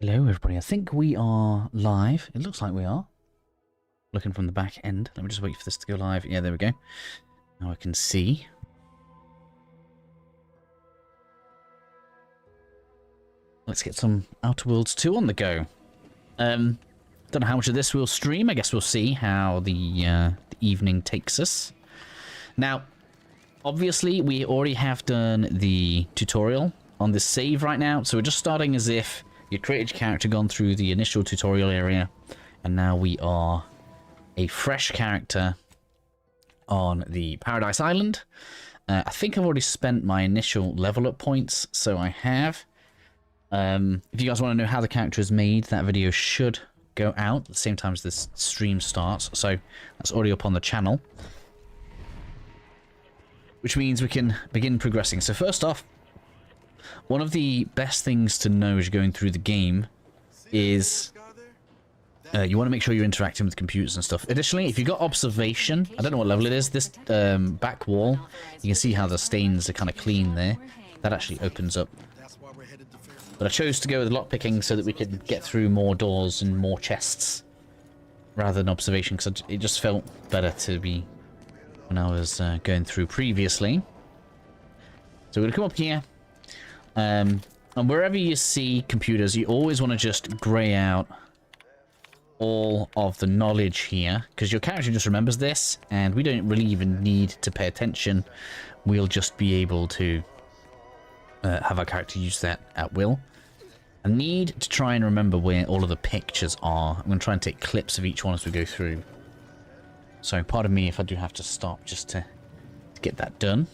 Hello everybody, I think we are live. It looks like we are. Looking from the back end. Let me just wait for this to go live. Yeah, there we go. Now I can see. Let's get some Outer Worlds 2 on the go. Don't know how much of this we'll stream. I guess we'll see how the evening takes us. Now, obviously, we already have done the tutorial on this save right now. So we're just starting as if you created your character, gone through the initial tutorial area, and now we are a fresh character on the Paradise Island. I think I've already spent my initial level up points, so I have. If you guys want to know how the character is made, that video should go out at the same time as this stream starts, so that's already up on the channel. Which means we can begin progressing. So first off, one of the best things to know as you're going through the game is you want to make sure you're interacting with computers and stuff. Additionally, if you've got observation, I don't know what level it is, this back wall, you can see how the stains are kind of clean there. That actually opens up. But I chose to go with lockpicking so that we could get through more doors and more chests rather than observation, because it just felt better to be when I was going through previously. So we're going to come up here. And wherever you see computers, you always want to just grey out all of the knowledge here, because your character just remembers this, and we don't really even need to pay attention. We'll just be able to have our character use that at will. I need to try and remember where all of the pictures are. I'm going to try and take clips of each one as we go through. So pardon me if I do have to stop just to get that done.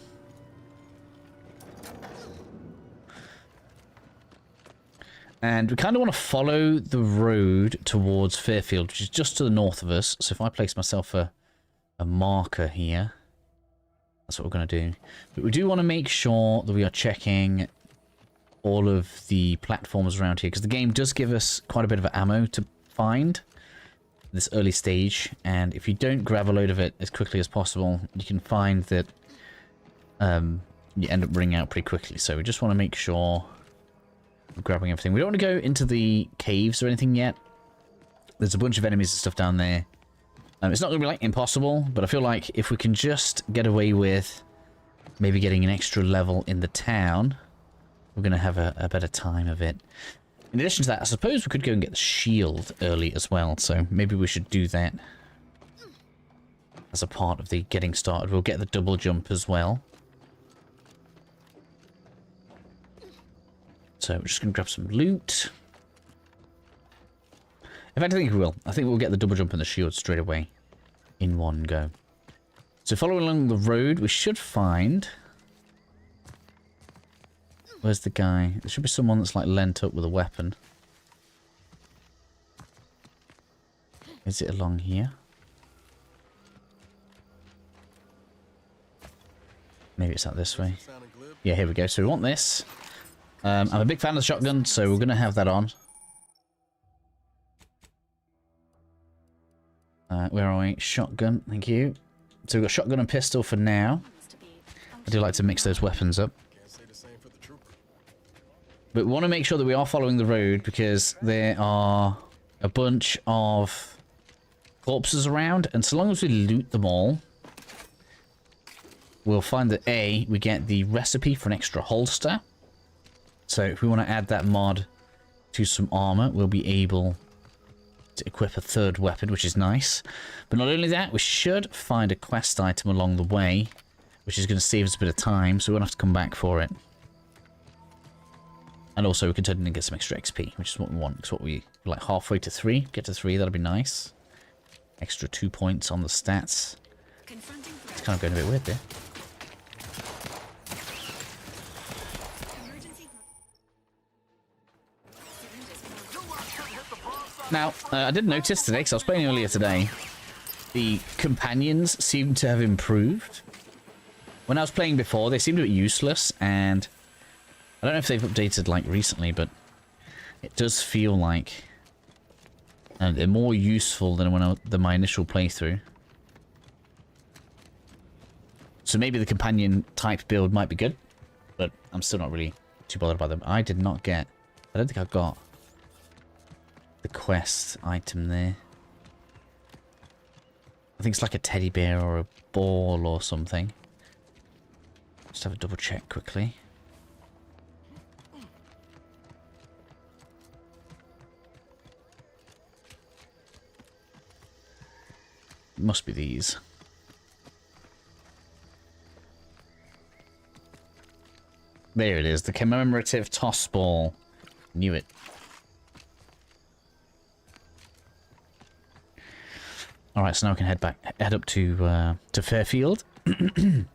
And we kind of want to follow the road towards Fairfield, which is just to the north of us. So if I place myself a marker here, that's what we're going to do. But we do want to make sure that we are checking all of the platforms around here, because the game does give us quite a bit of ammo to find this early stage. And if you don't grab a load of it as quickly as possible, you can find that you end up running out pretty quickly. So we just want to make sure grabbing everything. We don't want to go into the caves or anything yet. There's a bunch of enemies and stuff down there. It's not going to be like impossible, but I feel like if we can just get away with maybe getting an extra level in the town, we're going to have a better time of it. In addition to that, I suppose we could go and get the shield early as well, so maybe we should do that as a part of the getting started. We'll get the double jump as well. So we're just going to grab some loot. In fact, I think we will. I think we'll get the double jump and the shield straight away in one go. So following along the road, we should find... Where's the guy? There should be someone that's like lent up with a weapon. Is it along here? Maybe it's out this way. Yeah, here we go. So we want this. I'm a big fan of the shotgun, so we're going to have that on. Where are we? Shotgun, thank you. So we've got shotgun and pistol for now. I do like to mix those weapons up. But we want to make sure that we are following the road, because there are a bunch of corpses around, and so long as we loot them all, we'll find that A, we get the recipe for an extra holster. So if we want to add that mod to some armor, we'll be able to equip a third weapon, which is nice. But not only that, we should find a quest item along the way, which is going to save us a bit of time, so we won't have to come back for it. And also we can turn in and get some extra XP, which is what we want. It's what we're like halfway to 3. Get to 3, that'll be nice. Extra 2 points on the stats. It's kind of going a bit weird there. Now, I did notice today, because I was playing earlier today, the companions seem to have improved. When I was playing before, they seemed a bit useless, and I don't know if they've updated like recently, but it does feel like they're more useful than my initial playthrough. So maybe the companion type build might be good, but I'm still not really too bothered by them. I did not get... I don't think I got the quest item there. I think it's like a teddy bear or a ball or something. Just have a double check quickly. It must be these. There it is, the commemorative toss ball. Knew it. Alright, so now we can head up to Fairfield. And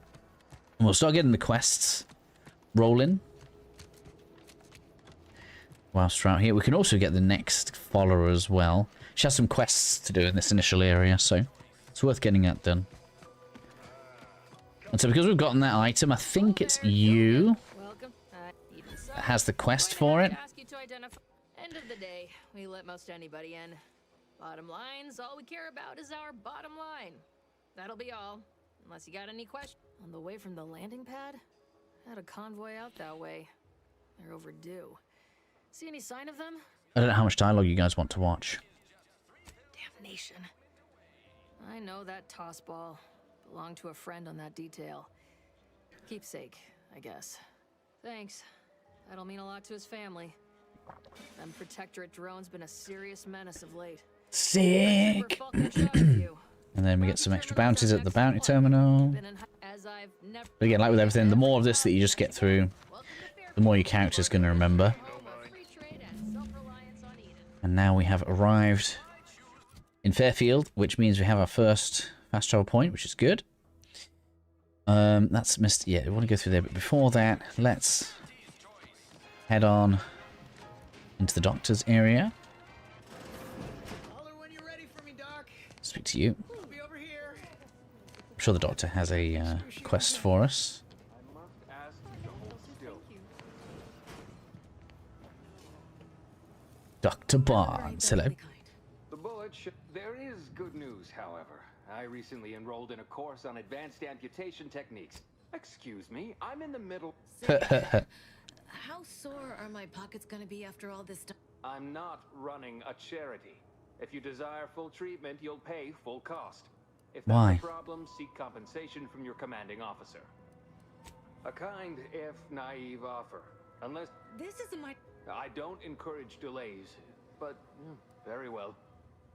we'll start getting the quests rolling. Whilst we're out here, we can also get the next follower as well. She has some quests to do in this initial area, so it's worth getting that done. And so because we've gotten that item, I think it's you that has the quest for it. End of the day, we let most anybody in. Bottom line's all we care about is our bottom line. That'll be all, unless you got any questions. On the way from the landing pad, had a convoy out that way. They're overdue. See any sign of them? I don't know how much dialogue you guys want to watch. Damnation. I know that toss ball belonged to a friend on that detail. Keepsake, I guess. Thanks. That'll mean a lot to his family. Them Protectorate drone's been a serious menace of late. Sick! And then we get some extra bounties at the bounty terminal. But again, like with everything, the more of this that you just get through, the more your character's going to remember. And now we have arrived in Fairfield, which means we have our first fast travel point, which is good. That's missed. Yeah, we want to go through there, but before that, let's head on into the doctor's area. Speak to you. I'm sure the doctor has a quest for us. Dr. Barnes, hello. The bullet there is good news, however. I recently enrolled in a course on advanced amputation techniques. Excuse me, I'm in the middle. How sore are my pockets gonna be after all this time? I'm not running a charity. If you desire full treatment, you'll pay full cost. If that's Why? a problem, seek compensation from your commanding officer. A kind, if naive offer. Unless... This isn't my... I don't encourage delays, but very well.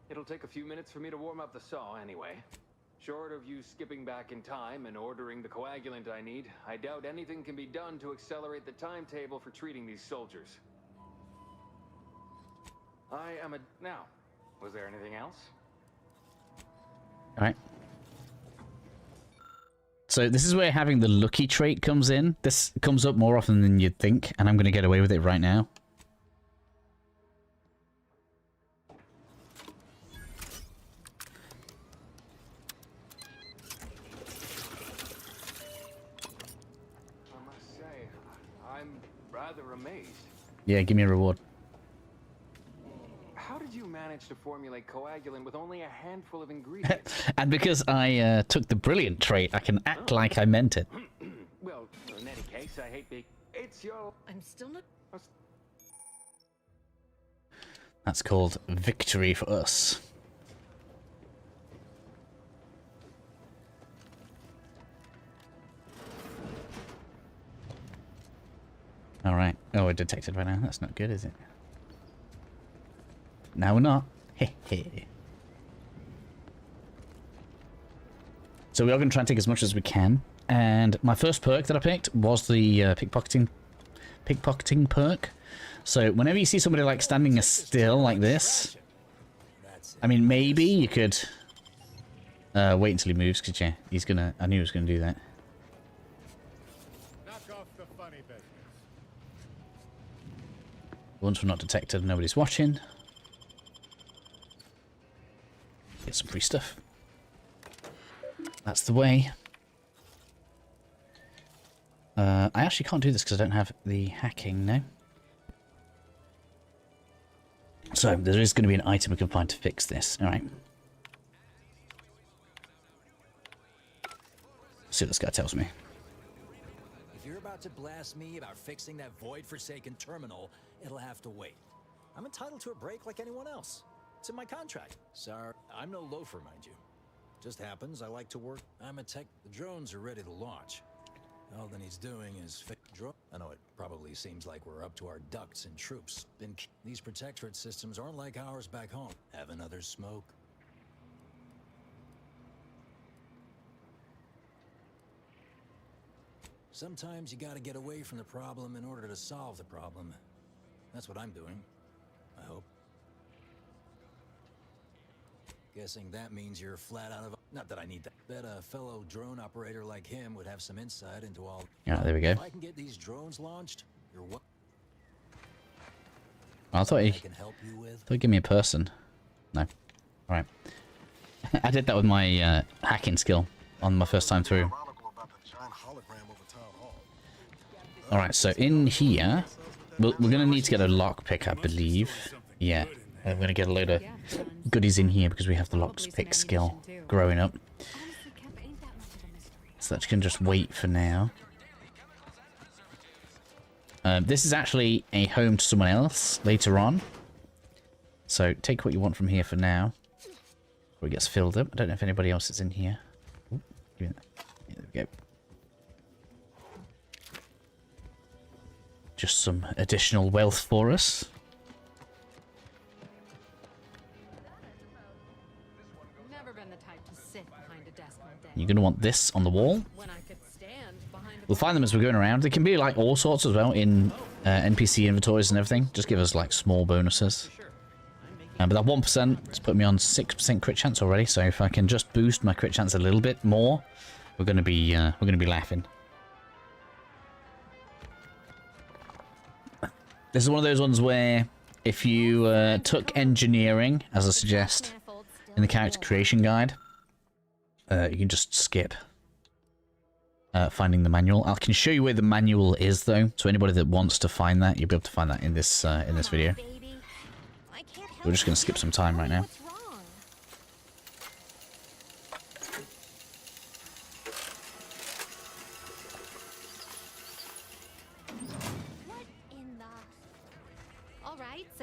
It'll take a few minutes for me to warm up the saw anyway. Short of you skipping back in time and ordering the coagulant I need, I doubt anything can be done to accelerate the timetable for treating these soldiers. Now, was there anything else? Alright. So this is where having the lucky trait comes in. This comes up more often than you'd think, and I'm going to get away with it right now. I must say, I'm rather amazed. Yeah, give me a reward. How did you manage to formulate coagulant with only a handful of ingredients? And because I took the brilliant trait, I can act like I meant it. Well, in any case, I hate being... It's your... I'm still not... That's called victory for us. Alright. Oh, we're detected right now. That's not good, is it? Now we're not. So we are going to try and take as much as we can. And my first perk that I picked was the pickpocketing perk. So whenever you see somebody like standing still like this, I mean, maybe you could wait until he moves, because yeah, he's gonna. I knew he was gonna do that. Knock off the funny business. Once we're not detected, nobody's watching. Get some free stuff. That's the way. I actually can't do this because I don't have the hacking now. So there is going to be an item we can find to fix this. All right. See what this guy tells me. If you're about to blast me about fixing that void-forsaken terminal, it'll have to wait. I'm entitled to a break like anyone else. It's in my contract. Sorry, I'm no loafer, mind you. Just happens I like to work. I'm a tech. The drones are ready to launch. All that he's doing is I know it probably seems like we're up to our ducks and troops. These protectorate systems aren't like ours back home. Have another smoke? Sometimes you gotta get away from the problem in order to solve the problem. That's what I'm doing, I hope. Guessing that means you're flat out of... Not that I need that. Bet a fellow drone operator like him would have some insight into all... Yeah, there we go. If I can get these drones launched, you're what... I thought he... can help you with? Thought he'd give me a person. No. Alright. I did that with my hacking skill on my first time through. Alright, so in here, we're going to need to get a lockpick, I believe. Yeah, we're going to get a load of goodies in here because we have the lockpick skill growing up. So that can just wait for now. This is actually a home to someone else later on. So take what you want from here for now. Before it gets filled up. I don't know if anybody else is in here. Ooh, yeah, there we go. Just some additional wealth for us. Never been the type to sit behind a desk all day. You're going to want this on the wall. When I could stand behind We'll find them as we're going around. They can be like all sorts as well in NPC inventories and everything. Just give us like small bonuses. But that 1% has put me on 6% crit chance already. So if I can just boost my crit chance a little bit more, we're going to be laughing. This is one of those ones where if you took engineering, as I suggest in the character creation guide, you can just skip finding the manual. I can show you where the manual is, though. So anybody that wants to find that, you'll be able to find that in this video. We're just going to skip some time right now.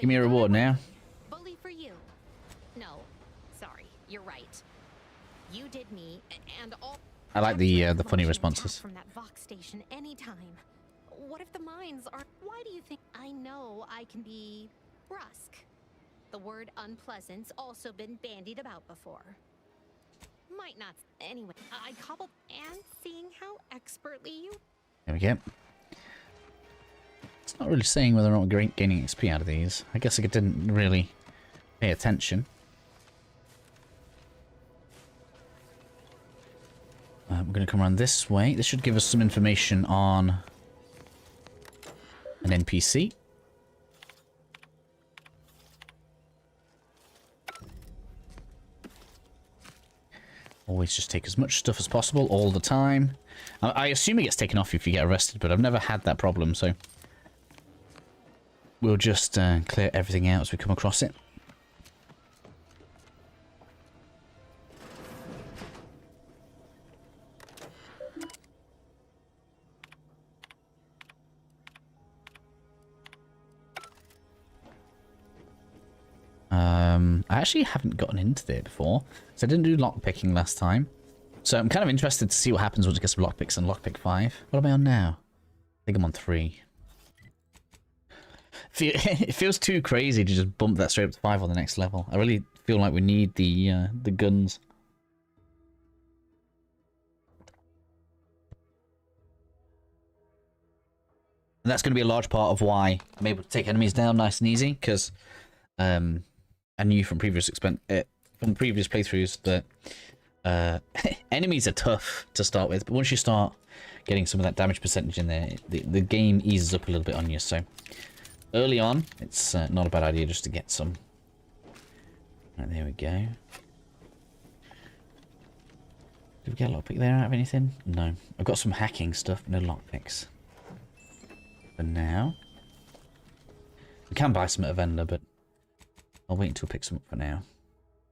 Give me a reward now. Bully for you. No, sorry, you're right. You did me and all. I like the funny responses. From that Vox station anytime. What if the mines are? Why do you think? I know I can be brusque. The word unpleasant's also been bandied about before. Might not. Anyway, I cobbled and seeing how expertly you. There we go. It's not really saying whether or not we're gaining XP out of these. I guess I didn't really pay attention. We're going to come around this way. This should give us some information on an NPC. Always just take as much stuff as possible all the time. I assume it gets taken off if you get arrested, but I've never had that problem, so we'll just clear everything out as we come across it. I actually haven't gotten into there before, so I didn't do lockpicking last time. So I'm kind of interested to see what happens once I get some lockpicks on lockpick 5. What am I on now? I think I'm on 3. It feels too crazy to just bump that straight up to 5 on the next level. I really feel like we need the guns. And that's going to be a large part of why I'm able to take enemies down nice and easy, because I knew from previous playthroughs that enemies are tough to start with, but once you start getting some of that damage percentage in there, the game eases up a little bit on you. So early on, it's not a bad idea just to get some. Right, there we go. Did we get a lockpick there out of anything? No. I've got some hacking stuff, no lockpicks. For now. We can buy some at a vendor, but I'll wait until I pick some up for now.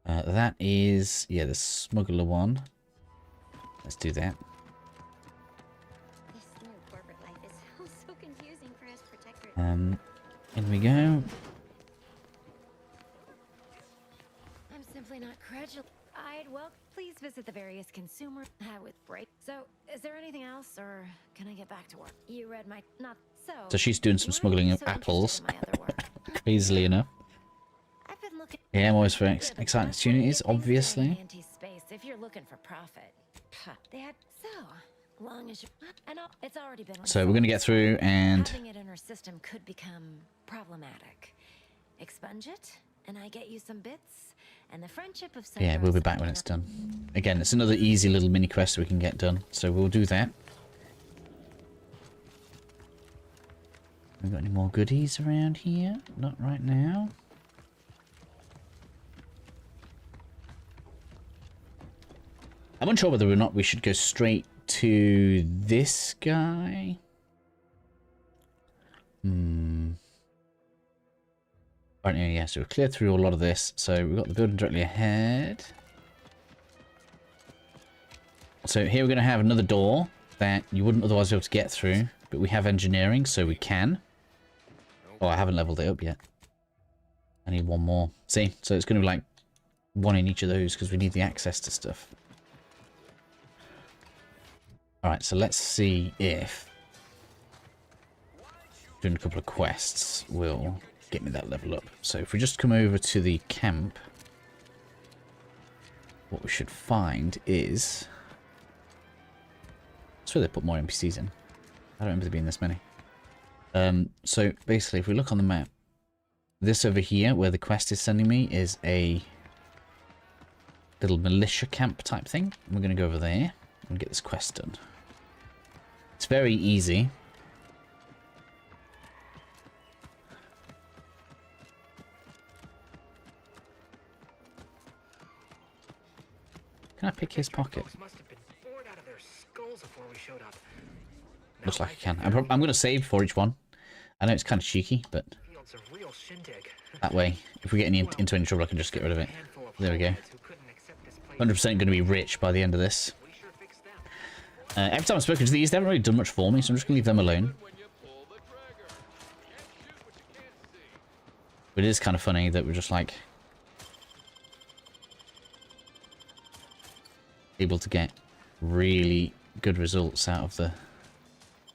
That is, yeah, the smuggler one. Let's do that. This new corporate life is so confusing for us protectors. In we go. definitely not credulous. Please visit the various consumer with break. So, is there anything else, or can I get back to work? You read my not so. So she's doing some smuggling of apples. Easily enough. I've been looking. Yeah, I'm always for exciting opportunities, obviously. Anti-space if you're looking for profit. They had so long as you and it's already been. So we're gonna get through, and having it in her system could become problematic. Expunge it, and I get you some bits, and the friendship of. Yeah, we'll be back when it's done. Again, it's another easy little mini quest we can get done, so we'll do that. We got any more goodies around here? Not right now. I'm unsure whether or not we should go straight to this guy. Right, yeah, so we've cleared through a lot of this. So we've got the building directly ahead. So here we're going to have another door that you wouldn't otherwise be able to get through. But we have engineering, so we can. Oh, I haven't leveled it up yet. I need one more. See? So it's going to be like one in each of those because we need the access to stuff. Alright, so let's see if doing a couple of quests will get me that level up. So if we just come over to the camp, what we should find is... I swear they put more NPCs in. I don't remember there being this many. So basically, if we look on the map, this over here, where the quest is sending me, is a little militia camp type thing. We're going to go over there and get this quest done. It's very easy. Can I pick his pocket? Looks like I can. I'm going to save for each one. I know it's kind of cheeky, but that way, if we get into any trouble, I can just get rid of it. There we go. 100% going to be rich by the end of this. Every time I've spoken to these, they haven't really done much for me, so I'm just going to leave them alone. But it is kind of funny that we're just like able to get really good results out of the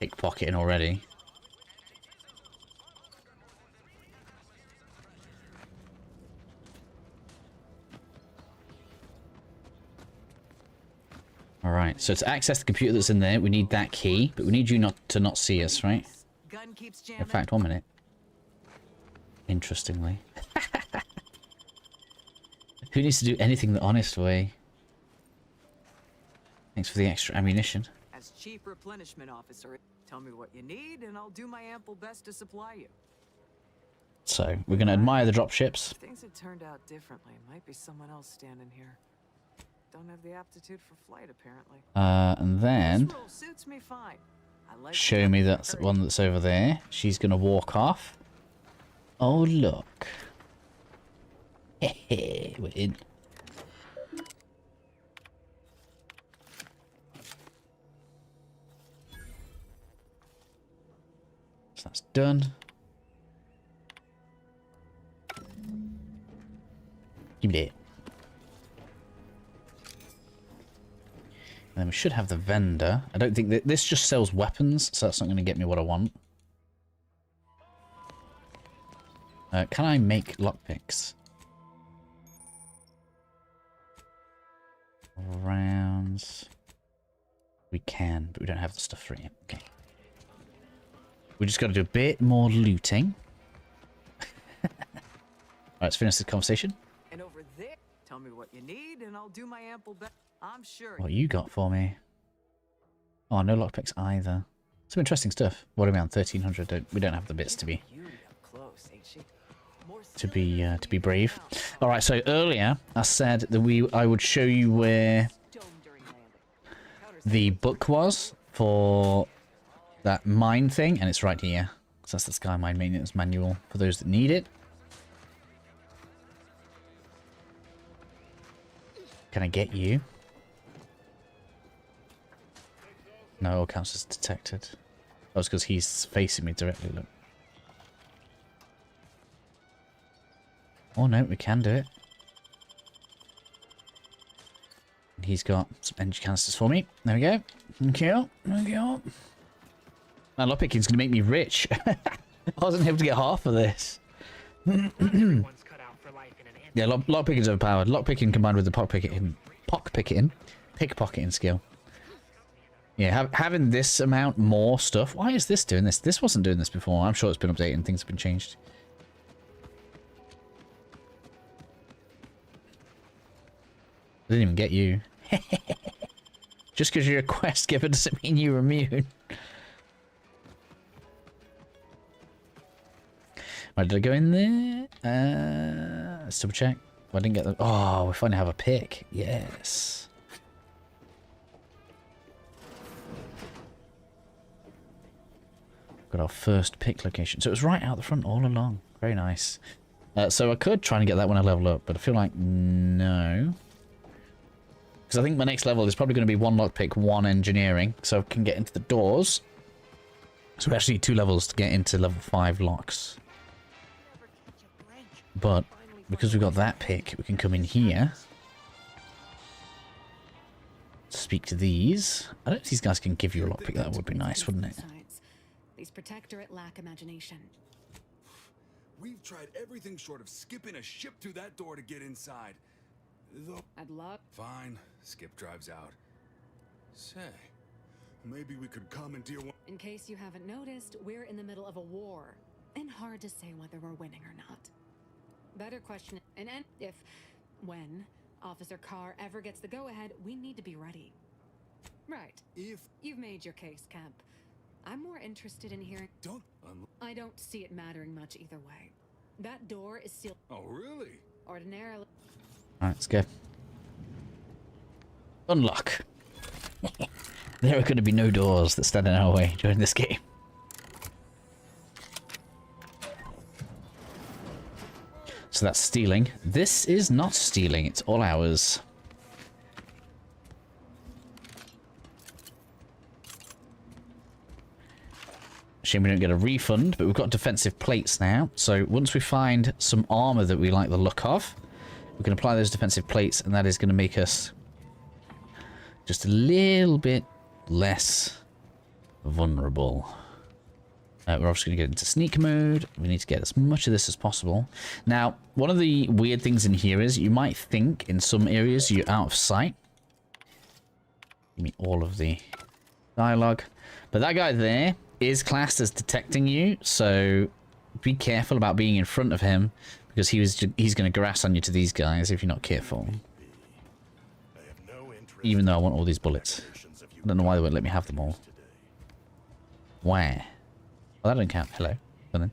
pickpocketing already. Alright, so to access the computer that's in there, we need that key, but we need you to not see us, right? In fact, 1 minute. Interestingly. Who needs to do anything the honest way? Thanks for the extra ammunition. As Chief Replenishment Officer, tell me what you need, and I'll do my ample best to supply you. So, we're going to admire the dropships. If things had turned out differently, might be someone else standing here. Don't have the aptitude for flight, apparently. And then... This role suits me fine. I like show me that one that's over there. She's going to walk off. Oh, look. Hehe, we're in. So that's done. Give me that. And then we should have the vendor. I don't think that this just sells weapons, so that's not going to get me what I want. Can I make lockpicks? Rounds. We can, but we don't have the stuff for it yet. Okay. We just got to do a bit more looting. Alright, let's finish this conversation. And over there, tell me what you need, and I'll do my ample best. I'm sure. What you got for me? Oh, no lockpicks either. Some interesting stuff. What are we on? 1300. We don't have the bits to be brave. All right. So earlier I said that I would show you where the book was for that mine thing, and it's right here. So that's the Sky Mine Maintenance Manual for those that need it. Can I get you? No, all counts as detected. That was because he's facing me directly, look. Oh no, we can do it. he's got some energy canisters for me. There we go. Thank you. Thank you. Man, lockpicking's going to make me rich. I wasn't able to get half of this. Yeah, lockpicking's overpowered. Lockpicking combined with the pickpocketing skill. Yeah, having this amount more stuff. Why is this doing this? This wasn't doing this before. I'm sure it's been updated and things have been changed. I didn't even get you. Just because you're a quest giver doesn't mean you're immune. Right, did I go in there? Let's double check. I didn't get the... Oh, we finally have a pick. Yes. Got our first pick location. So it was right out the front all along. Very nice. So I could try and get that when I level up, but I feel like no. Because I think my next level is probably going to be 1 lockpick, 1 engineering, so I can get into the doors. So we actually need 2 levels to get into level 5 locks. But because we've got that pick, we can come in here. Speak to these. I don't know if these guys can give you a lockpick. That would be nice, wouldn't it? These protectorate lack imagination. We've tried everything short of skipping a ship through that door to get inside. I'd love... Fine. Skip drives out. Say, maybe we could commandeer one... In case you haven't noticed, we're in the middle of a war. And hard to say whether we're winning or not. Better question, and if, when, Officer Carr ever gets the go-ahead, we need to be ready. Right. If... You've made your case, Kemp. I'm more interested in hearing... I don't see it mattering much either way. That door is sealed... Oh, really? Ordinarily... Alright, let's go. Unlock. There are going to be no doors that stand in our way during this game. So that's stealing. This is not stealing, it's all ours. Shame we don't get a refund, but we've got defensive plates now. So once we find some armor that we like the look of, we can apply those defensive plates, and that is going to make us just a little bit less vulnerable. We're obviously going to get into sneak mode. We need to get as much of this as possible. Now, one of the weird things in here is you might think in some areas you're out of sight. Give me all of the dialogue. But that guy there is classed as detecting you, so be careful about being in front of him, because he's going to grass on you to these guys if you're not careful. Even though I want all these bullets. I don't know why they won't let me have them all. Where? Oh, that doesn't count. Hello. Then.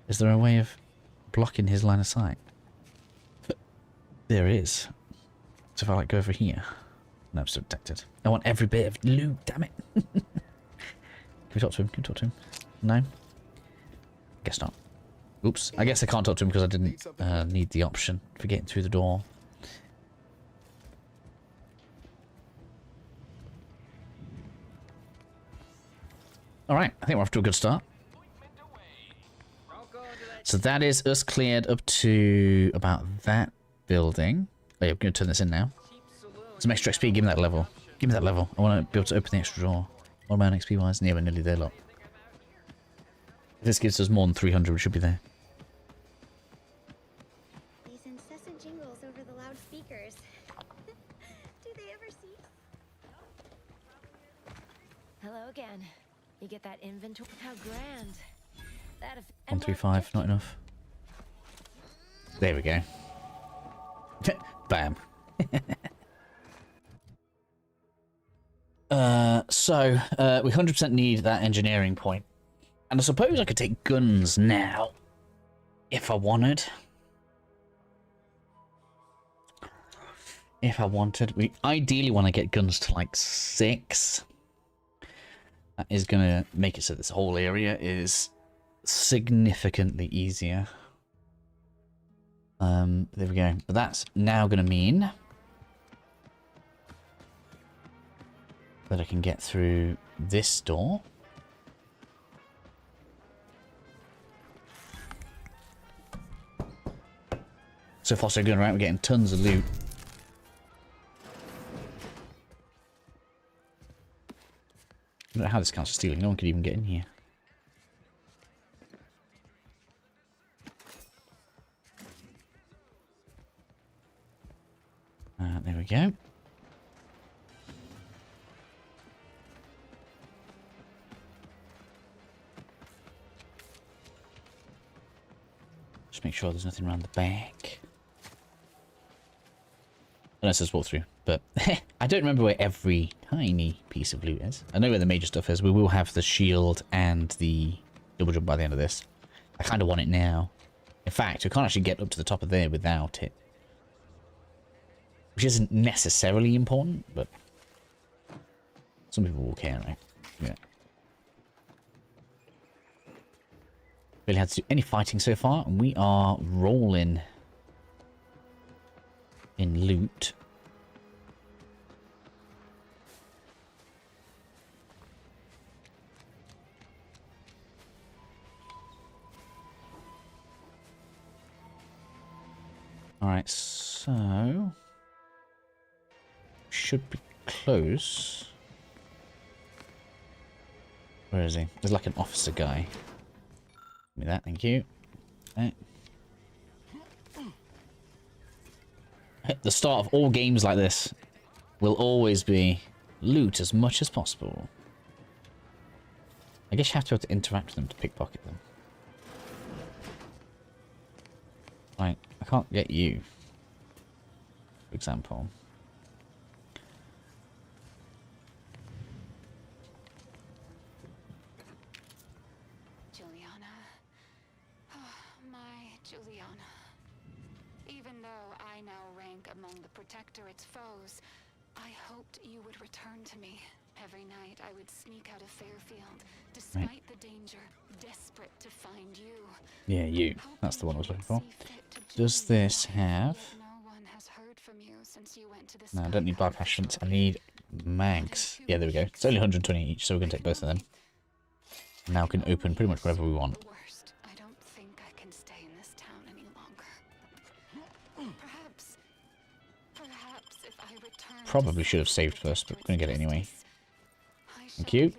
Is there a way of blocking his line of sight? There is. So if I like go over here. No, I'm still detected. I want every bit of loot, damn it. Can we talk to him? Can we talk to him? No? Guess not. Oops. I guess I can't talk to him because I didn't need the option for getting through the door. Alright, I think we're off to a good start. So that is us cleared up to about that building. Oh yeah, I'm going to turn this in now. Some extra XP, give me that level. Give me that level. I want to be able to open the extra door. What am I on XP wise? Yeah, we're nearly there, look. If this gives us more than 300, we should be there. These incessant jingles over the loudspeakers. Do they ever cease? Hello again. You get that inventory? How grand. That 135, not enough. There we go. Bam. So we 100% need that engineering point. And I suppose I could take guns now. If I wanted. If I wanted. We ideally want to get guns to like 6. That is going to make it so this whole area is significantly easier. There we go. But that's now going to mean that I can get through this door. So far so good, right? We're getting tons of loot. don't know how this counts as stealing. No one could even get in here. There we go. Just make sure there's nothing around the back. Unless there's walk through, but I don't remember where every tiny piece of loot is. I know where the major stuff is. We will have the shield and the double jump by the end of this. I kind of want it now. In fact, we can't actually get up to the top of there without it. Which isn't necessarily important, but some people will care, right? Yeah. Really had to do any fighting so far, and we are rolling in loot. Alright, so should be close. Where is he? There's like an officer guy. Give me that, thank you. Okay. The start of all games like this will always be loot as much as possible. I guess you have to be able to interact with them to pickpocket them. Right, I can't get you, for example. Juliana. Oh, my Juliana. Even though I now rank among the Protectorate's foes, I hoped you would return to me. Every night I would sneak out of Fairfield, despite the danger, desperate to find you. Yeah, you. That's the one I was looking for. Does this have... No, I don't need bar passions. I need mags. Yeah, there we go. It's only 120 each, so we're going to take both of them. Now we can open pretty much whatever we want. I don't think I can stay in this town any longer. Perhaps if I return... Probably should have saved first, but we're going to get it anyway. Thank you.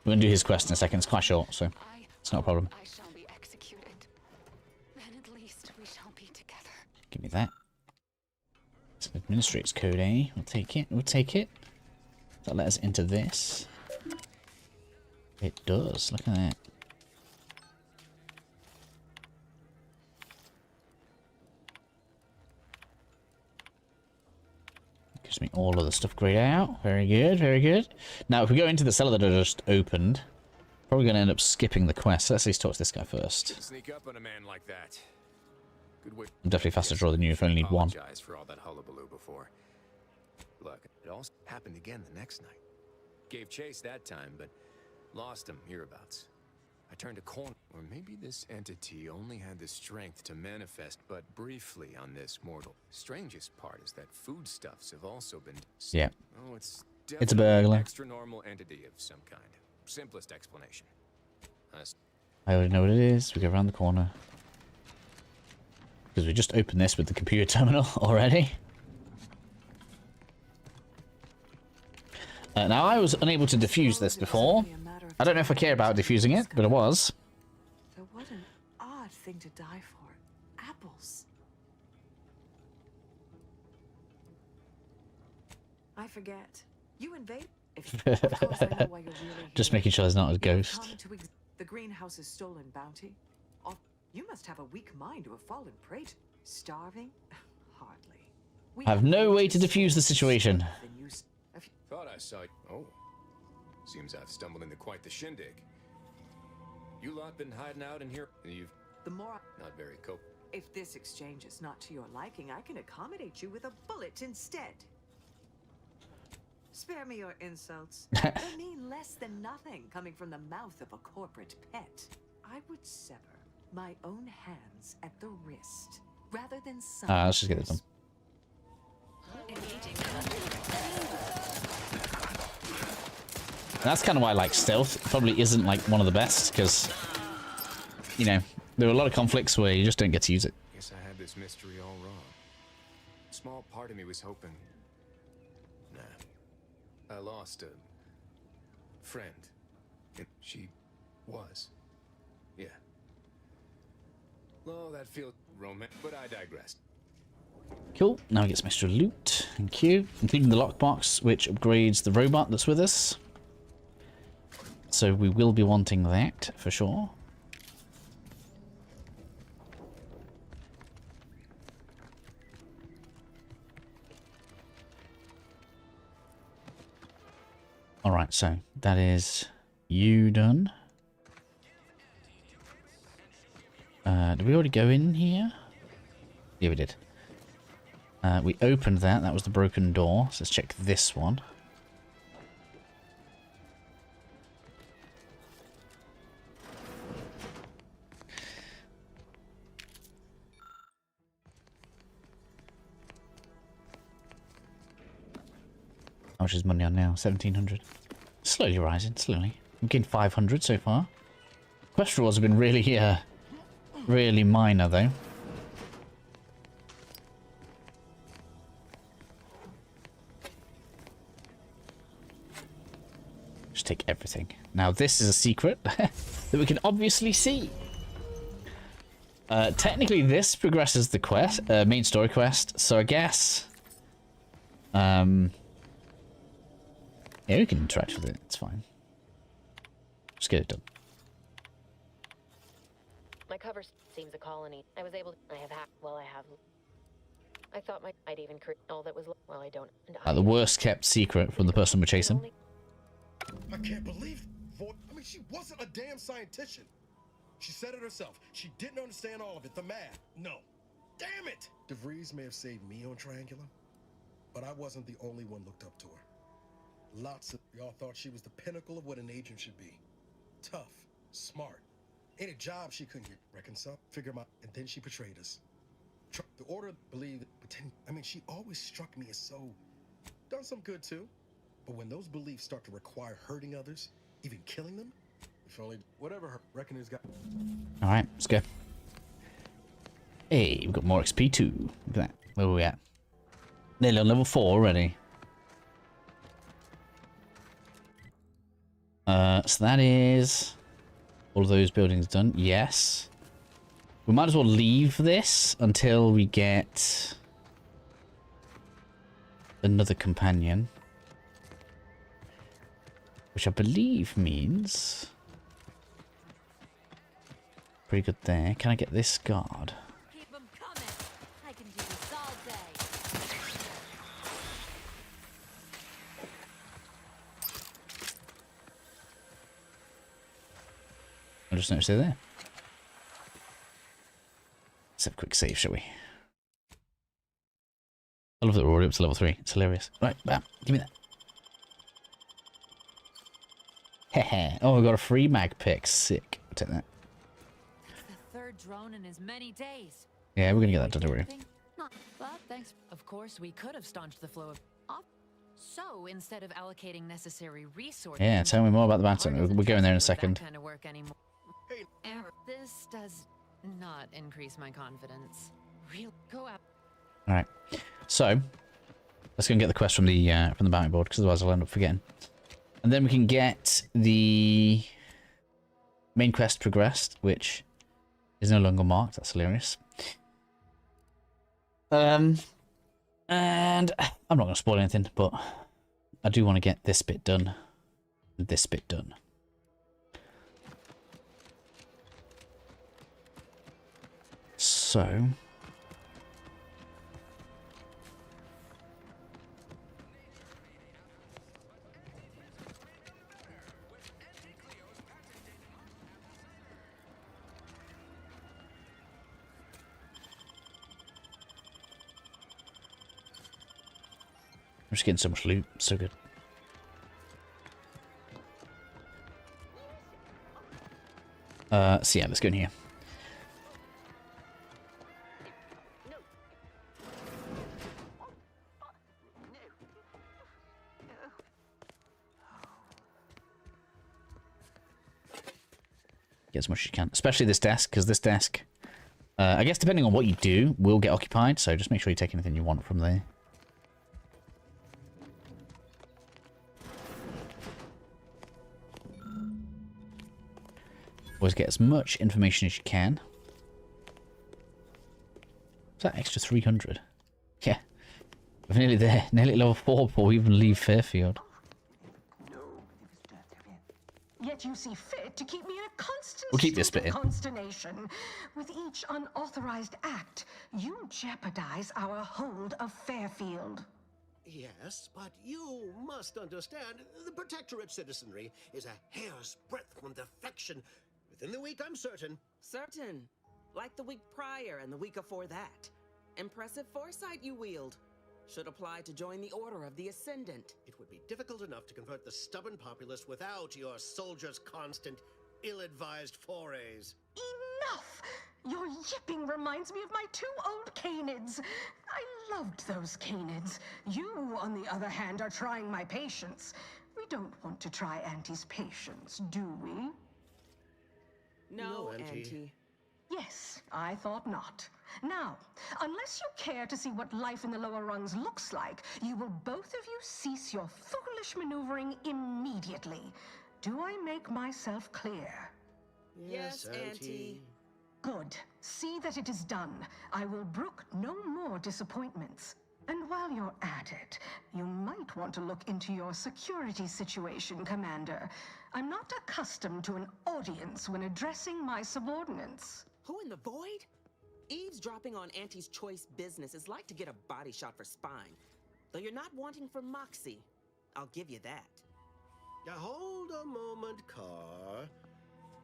We're going to do his quest in a second. It's quite short, so it's not a problem. Give me that. It's an administrator's code, eh? We'll take it. We'll take it. That let us into this. It does. Look at that. Gives me all of the stuff grayed out. Very good, very good. Now, if we go into the cellar that I just opened, probably going to end up skipping the quest. So let's at least talk to this guy first. Sneak up on a man like that. Good way. I'm definitely faster to draw than you if I only need one. Apologize for all that hullabaloo before. Look, it all happened again the next night. Gave chase that time, but lost him hereabouts. I turned a corner, or maybe this entity only had the strength to manifest but briefly on this mortal. Strangest part is that foodstuffs have also been... Yeah. Oh, it's a burglar. An extra normal entity of some kind. Simplest explanation. I already know what it is. We go around the corner. Because we just opened this with the computer terminal already. Now, I was unable to defuse this before. I don't know if I care about defusing it, but it was. So what an odd thing to die for. Apples. I forget. You invade. Of course I know why you're really Just making sure there's not a ghost. The greenhouse's stolen bounty. You must have a weak mind to have fallen prey to. Starving? Hardly. I have no way to defuse the situation. Thought I saw... Oh. Seems I've stumbled into quite the shindig. You lot been hiding out in here? You've... The more... Not very cope. If this exchange is not to your liking, I can accommodate you with a bullet instead. Spare me your insults. They mean less than nothing coming from the mouth of a corporate pet. I would sever my own hands at the wrist, rather than some... Let's just get it done. That's kind of why I like stealth. Probably isn't like one of the best, because, you know, there are a lot of conflicts where you just don't get to use it. Guess I had this mystery all wrong. Small part of me was hoping... Nah. I lost a friend. And she was. Yeah. Well, that feels romantic, but I digress. Cool. Now we get some extra loot. Thank you. Including the lockbox, which upgrades the robot that's with us. So we will be wanting that for sure. Alright, so that is you done. Did we already go in here? Yeah, we did. We opened that. That was the broken door. So let's check this one. How much is money on now? 1,700. Slowly rising, slowly. We've gained 500 so far. Quest rewards have been really, really minor though. Just take everything. Now this is a secret that we can obviously see. Technically this progresses the quest, main story quest, so I guess... yeah, we can interact with it, it's fine. Just get it done. My cover seems a colony. I was able to... I have hacked... Well, I have... I thought I'd even create all that was... Well, I don't... And The worst kept secret from the person we're chasing. I can't believe... I mean, she wasn't a damn scientist. She said it herself. She didn't understand all of it. The math. No. Damn it! DeVries may have saved me on Triangular, but I wasn't the only one looked up to her. Lots of y'all thought she was the pinnacle of what an agent should be. Tough, smart. Ain't a job she couldn't get reconciled, figure out, and then she betrayed us. The Order believed, I mean, she always struck me as so... done some good too. But when those beliefs start to require hurting others, even killing them, if only whatever her reckoning's got... Alright, let's go. Hey, we've got more XP too. Look at that. Where are we at? Nearly on level 4 already. So that is all of those buildings done. Yes. We might as well leave this until we get another companion. Which I believe means... pretty good there. Can I get this guard? Keep 'em coming. I can do this all day. I just noticed they're there. Let's have a quick save, shall we? I love that we're already up to level 3. It's hilarious. Right, bam. Give me that. Heh. Oh, we got a free mag pick. Sick. I'll take that. That's the third drone in as many days. Yeah, we're gonna get that done, don't worry. But thanks. Of course, we could have staunched the flow of... So, instead of allocating necessary resources... Yeah, tell me more about the battle. We'll go in there in a second. Kind of work anymore. This does not increase my confidence. Real go out. Alright. So, let's go and get the quest from the bounty board, because otherwise I'll end up forgetting. And then we can get the main quest progressed, which is no longer marked. That's hilarious. And I'm not going to spoil anything, but I do want to get this bit done. This bit done. So... I'm just getting so much loot. So good. So yeah, let's go in here. Get as much as you can. Especially this desk, because this desk, I guess depending on what you do, will get occupied. So just make sure you take anything you want from there. Always get as much information as you can. Is that extra 300? Yeah. We're nearly there. Nearly level 4 before we even leave Fairfield. Yet you see fit to keep me in a constant We'll keep this state bit of in. consternation. With each unauthorized act, you jeopardize our hold of Fairfield. Yes, but you must understand, the Protectorate citizenry is a hair's breadth from defection. Within the week, I'm certain. Certain. Like the week prior and the week before that. Impressive foresight you wield. Should apply to join the Order of the Ascendant. It would be difficult enough to convert the stubborn populace without your soldiers' constant, ill-advised forays. Enough! Your yipping reminds me of my 2 old canids. I loved those canids. You, on the other hand, are trying my patience. We don't want to try Auntie's patience, do we? No, Auntie. Yes, I thought not. Now, unless you care to see what life in the lower rungs looks like, you will both of you cease your foolish maneuvering immediately. Do I make myself clear? Yes, Auntie. Good. See that it is done. I will brook no more disappointments. And while you're at it, you might want to look into your security situation, Commander. I'm not accustomed to an audience when addressing my subordinates. Who in the void? Eavesdropping on Auntie's choice business is like to get a body shot for spine. Though you're not wanting for moxie. I'll give you that. Now hold a moment, Carr.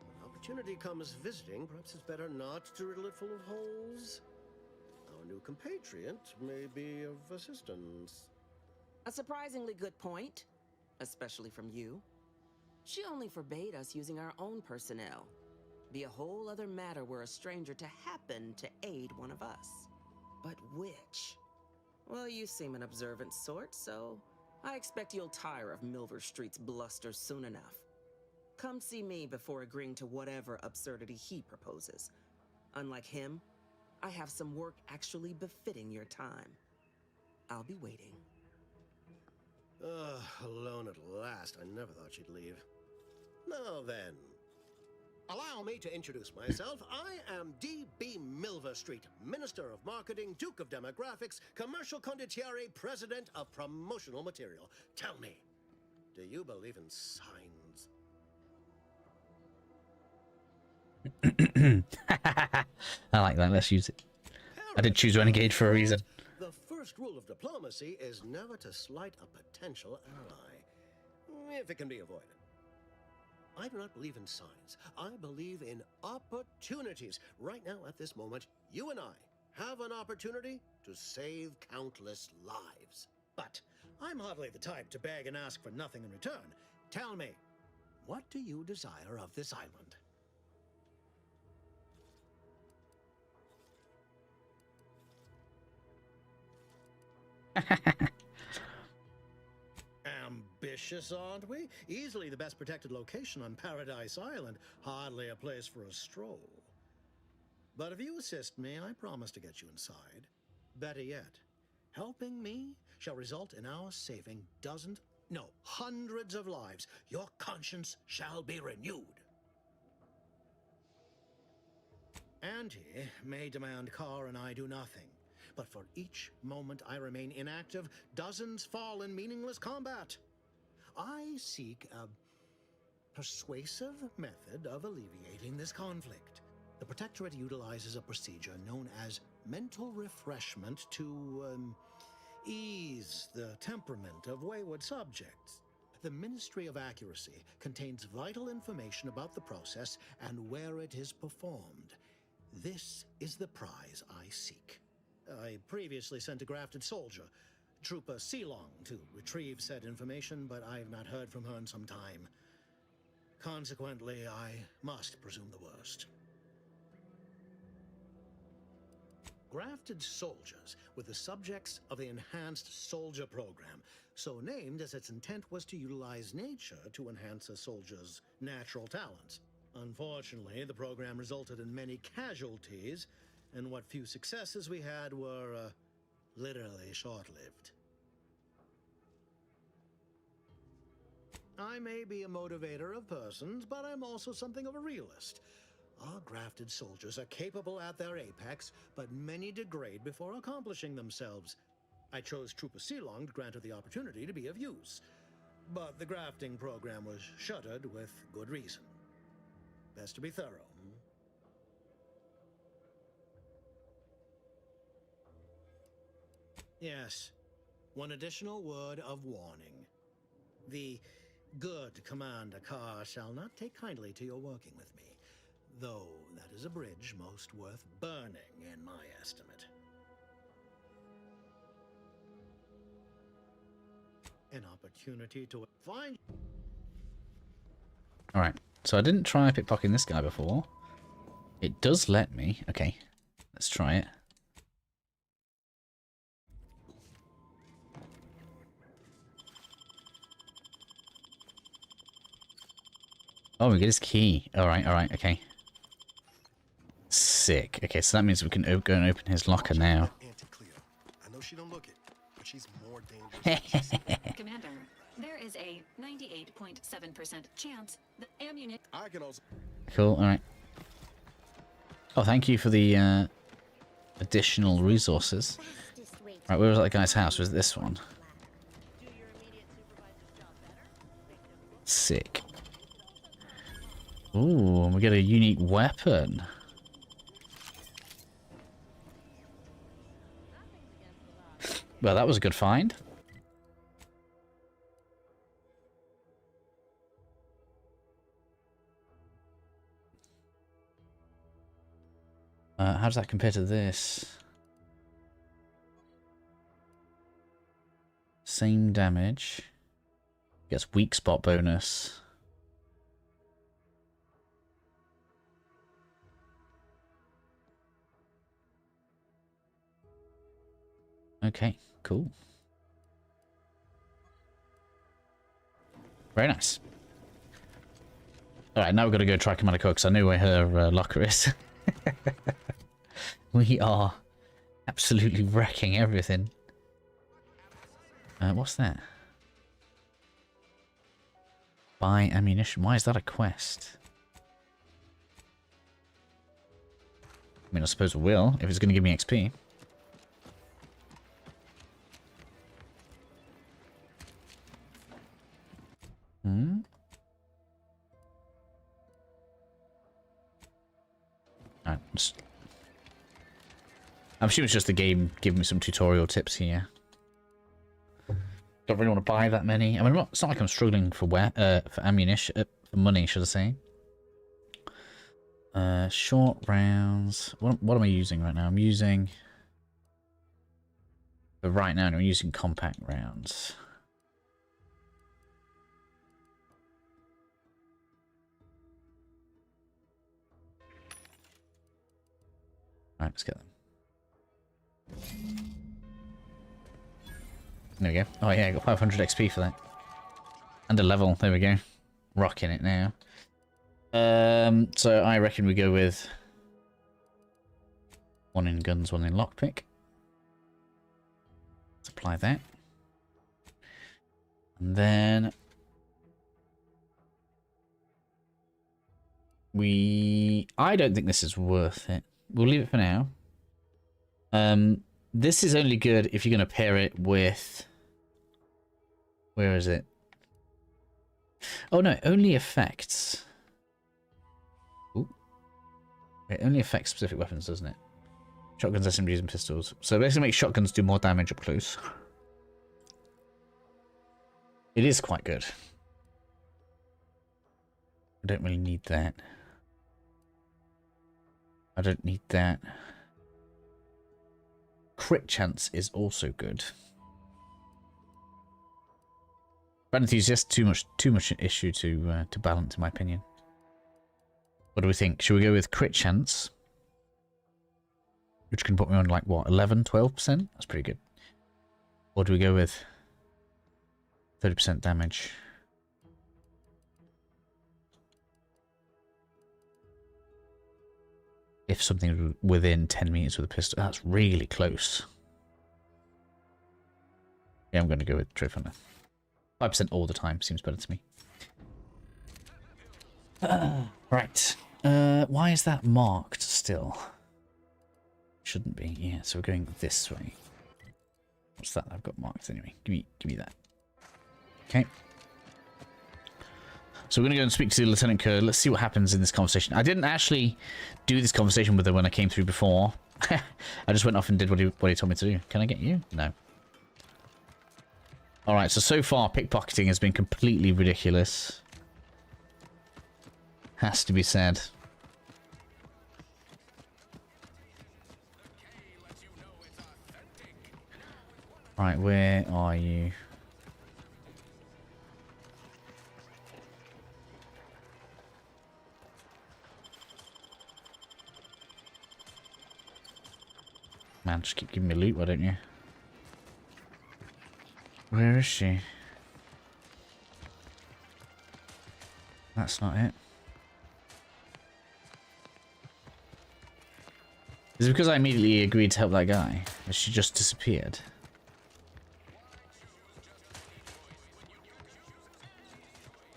When opportunity comes visiting, perhaps it's better not to riddle it full of holes. Our new compatriot may be of assistance. A surprisingly good point, especially from you. She only forbade us using our own personnel. Be a whole other matter were a stranger to happen to aid one of us. But which? Well, you seem an observant sort, so I expect you'll tire of Milver Street's bluster soon enough. Come see me before agreeing to whatever absurdity he proposes. Unlike him, I have some work actually befitting your time. I'll be waiting. Alone at last. I never thought she'd leave. Now then, allow me to introduce myself. I am D.B. Milver Street, Minister of Marketing, Duke of Demographics, Commercial Condottiere, President of Promotional Material. Tell me, do you believe in signs? I like that. Let's use it. I did choose Renegade for a reason. The first rule of diplomacy is never to slight a potential ally, if it can be avoided. I do not believe in signs. I believe in opportunities. Right now, at this moment, you and I have an opportunity to save countless lives. But I'm hardly the type to beg and ask for nothing in return. Tell me, what do you desire of this island? Ambitious, aren't we? Easily the best protected location on Paradise Island. Hardly a place for a stroll. But if you assist me, I promise to get you inside. Better yet, helping me shall result in our saving dozens, no, hundreds of lives. Your conscience shall be renewed. Auntie may demand Carr and I do nothing. But for each moment I remain inactive, dozens fall in meaningless combat. I seek a persuasive method of alleviating this conflict. The Protectorate utilizes a procedure known as mental refreshment to ease the temperament of wayward subjects. The Ministry of Accuracy contains vital information about the process and where it is performed. This is the prize I seek. I previously sent a grafted soldier, Trooper Sealong, to retrieve said information, but I have not heard from her in some time. Consequently, I must presume the worst. Grafted soldiers were the subjects of the Enhanced Soldier Program, so named as its intent was to utilize nature to enhance a soldier's natural talents. Unfortunately, the program resulted in many casualties, and what few successes we had were, literally short-lived. I may be a motivator of persons, but I'm also something of a realist. Our grafted soldiers are capable at their apex, but many degrade before accomplishing themselves. I chose Trooper Sealong to grant her the opportunity to be of use. But the grafting program was shuttered with good reason. Best to be thorough. Yes. One additional word of warning. The good Commander Carr shall not take kindly to your working with me, though that is a bridge most worth burning in my estimate. An opportunity to find... Alright, so I didn't try pickpocketing this guy before. It does let me. Okay, let's try it. Oh, we get his key. Alright, okay. Sick. Okay, so that means we can go and open his locker now. I know she don't look it, but she's more dangerous. Commander, there is a 98.7% chance that ammunition... I can also... Cool, alright. Oh, thank you for the additional resources. Right, where was that guy's house? Was it this one? Sick. Ooh, we get a unique weapon. Well, that was a good find. How does that compare to this? Same damage. Gets weak spot bonus. Okay, cool. Very nice. Alright, now we've got to go try Commander Cook, because I know where her locker is. We are absolutely wrecking everything. What's that? Buy ammunition. Why is that a quest? I mean, I suppose it will, if it's going to give me XP. Hmm? Alright, I'm assuming it's just the game giving me some tutorial tips here. Don't really want to buy that many. I mean, it's not like I'm struggling for ammunition, for money, should I say. Short rounds. What am I using right now? I'm using... But right now, I'm using compact rounds. Alright, let's get them. There we go. Oh yeah, I got 500 XP for that. And a level. There we go. Rocking it now. So I reckon we go with... one in guns, one in lockpick. Let's apply that. And then... I don't think this is worth it. We'll leave it for now. This is only good if you're going to pair it with... Where is it? Oh no, it only affects... Ooh. It only affects specific weapons, doesn't it? Shotguns, SMGs, and pistols. So basically makes shotguns do more damage up close. It is quite good. I don't really need that. I don't need that. Crit chance is also good. Vanity is just too much an issue to balance, in my opinion. What do we think? Should we go with crit chance? Which can put me on like what, 11, 12%? That's pretty good. Or do we go with 30% damage? If something's within 10 meters with a pistol. That's really close. Yeah, I'm going to go with Trip Hunter. 5% all the time seems better to me. Right. Why is that marked still? Shouldn't be. Yeah, so we're going this way. What's that I've got marked anyway? Give me that. Okay. So we're going to go and speak to Lieutenant Kerr. Let's see what happens in this conversation. I didn't actually do this conversation with her when I came through before. I just went off and did what he told me to do. Can I get you? No. Alright, so far pickpocketing has been completely ridiculous. Has to be said. Right, where are you? Man, just keep giving me loot, why don't you? Where is she? That's not it. Is it because I immediately agreed to help that guy? Has she just disappeared?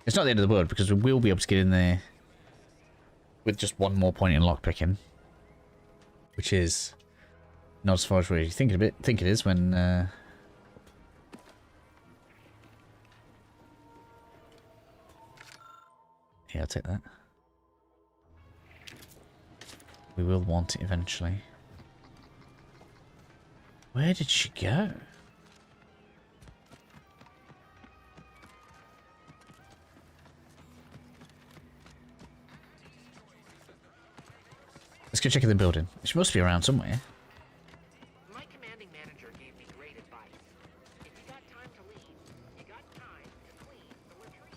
It's not the end of the world because we will be able to get in there with just one more point in lockpicking, which is not as far as we think it is when yeah, I'll take that. We will want it eventually. Where did she go? Let's go check in the building. She must be around somewhere. My commanding manager gave me great advice. If you got time to leave, you got time to clean the latrine.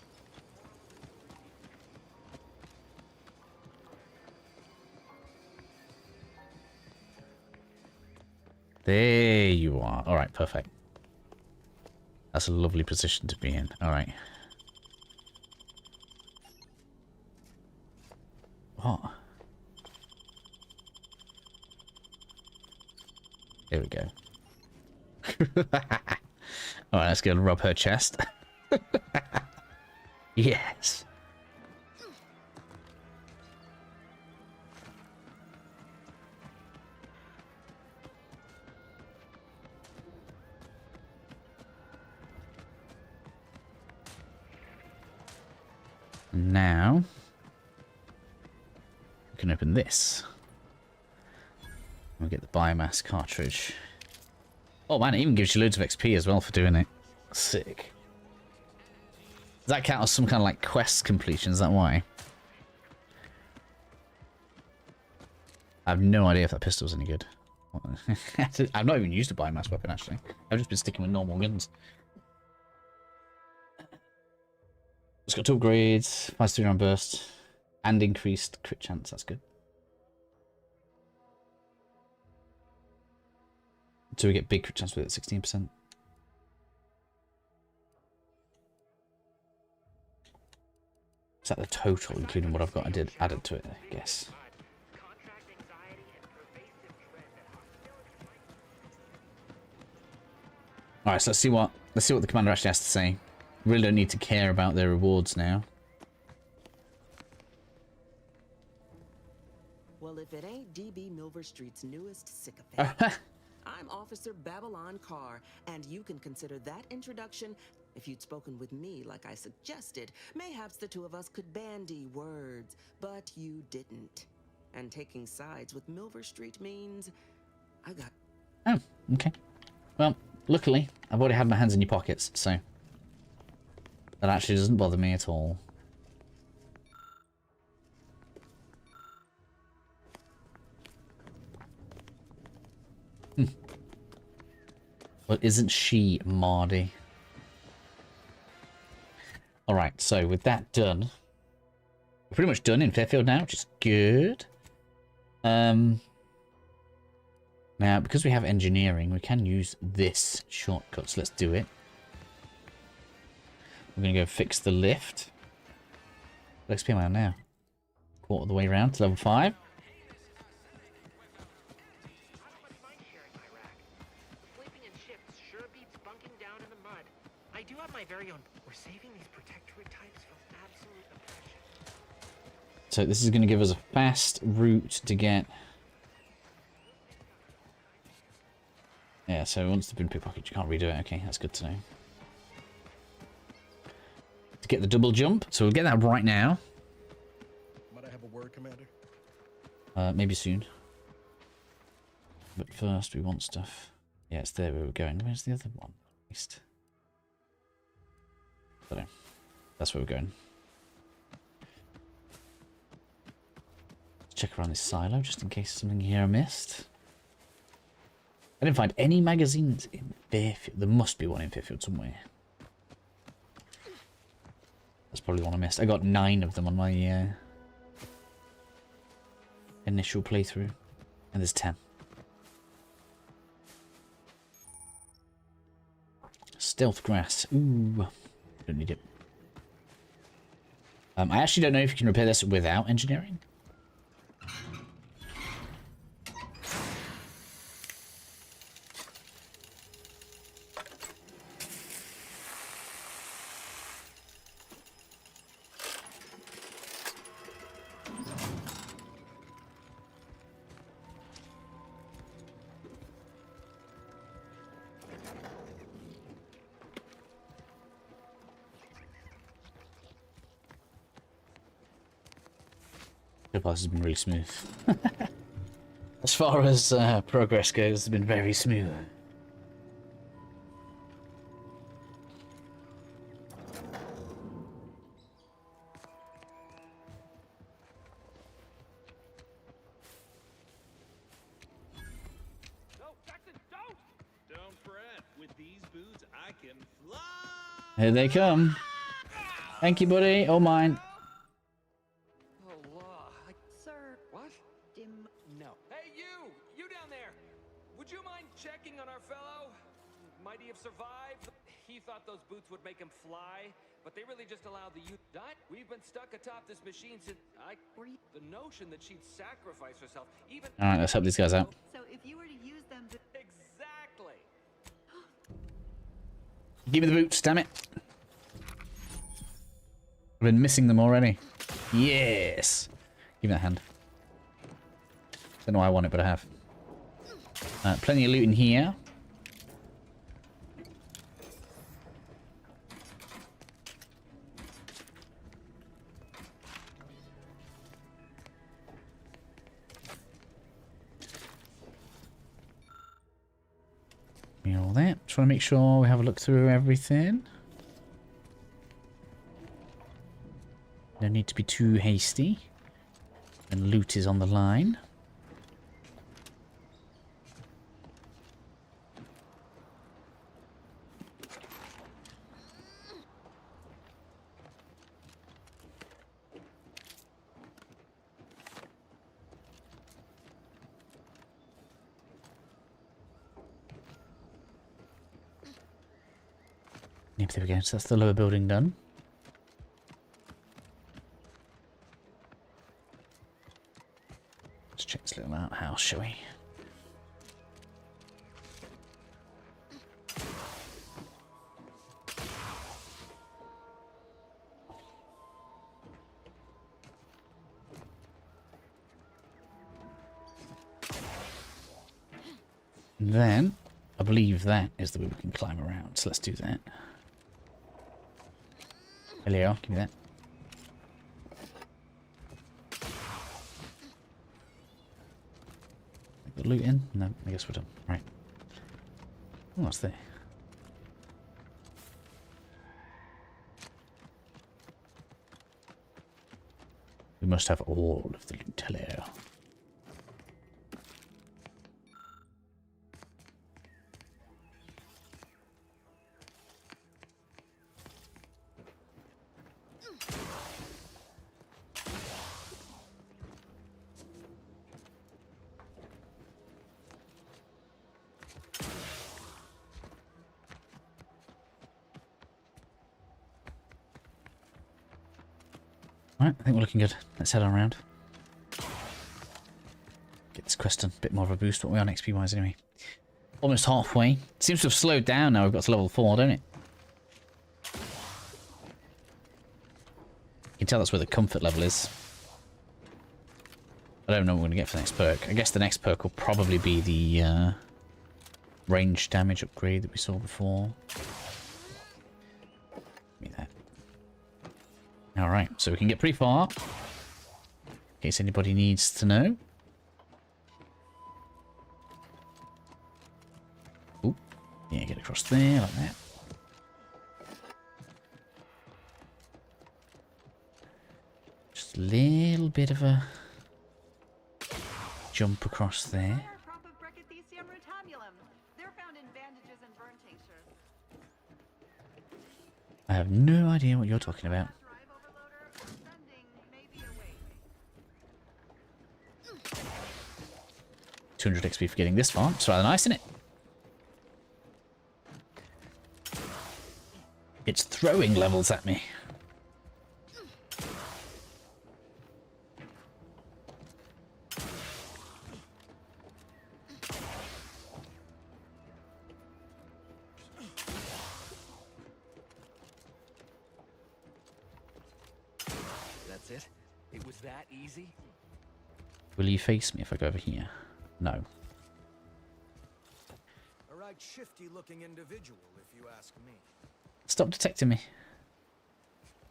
There you are. Alright, perfect. That's a lovely position to be in. Alright. What? Here we go. Alright, let's go and rub her chest. Yes. Now, we can open this. We'll get the biomass cartridge. Oh man, it even gives you loads of XP as well for doing it. Sick. Does that count as some kind of like quest completion? Is that why? I have no idea if that pistol's any good. I've not even used a biomass weapon actually. I've just been sticking with normal guns. It's got 2 upgrades, 5 3-round burst, and increased crit chance. That's good. So we get big crit chance with it, 16%. Is that the total, including what I've got added to it, I guess? Alright, so let's see what the commander actually has to say. Really don't need to care about their rewards now. Well, if it ain't DB Milver Street's newest sycophant, I'm Officer Babylon Carr, and you can consider that introduction. If you'd spoken with me like I suggested, mayhaps the two of us could bandy words, but you didn't. And taking sides with Milver Street means I got... Oh, okay. Well, luckily, I've already had my hands in your pockets, so that actually doesn't bother me at all. Well, isn't she Mardy? Alright, so with that done, we're pretty much done in Fairfield now, which is good. Now, because we have engineering, we can use this shortcut, so let's do it. We're going to go fix the lift. What XP am I on now? Quarter of the way around to level 5. Sleeping in shifts sure beats bunking down in the mud. I I do have my very own. We're saving these protectorate types from absolute oppression. So this is going to give us a fast route to get... Yeah, so once they've been pickpocketed, you can't redo it. Okay, that's good to know. To get the double jump, so we'll get that right now. Might I have a word, Commander? Maybe soon. But first, we want stuff. Yeah, it's there where we're going. Where's the other one? East. I don't know. That's where we're going. Let's check around this silo, just in case something here I missed. I didn't find any magazines in Fairfield. There must be one in Fairfield somewhere. That's probably one I missed. I got 9 of them on my initial playthrough. And there's 10. Stealth grass. Ooh. Don't need it. I actually don't know if you can repair this without engineering. The pass has been really smooth. As far as progress goes, it's been very smooth. Don't fret. With these boots, I can fly. Here they come. Thank you, buddy. Oh, mine. Sir. What? No. Hey, you down there! Would you mind checking on our fellow? Might he have survived? He thought those boots would make him fly, but they really just allow the youth die. We've been stuck atop this machine since the notion that she'd sacrifice herself, even. All right, let's help these guys out. So if you were to use them to... Exactly. Give me the boots, damn it. I've been missing them already. Yes. Give me that hand. Don't know why I want it, but I have. Plenty of loot in here. Give me all that. Just want to make sure we have a look through everything. No need to be too hasty. And loot is on the line. Yep, there we go. So that's the lower building done. Let's check this little outhouse, shall we? Then, I believe that is the way we can climb around, so let's do that. Hello, give me that. The loot in? No, I guess we're done. Right. Oh, what's there? We must have all of the loot. Hello. Alright, I think we're looking good. Let's head on around. Get this quest done. A bit more of a boost, but we are on XP wise anyway. Almost halfway. Seems to have slowed down now. We've got to level 4, don't it? can tell that's where the comfort level is. I don't know what we're going to get for the next perk. I guess the next perk will probably be the range damage upgrade that we saw before. Give me that. Alright, so we can get pretty far. In case anybody needs to know. Oop. Yeah, get across there like that. Just a little bit of a jump across there. I have no idea what you're talking about. 200 XP for getting this far. It's rather nice, isn't it? It's throwing levels at me. That's it? It was that easy? Will you face me if I go over here? No. A right shifty-looking individual, if you ask me. Stop detecting me.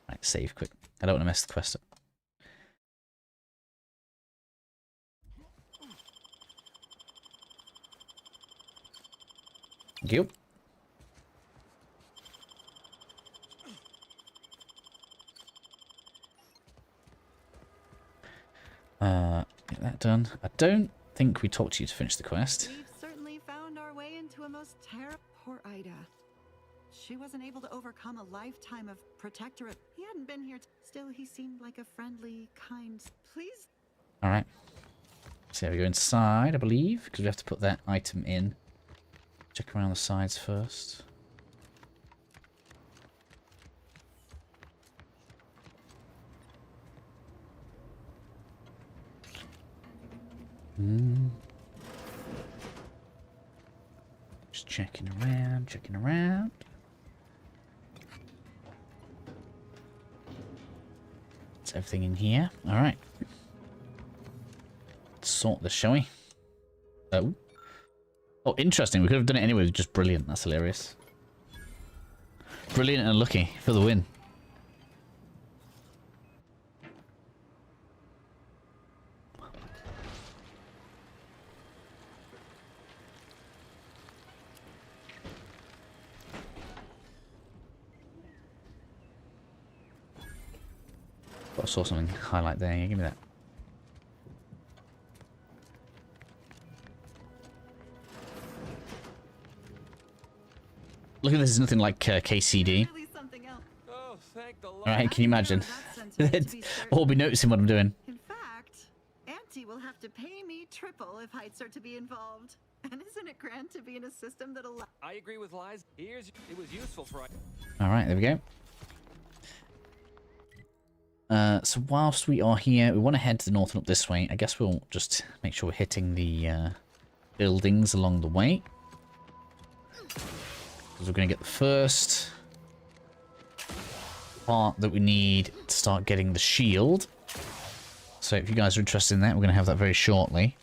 Right, save quick. I don't want to mess the quest up. Thank you. Get that done. I don't think we talked to you to finish the quest. We've certainly found our way into a most terrible... Poor Ida. She wasn't able to overcome a lifetime of protectorate. He hadn't been here. Still, he seemed like a friendly, kind... Please? Alright. So we go inside, I believe, because we have to put that item in. Check around the sides first. Just checking around, checking around. It's everything in here. Alright. Let's sort this, shall we? Oh. Oh, interesting. We could have done it anyway. Just brilliant. That's hilarious. Brilliant and lucky for the win. I saw something highlight there. Yeah, give me that. Look at this. Is nothing like KCD. Oh, thank the Lord. Alright, can you imagine? They'd all be noticing what I'm doing. In fact, Auntie will have to pay me triple if heights are to be involved. And isn't it grand to be in a system that allows... I agree with Liz. It was useful for... Alright, there we go. So whilst we are here, we want to head to the north and up this way. I guess we'll just make sure we're hitting the buildings along the way. Because we're going to get the first part that we need to start getting the shield. So if you guys are interested in that, we're going to have that very shortly.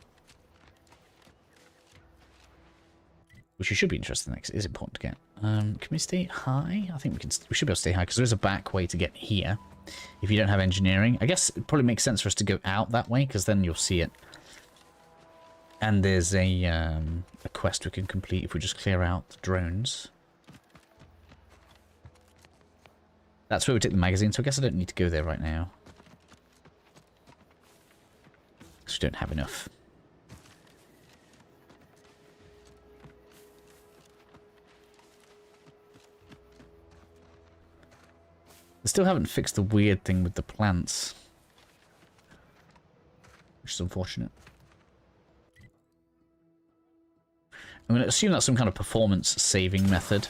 Which you should be interested in, because it is important to get. Can we stay high? I think we should be able to stay high, because there is a back way to get here. If you don't have engineering. I guess it probably makes sense for us to go out that way, because then you'll see it. And there's a quest we can complete if we just clear out the drones. That's where we take the magazine, so I guess I don't need to go there right now. Because we don't have enough. They still haven't fixed the weird thing with the plants. Which is unfortunate. I'm going to assume that's some kind of performance saving method.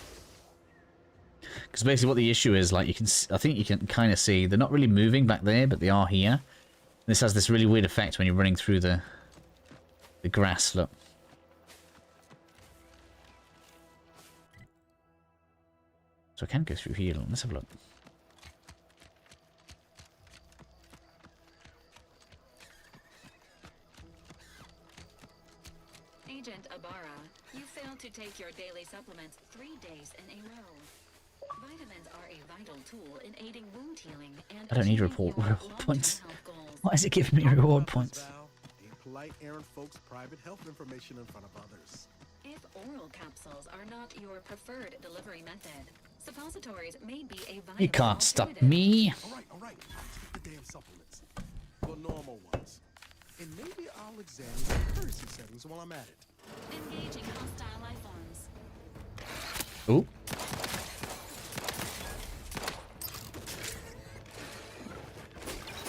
Because basically what the issue is, like, you can, I think you can kind of see, they're not really moving back there, but they are here. This has this really weird effect when you're running through the grass, look. So I can go through here, let's have a look. to take your daily supplements 3 days in a row. Vitamins are a vital tool in aiding wound healing and I don't need reward points. Why is it giving me reward points? Being polite, airing folks' private health information in front of others. If oral capsules are not your preferred delivery method, suppositories may be a viable You can't stop alternative. me. All right. Let's get the damn supplements. The normal ones. And maybe I'll examine the courtesy settings while I'm at it. Engaging hostile life forms. Ooh.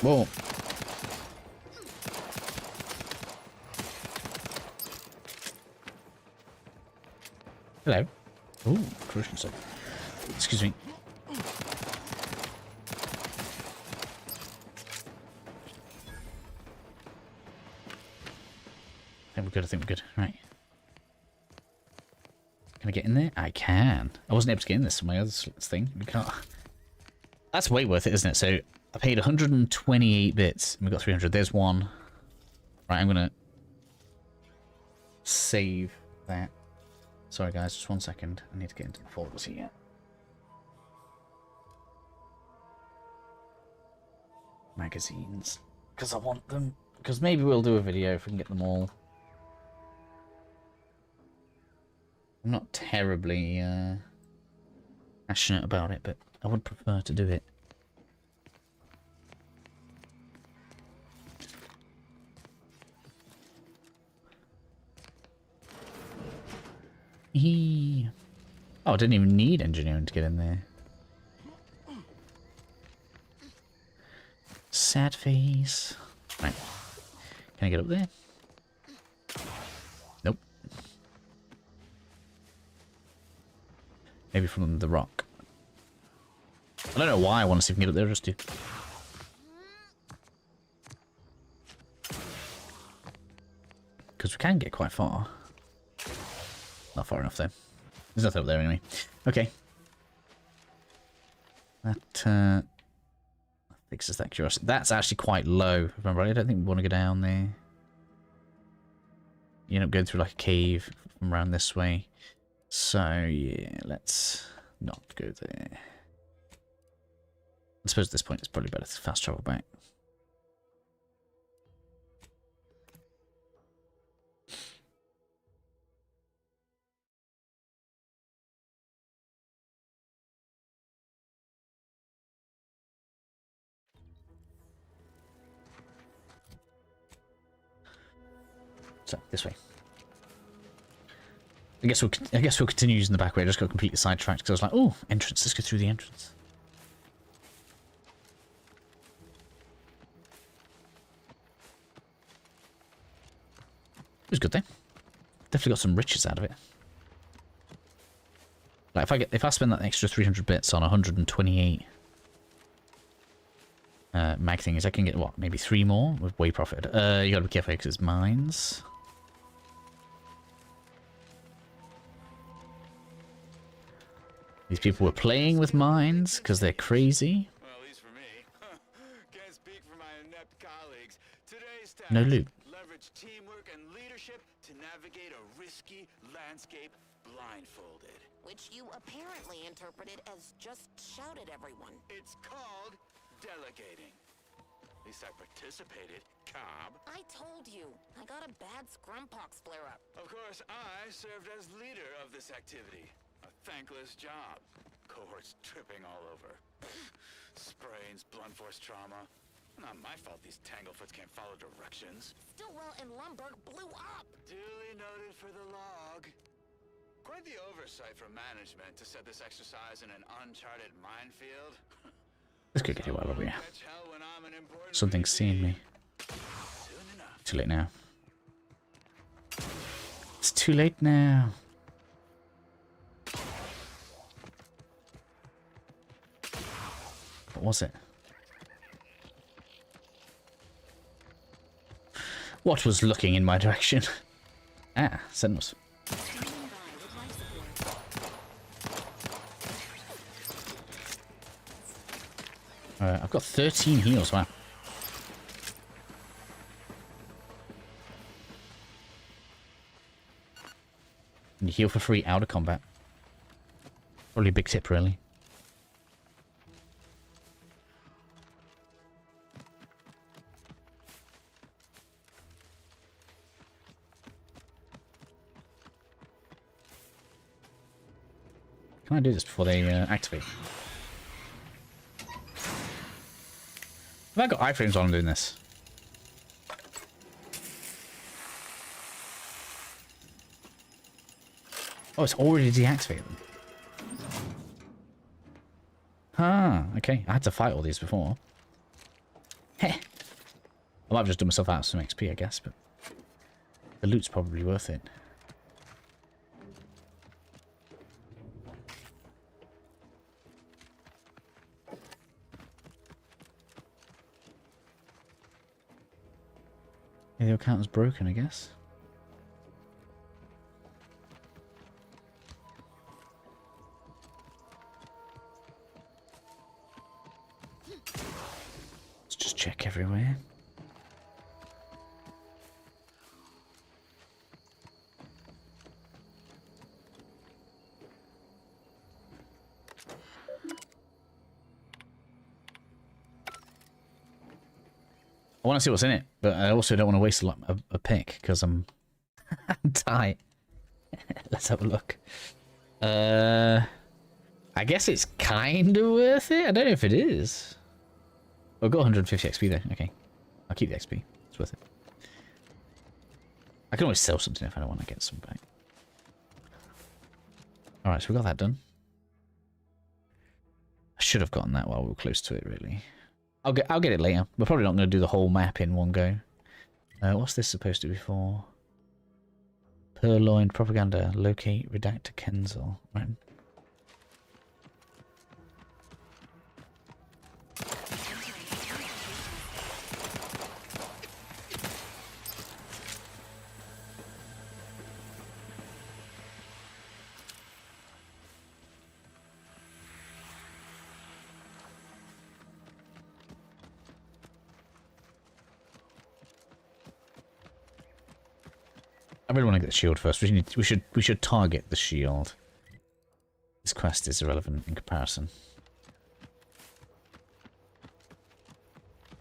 Whoa. Hello. Ooh, crucial stuff. Excuse me. I think we're good. Right. Can I get in there? I can. I wasn't able to get in this from my other thing. We can't. That's way worth it, isn't it? So I paid 128 bits and we got 300. There's one. Right, I'm gonna save that. Sorry guys, just 1 second. I need to get into the folders here. Magazines. Because I want them. Because maybe we'll do a video if we can get them all. I'm not terribly passionate about it, but I would prefer to do it. Oh, I didn't even need engineering to get in there. Sad face. Right. Can I get up there? Nope. Maybe from the rock. I don't know why I want to see if we can get up there, just to. Because we can get quite far. Not far enough, though. There's nothing up there anyway. Okay. That fixes that curiosity. That's actually quite low. Remember, I don't think we want to go down there. You end up going through like a cave from around this way. So, yeah, let's not go there. I suppose at this point it's probably better to fast travel back. So, this way. I guess we'll continue using the back way. I just got completely sidetracked because I was like, oh, entrance. Let's go through the entrance. It was good though. Definitely got some riches out of it. Like if I spend that extra 300 bits on 128 mag things, I can get what, maybe 3 more with way profit. You gotta be careful because it's mines. These people were playing with mines because they're crazy. Well, at least for me. Can't speak for my inept colleagues. Today's task, No loot. leverage teamwork and leadership to navigate a risky landscape blindfolded. Which you apparently interpreted as just shout at everyone. It's called delegating. At least I participated, Cobb. I told you, I got a bad scrumpox flare-up. Of course, I served as leader of this activity. A thankless job. Cohorts tripping all over. Sprains, blunt force trauma. Not my fault these tanglefoots can't follow directions. Stillwell and Lumberg blew up! Duly noted for the log. Quite the oversight from management to set this exercise in an uncharted minefield. Let's go get it while we're here. Something's seeing me. Too late now. It's too late now. What was it? What was looking in my direction? Ah, sentinels. I've got 13 heals, wow. you heal for free out of combat. Probably a big tip, really. Can I do this before they activate? Have I got iframes while I'm doing this? Oh, it's already deactivated. Ah, okay. I had to fight all these before. Heh. I might have just done myself out of some XP, I guess, but the loot's probably worth it. Yeah, the account is broken, I guess. Let's just check everywhere. I want to see what's in it, but I also don't want to waste a pick because I'm tight. Let's have a look. I guess it's kind of worth it. I don't know if it is. Oh, I've got 150 XP there. Okay, I'll keep the XP. It's worth it. I can always sell something if I don't want to get some back. All right, so we got that done. I should have gotten that while we were close to it, really. I'll get it later. We're probably not going to do the whole map in one go. What's this supposed to be for? Purloined propaganda. Locate redactor Kenzel. Right. I really want to get the shield first. We should target the shield. This quest is irrelevant in comparison.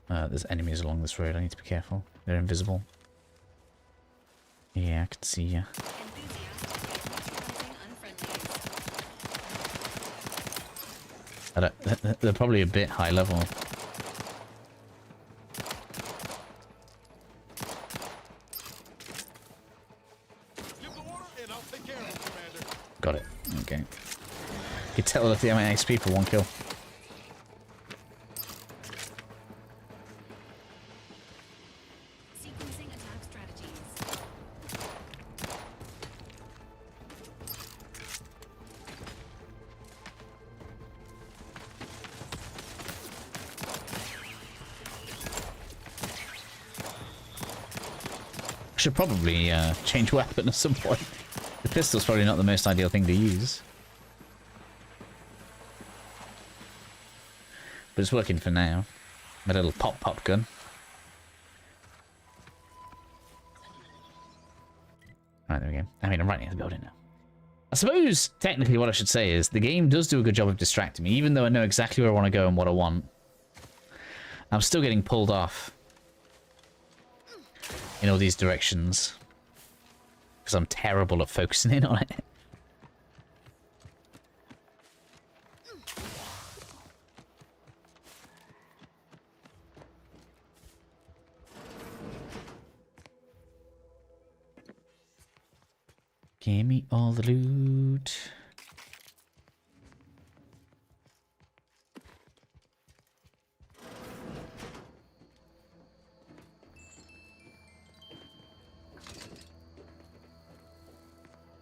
There's enemies along this road. I need to be careful. They're invisible. Yeah, I can see ya. They're probably a bit high level. Got it. Okay. You can tell the amount of XP for one kill. Sequencing attack strategies. Should probably change weapon at some point. The pistol's probably not the most ideal thing to use. But it's working for now. My little pop gun. Right, there we go. I mean, I'm right near the building now. I suppose, technically, what I should say is the game does do a good job of distracting me, even though I know exactly where I want to go and what I want. I'm still getting pulled off in all these directions. Because I'm terrible at focusing in on it. Give me all the loot.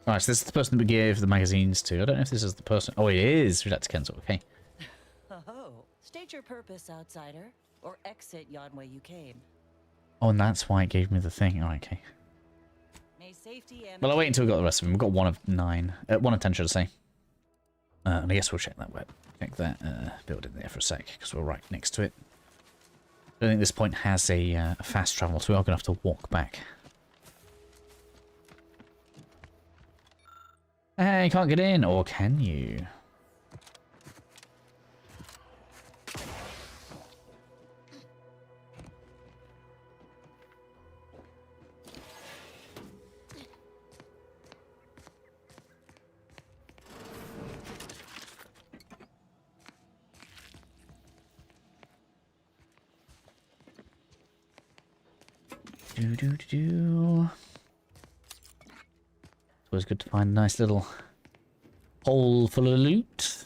Alright, so this is the person that we gave the magazines to. I don't know if this is the person. Oh, it is. Redactor Kenzel. Okay. Oh, state your purpose, outsider, or exit yon way you came. Oh, and that's why it gave me the thing. Oh, okay. May safety and Well, I'll wait until we got the rest of them. We've got 1 of 9. 1 of 10, should I say. And I guess we'll check that building there for a sec, because we're right next to it. I don't think this point has a fast travel, so we are going to have to walk back. Hey, you can't get in, or can you? Do. It's always good to find a nice little hole full of loot. Is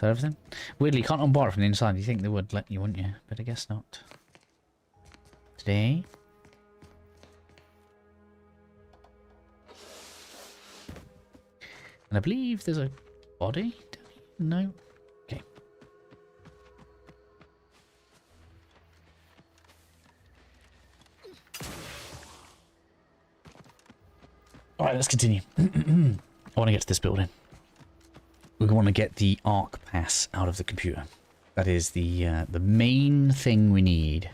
that everything? Weirdly, you can't unbar it from the inside. You think they would let you, wouldn't you? But I guess not. Today. And I believe there's a body? No? Okay. Alright, let's continue. I want to get to this building. We want to get the arc pass out of the computer. That is the main thing we need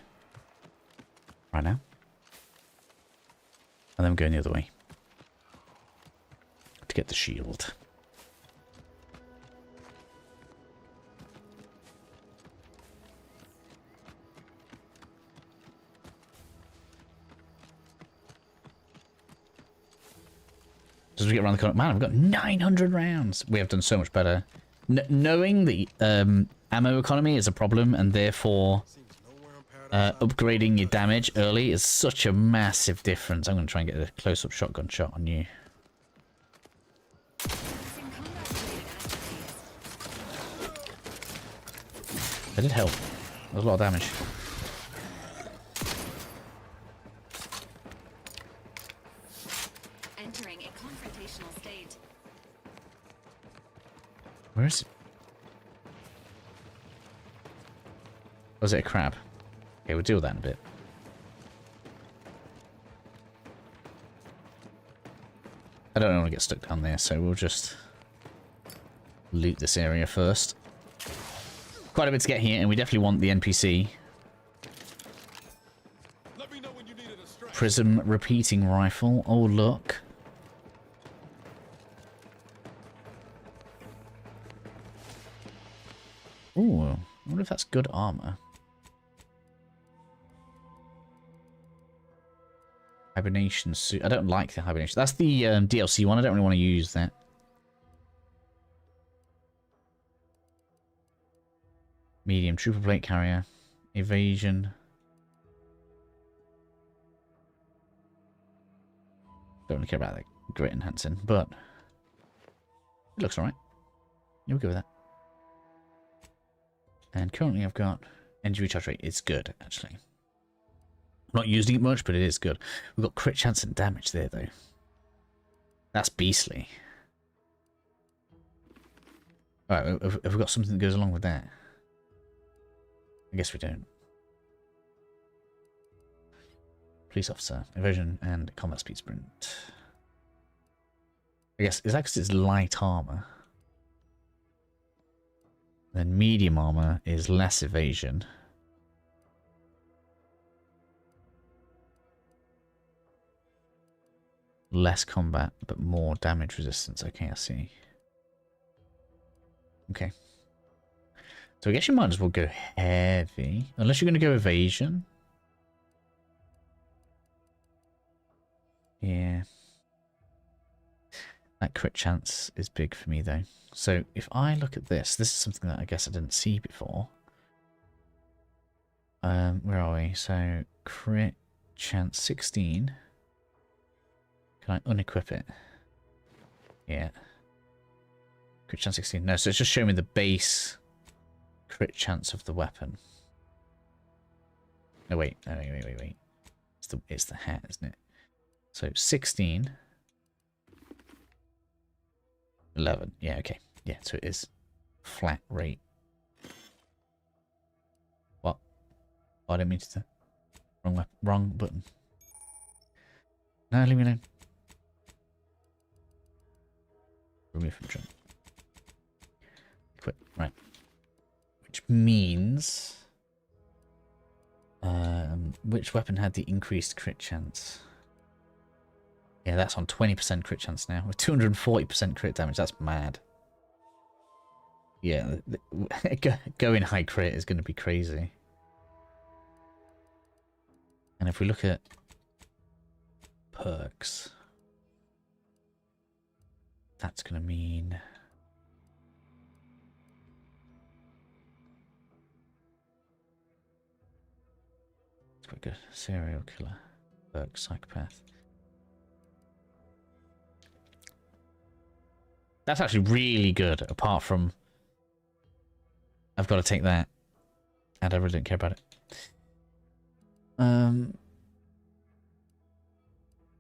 right now. And then we're going the other way to get the shield. As we get around the corner, man, I've got 900 rounds. We have done so much better. Knowing the ammo economy is a problem, and therefore upgrading your damage early is such a massive difference. I'm going to try and get a close-up shotgun shot on you. That did help. That was a lot of damage. Where is it? Was it a crab? Okay, we'll deal with that in a bit. I don't want to get stuck down there, so we'll just loot this area first. Quite a bit to get here, and we definitely want the NPC. Prism repeating rifle. Oh, look. Ooh, I wonder if that's good armor. Hibernation suit. I don't like the hibernation. That's the DLC one. I don't really want to use that. Medium trooper plate carrier. Evasion. Don't really care about that grit enhancing, but it looks alright. Yeah, we'll go with that. And currently I've got energy recharge rate. It's good, actually. I'm not using it much, but it is good. We've got crit chance and damage there, though. That's beastly. Alright, have we got something that goes along with that? I guess we don't. Police officer, evasion, and combat speed sprint. I guess, is that because it's light armor? Then medium armor is less evasion. Less combat, but more damage resistance. Okay, I see. Okay. So I guess you might as well go heavy. Unless you're going to go evasion. Yeah. That crit chance is big for me, though. So if I look at this, this is something that I guess I didn't see before. Where are we? So crit chance 16. Can I unequip it? Yeah. Crit chance 16. No, so it's just showing me the base crit chance of the weapon. No, wait. No, wait. It's the hat, isn't it? So 16. 11. Yeah, okay. Yeah, so it is flat rate. What? Oh, I didn't mean to. Wrong button. No, leave me alone. Remove from jump. Quit. Right. Which means... which weapon had the increased crit chance? Yeah, that's on 20% crit chance now. With 240% crit damage, that's mad. Yeah, going high crit is going to be crazy. And if we look at perks, that's going to mean... It's quite good. Serial killer. Perk, psychopath. That's actually really good, apart from... I've got to take that. And I really don't care about it.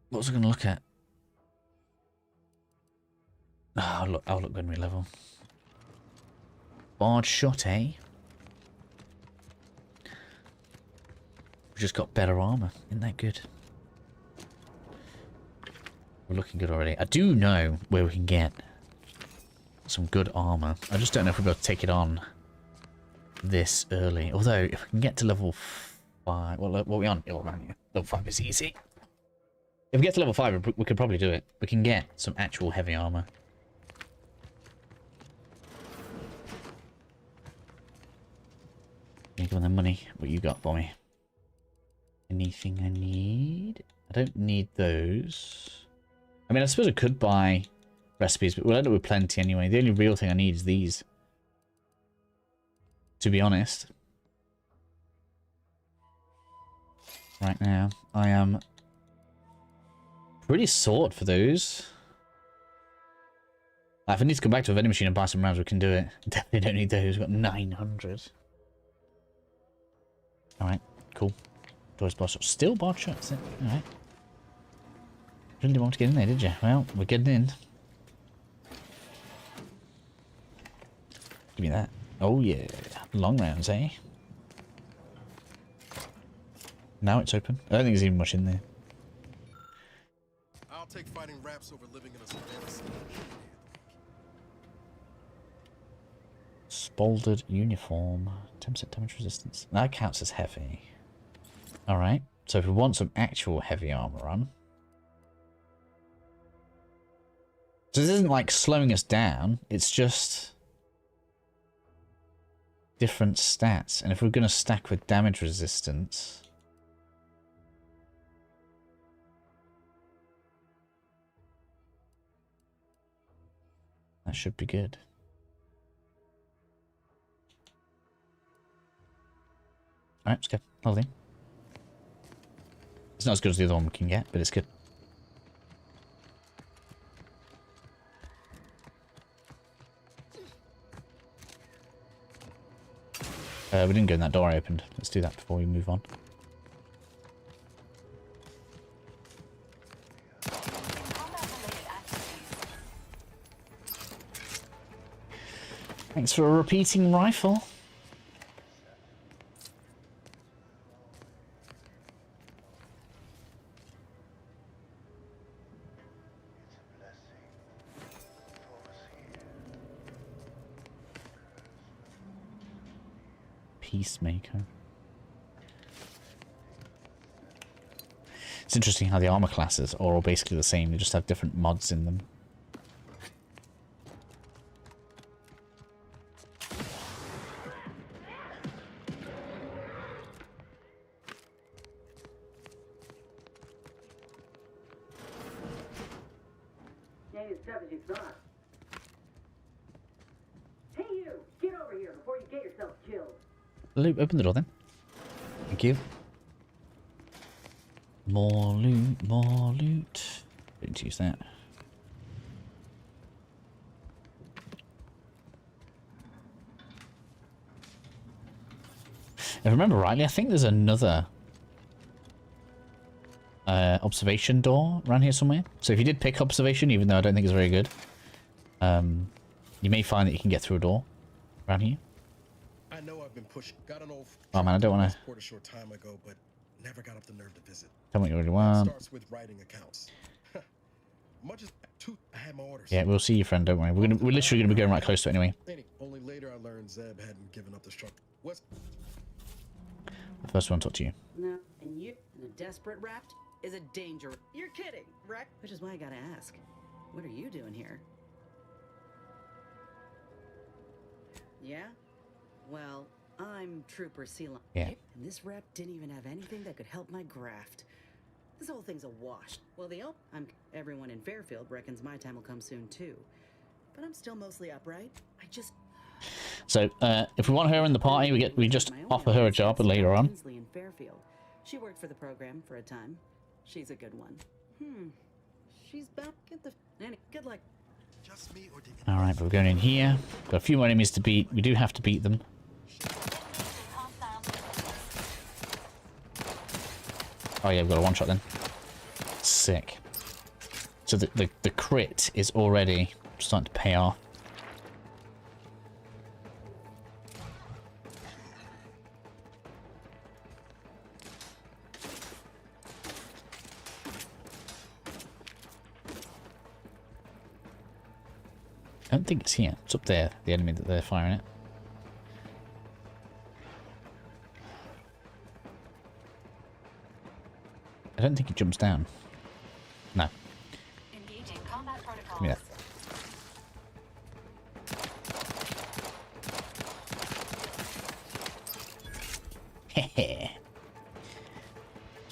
What was I going to look at? Oh, I'll look when we level. Barred shot, eh? We've just got better armor. Isn't that good? We're looking good already. I do know where we can get some good armor. I just don't know if we'll be able to take it on this early. Although, if we can get to level 5... Well, what are we on? Oh, man, yeah. Level 5 is easy. If we get to level 5, we could probably do it. We can get some actual heavy armor. Give me the money. What you got for me? Anything I need? I don't need those. I mean, I suppose I could buy recipes, but we'll end up with plenty anyway. The only real thing I need is these. To be honest. Right now, I am pretty sort for those. If I need to come back to a vending machine and buy some rounds, we can do it. Definitely don't need those. We've got 900. Alright, cool. Doors bar shot. Still bar shot, is it? Alright. Really didn't want to get in there, did you? Well, we're getting in. Give me that. Oh yeah. Long rounds, eh? Now it's open. I don't think there's even much in there. I'll take fighting raps over living in a fantasy. Spalded uniform. 10% damage resistance. That counts as heavy. Alright. So if we want some actual heavy armor on. So this isn't like slowing us down. It's just different stats. And if we're going to stack with damage resistance... That should be good. Alright, let's go. Hold in. It's not as good as the other one we can get, but it's good. We didn't go in that door I opened. Let's do that before we move on. Thanks for a repeating rifle. Peacemaker. It's interesting how the armor classes are all basically the same. They just have different mods in them. Open the door then. Thank you. More loot, more loot. Didn't use that. If I remember rightly, I think there's another observation door around here somewhere. So if you did pick observation, even though I don't think it's very good, you may find that you can get through a door around here. I know I've been pushed. Got an old Oh man, I don't want to. a short time ago, but never got up the nerve to visit. Tell me what you really want. Starts with writing accounts. Much as I had my orders. Yeah, we'll see you, friend. Don't worry. We're literally gonna be going right close to it anyway. Only later I learned Zeb hadn't given up the struggle. The first one to talk to you. No, and you, and the desperate rapt, is a danger. You're kidding, right? Which is why I gotta ask, what are you doing here? Yeah? Well, I'm Trooper Ceylon. Yeah. And this rep didn't even have anything that could help my graft. This whole thing's a wash. Well, everyone in Fairfield reckons my time will come soon too. But I'm still mostly upright. I just... So, if we want her in the party, we just offer her a job later on. In Fairfield. She worked for the program for a time. She's a good one. She's back at the... Good luck. Alright, but we're going in here. Got a few more enemies to beat. We do have to beat them. Oh yeah, we've got a one-shot then. Sick. So the crit is already starting to pay off. I don't think it's here. It's up there, the enemy that they're firing at. I don't think it jumps down. No. Engaging combat protocols. Give me that. Hehe. I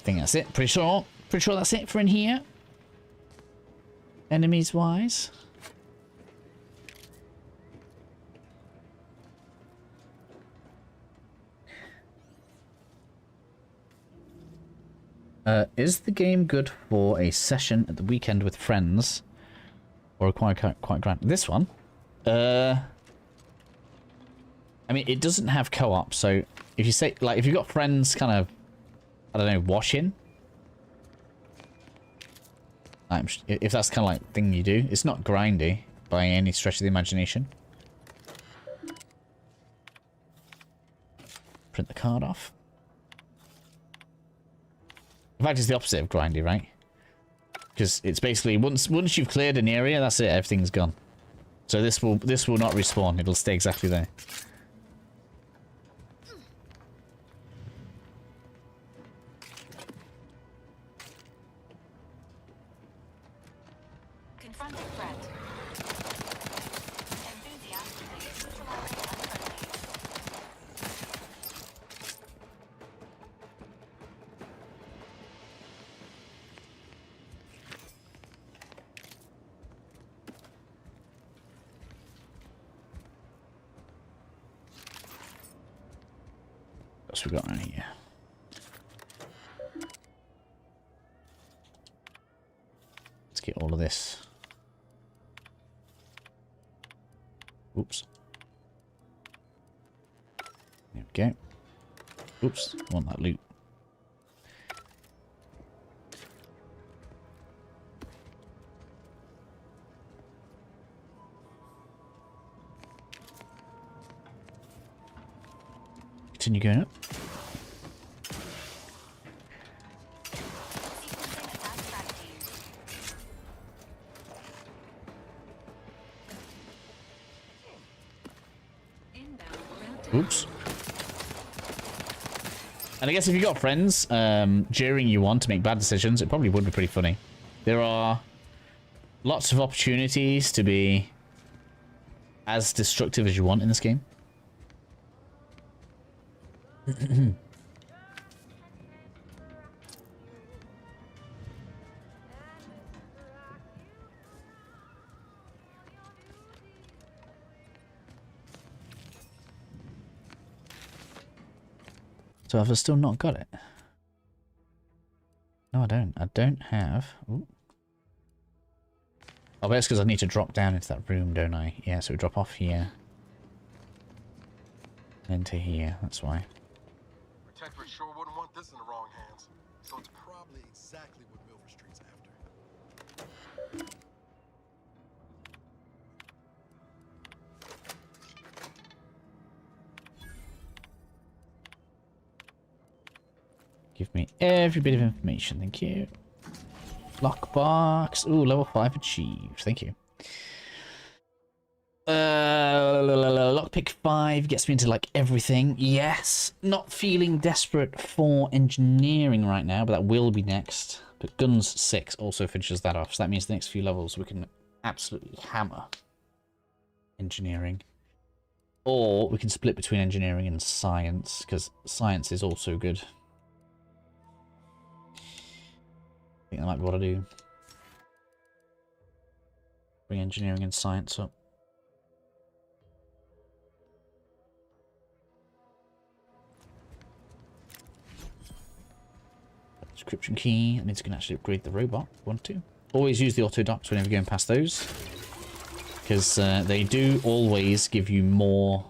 think that's it. Pretty sure that's it for in here. Enemies wise. Is the game good for a session at the weekend with friends? Or quite grand? This one? I mean, it doesn't have co-op, so if you say, like, if you've got friends kind of, I don't know, washing? If that's kind of like thing you do. It's not grindy by any stretch of the imagination. Print the card off. In fact, it's the opposite of grindy, right? Because it's basically once you've cleared an area, that's it. Everything's gone. So this will not respawn. It'll stay exactly there. Confronting threat. Enthusiastically neutralizing unfriendlies. What else we got on here? Let's get all of this. Oops. There we go. Oops, I want that loot. Continue going up. Oops. And I guess if you got friends jeering you on to make bad decisions, it probably would be pretty funny. There are lots of opportunities to be as destructive as you want in this game. So have I still not got it? No, I don't. I don't have... Ooh. Oh, but it's because I need to drop down into that room, don't I? Yeah, so we drop off here. Into here, that's why. Protectorate sure wouldn't want this in the wrong hands. So it's probably exactly what Milver Street's after. Give me every bit of information, thank you. Lockbox. Ooh, level 5 achieved. Thank you. Lockbox lockpick 5 gets me into like everything. Yes. Not feeling desperate for engineering right now, but that will be next. But guns 6 also finishes that off. So that means the next few levels we can absolutely hammer engineering. Or we can split between engineering and science, because science is also good. I think that might be what I do. Bring engineering and science up. Description key. That means you can actually upgrade the robot if you want to. Always use the auto docks whenever you're going past those, because they do always give you more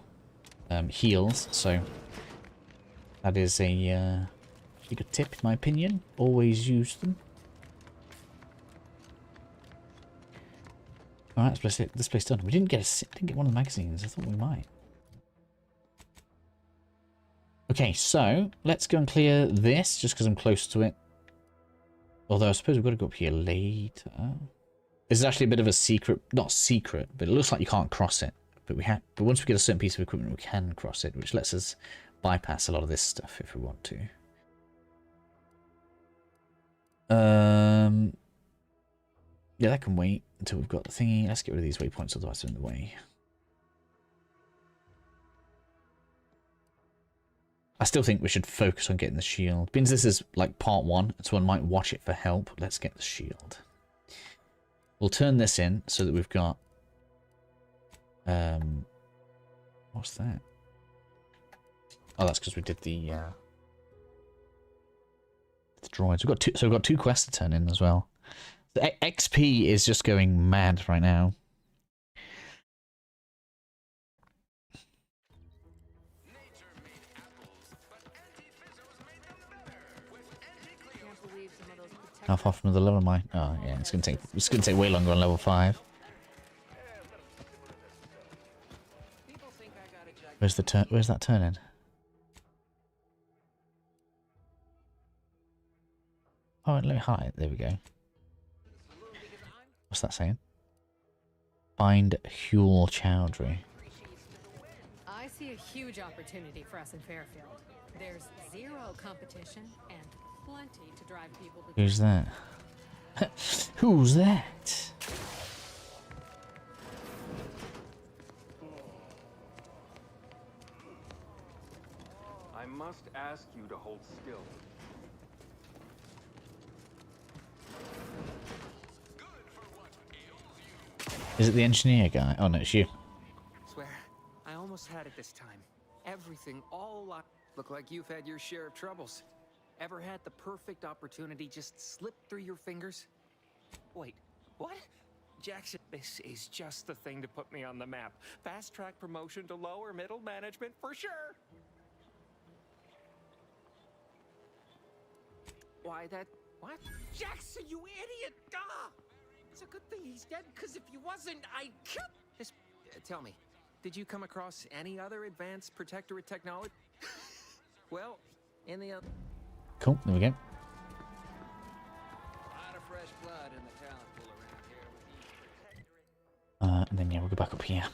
heals. So that is a good tip, in my opinion. Always use them. All right, this place done. We didn't get one of the magazines. I thought we might. Okay, so let's go and clear this, just because I'm close to it. Although I suppose we've got to go up here later. This is actually a bit of a secret, not secret, but it looks like you can't cross it. But but once we get a certain piece of equipment, we can cross it, which lets us bypass a lot of this stuff if we want to. Yeah, that can wait until we've got the thingy. Let's get rid of these waypoints, otherwise they're in the way. I still think we should focus on getting the shield. Because this is like part 1, so one might watch it for help. Let's get the shield. We'll turn this in so that we've got... what's that? Oh, that's because we did the droids. We've got two quests to turn in as well. The XP is just going mad right now. How far from the level am I? Oh yeah, it's gonna take way longer on level 5. Where's that turn in? Oh, let me highlight. There we go. What's that saying? Find Huel Chowdhury. I see a huge opportunity for us in Fairfield. There's zero competition and plenty to drive people to... Who's that? Who's that? I must ask you to hold still. Is it the engineer guy? Oh no, it's you. Swear, I almost had it this time. Everything all look like you've had your share of troubles. Ever had the perfect opportunity just slip through your fingers? Wait, what? Jackson, this is just the thing to put me on the map. Fast track promotion to lower middle management for sure. Why that? What? Jackson, you idiot! Ah! It's a good thing he's dead, because if he wasn't, I'd kill. Just tell me, did you come across any other advanced protectorate technology? Well, in the other. Cool, there we go. A lot of fresh blood in the talent pool around here. And then yeah, we'll go back up here.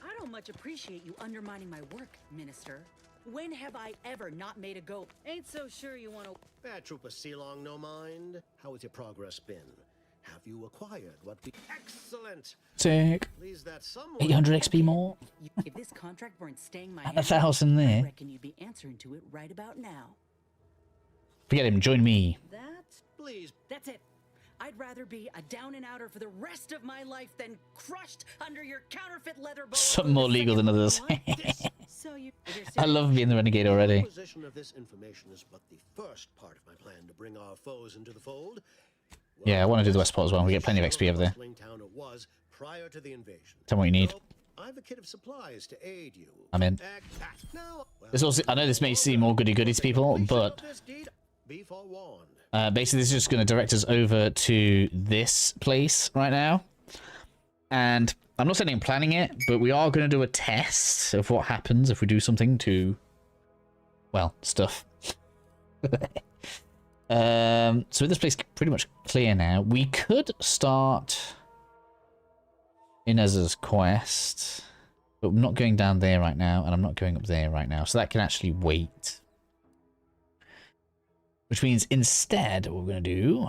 I don't much appreciate you undermining my work, Minister. When have I ever not made a go? Ain't so sure you want to... Bad Trooper Sealong, no mind. How has your progress been? Have you acquired what we... Excellent! Sick. Please, that someone... 800 XP more. If this contract weren't staying my And 1,000 there. I reckon you'd be answering to it right about now. Forget him, join me. Please. That's it. I'd rather be a down-and-outer for the rest of my life than crushed under your counterfeit leather bow. Some more legal than others. So you... I love being the renegade already. The acquisition of this information is but the first part of my plan to bring our foes into the fold. Yeah, I want to do the West Port as well. We get plenty of XP over there. Town it was prior to the invasion. Tell me what you need. I've a kit of supplies to aid you. I'm in. This also, I know this may seem more goody-goody to people, but be forewarned. basically this is just going to direct us over to this place right now. And I'm not saying I'm planning it, but we are going to do a test of what happens if we do something to, well, stuff. So this place is pretty much clear now. We could start Inez's quest, but I'm not going down there right now, and I'm not going up there right now, so that can actually wait. Which means instead, what we're going to do...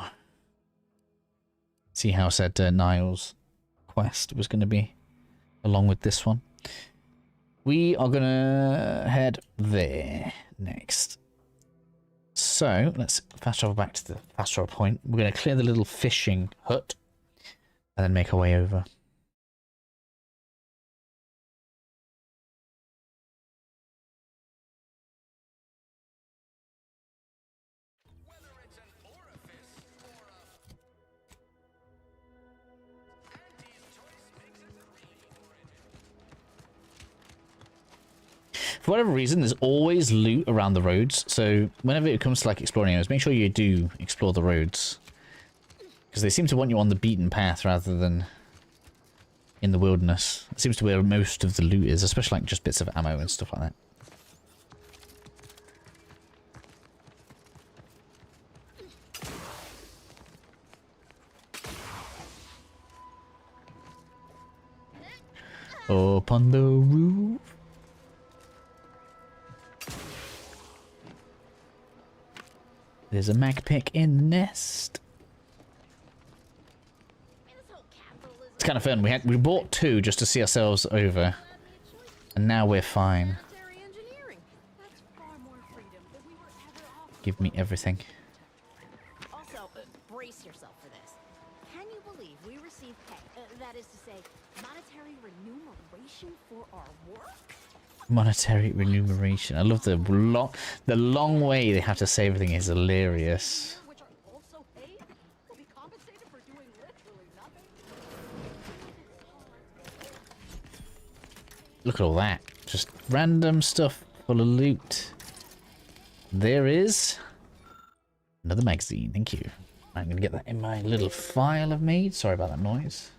See how I said Niall's quest was going to be along with this one. We are going to head there next. So, let's fast travel back to the fast travel point. We're going to clear the little fishing hut and then make our way over. For whatever reason, there's always loot around the roads, so whenever it comes to like exploring areas, make sure you do explore the roads. Because they seem to want you on the beaten path rather than in the wilderness. It seems to be where most of the loot is, especially like just bits of ammo and stuff like that. Up on the roof. There's a mag pick in the nest. It's kind of fun. We bought 2 just to see ourselves over, and now we're fine. Give me everything. Also, brace yourself for this. Can you believe we receive pay? That is to say, monetary remuneration for our work? Monetary remuneration. I love the long way they have to say everything is hilarious. Look at all that. Just random stuff full of loot. There is another magazine. Thank you. I'm going to get that in my little file I've made. Sorry about that noise.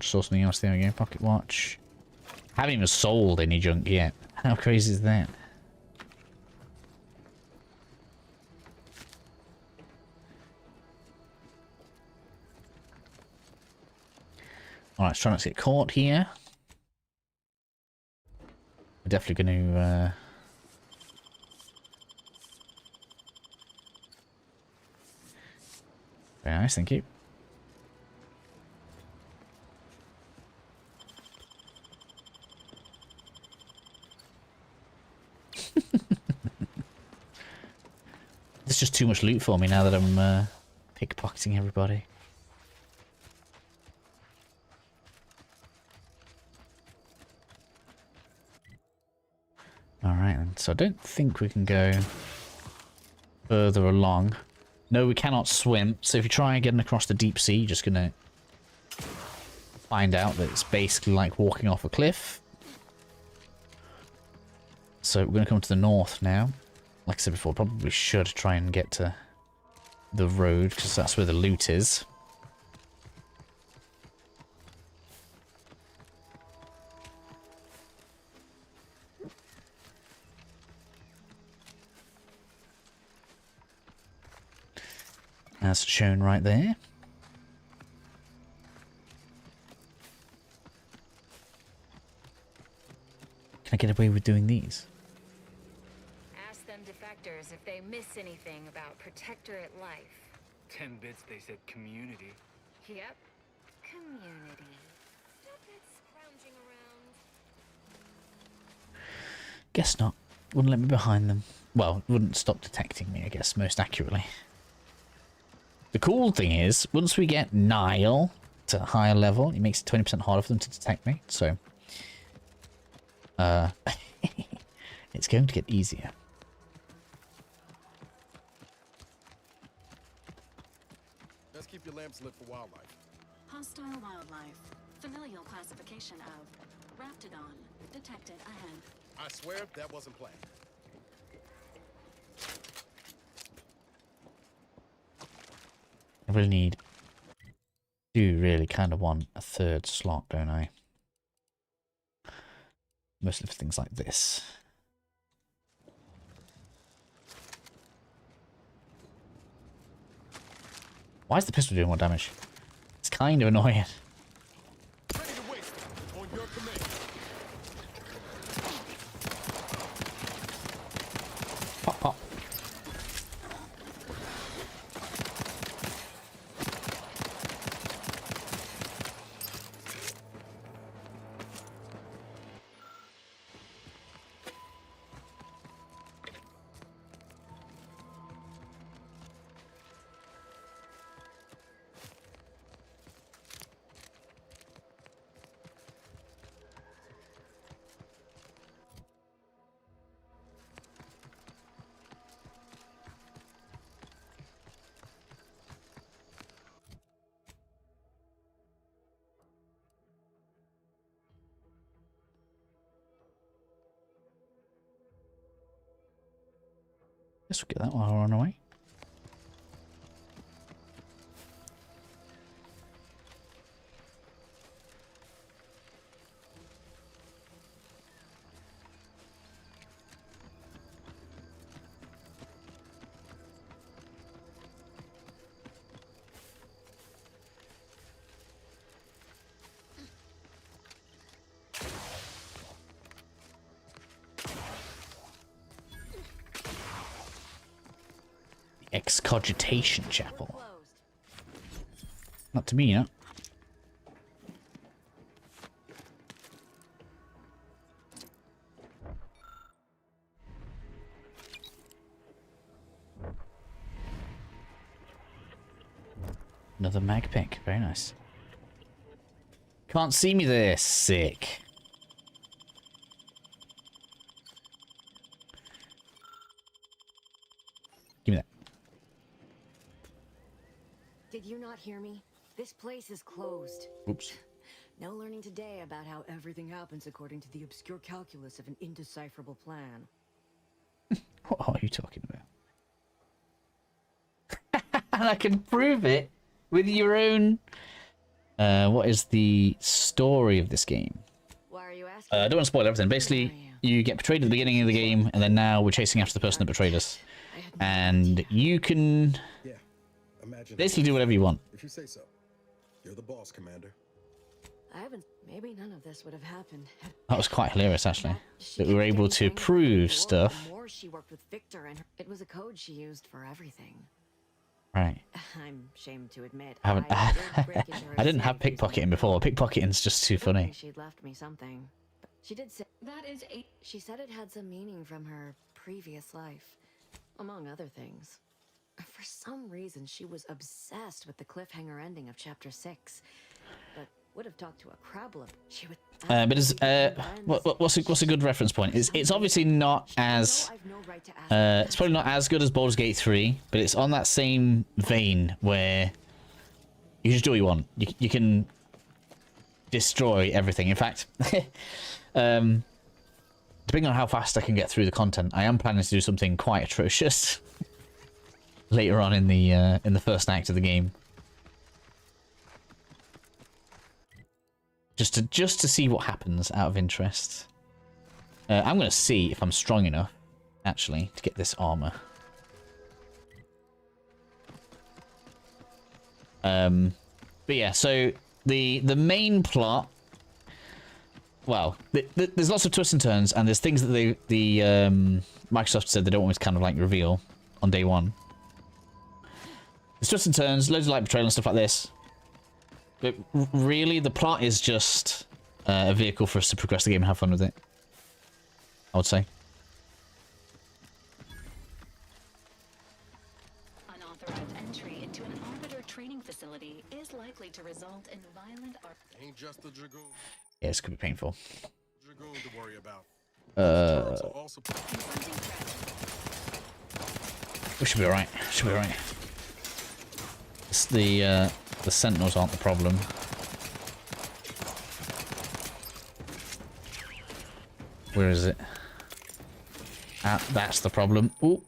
Just saw something else there we go. Pocket watch. Haven't even sold any junk yet. How crazy is that? Alright, let's try not to get caught here. We're definitely going to... Very nice, thank you. It's just too much loot for me now that I'm pickpocketing everybody. Alright then, so I don't think we can go further along. No, we cannot swim, so if you try getting across the deep sea, you're just gonna find out that it's basically like walking off a cliff. So we're gonna come to the north now. Like I said before, probably should try and get to the road, because that's where the loot is. As shown right there. Can I get away with doing these? Ask them defectors if they miss anything about Protectorate life. 10 bits, they said community. Yep. Community. Stop that scrounging around. Guess not. Wouldn't let me behind them. Well, wouldn't stop detecting me, I guess, most accurately. The cool thing is, once we get Niall to a higher level, it makes it 20% harder for them to detect me, so... it's going to get easier. Let's keep your lamps lit for wildlife. Hostile wildlife. Familial classification of Raptidon. Detected ahead. I swear that wasn't planned. I really need... do really kind of want a third slot, don't I? Mostly for things like this. Why is the pistol doing more damage? It's kind of annoying. Pop, pop. Guess we'll get that while we're on our way. Excogitation Chapel. Not to me, yeah. Another mag pick. Very nice. Can't see me there. Sick. Give me that. Did you not hear me? This place is closed. Oops. No learning today about how everything happens according to the obscure calculus of an indecipherable plan. What are you talking about? And I can prove it with your own... what is the story of this game? Why are you asking? I don't want to spoil everything. Basically, you get betrayed at the beginning of the game, and then now we're chasing after the person that betrayed us. And you can basically do whatever you want. If you say so. You're the boss, Commander. I haven't. Maybe none of this would have happened. That was quite hilarious, actually. That we were able to prove stuff. The more she worked with Victor, and it was a code she used for everything. Right. I'm ashamed to admit. I haven't. I didn't have pickpocketing before. Pickpocketing's just too funny. She'd left me something. But she did say that is a. She said it had some meaning from her previous life, among other things. For some reason, she was obsessed with the cliffhanger ending of Chapter 6. But would have talked to a Crabble. She would. But is what's a good reference point? It's obviously not as it's probably not as good as Baldur's Gate 3, but it's on that same vein where you just do what you want. You can destroy everything. In fact, depending on how fast I can get through the content, I am planning to do something quite atrocious later on in the first act of the game. Just to see what happens out of interest. I'm going to see if I'm strong enough, actually, to get this armor. But yeah, so the main plot. Well, there's lots of twists and turns, and there's things that Microsoft said they don't want me to kind of like reveal on day one. There's twists and turns, loads of like betrayal and stuff like this. But really, the plot is just a vehicle for us to progress the game and have fun with it, I would say. Unauthorized entry into an arbiter training facility is likely to result in violent Ain't just the Dragoon. Yeah, this could be painful. Dragoon to worry about. We should be alright. Should be alright. It's the sentinels aren't the problem. Where is it? Ah, that's the problem. Ooh.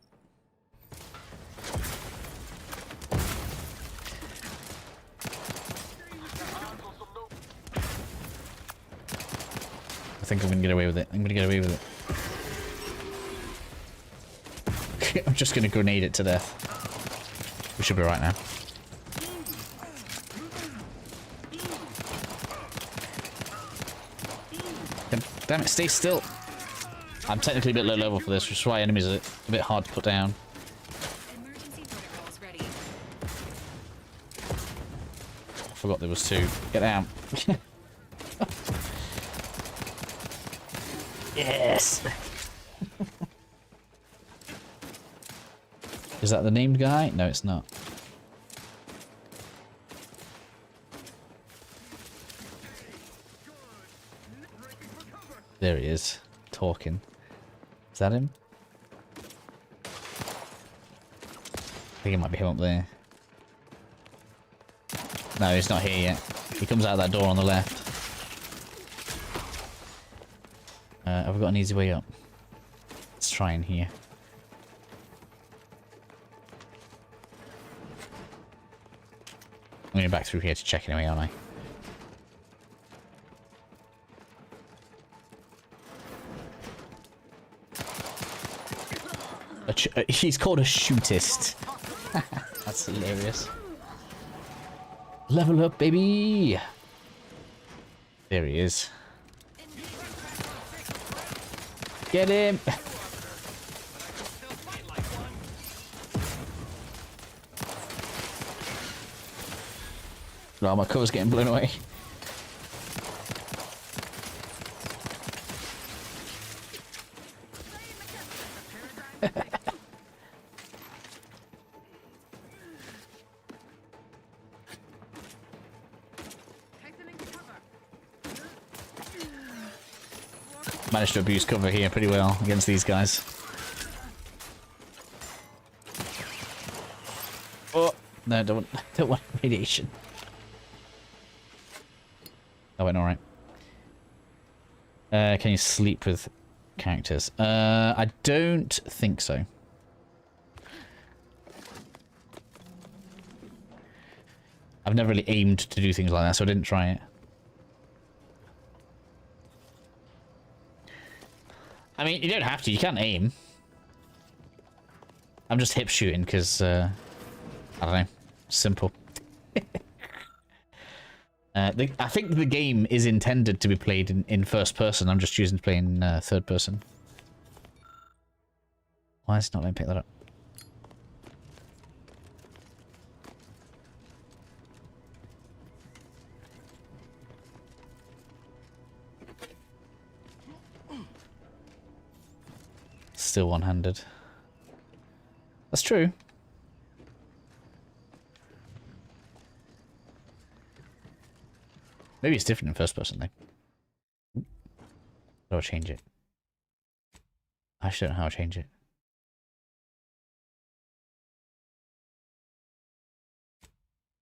think I'm gonna get away with it. I'm gonna get away with it. I'm just gonna grenade it to death. We should be right now. Damn it, stay still. I'm technically a bit low level for this, which is why enemies are a bit hard to put down. I forgot there was 2. Get down. Yes! Is that the named guy? No, it's not. There he is, talking. Is that him? I think it might be him up there. No, he's not here yet. He comes out of that door on the left. Have we got an easy way up? Let's try in here. I'm going back through here to check anyway, aren't I? He's called a shootist. That's hilarious. Level up, baby! There he is. Get him! No, my cover's getting blown away. Managed to abuse cover here pretty well against these guys. Oh no! Don't want radiation. That went all right. Can you sleep with characters? I don't think so. I've never really aimed to do things like that, so I didn't try it. I mean, you don't have to. You can aim. I'm just hip shooting because, I don't know. Simple. I think the game is intended to be played in first person. I'm just choosing to play in third person. Why is it not letting me pick that up? Still one-handed. That's true. Maybe it's different in first person though. How do I change it? I actually don't know how to change it.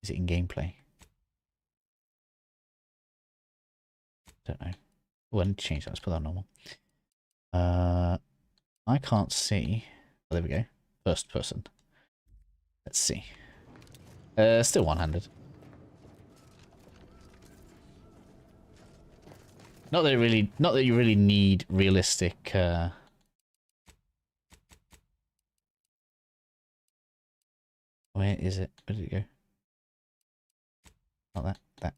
Is it in gameplay? Don't know. Oh, I need to change that. Let's put that on normal. I can't see. Oh, there we go. First person. Let's see. Still one-handed. Not that you really need realistic. Where is it? Where did it go? Not that. That.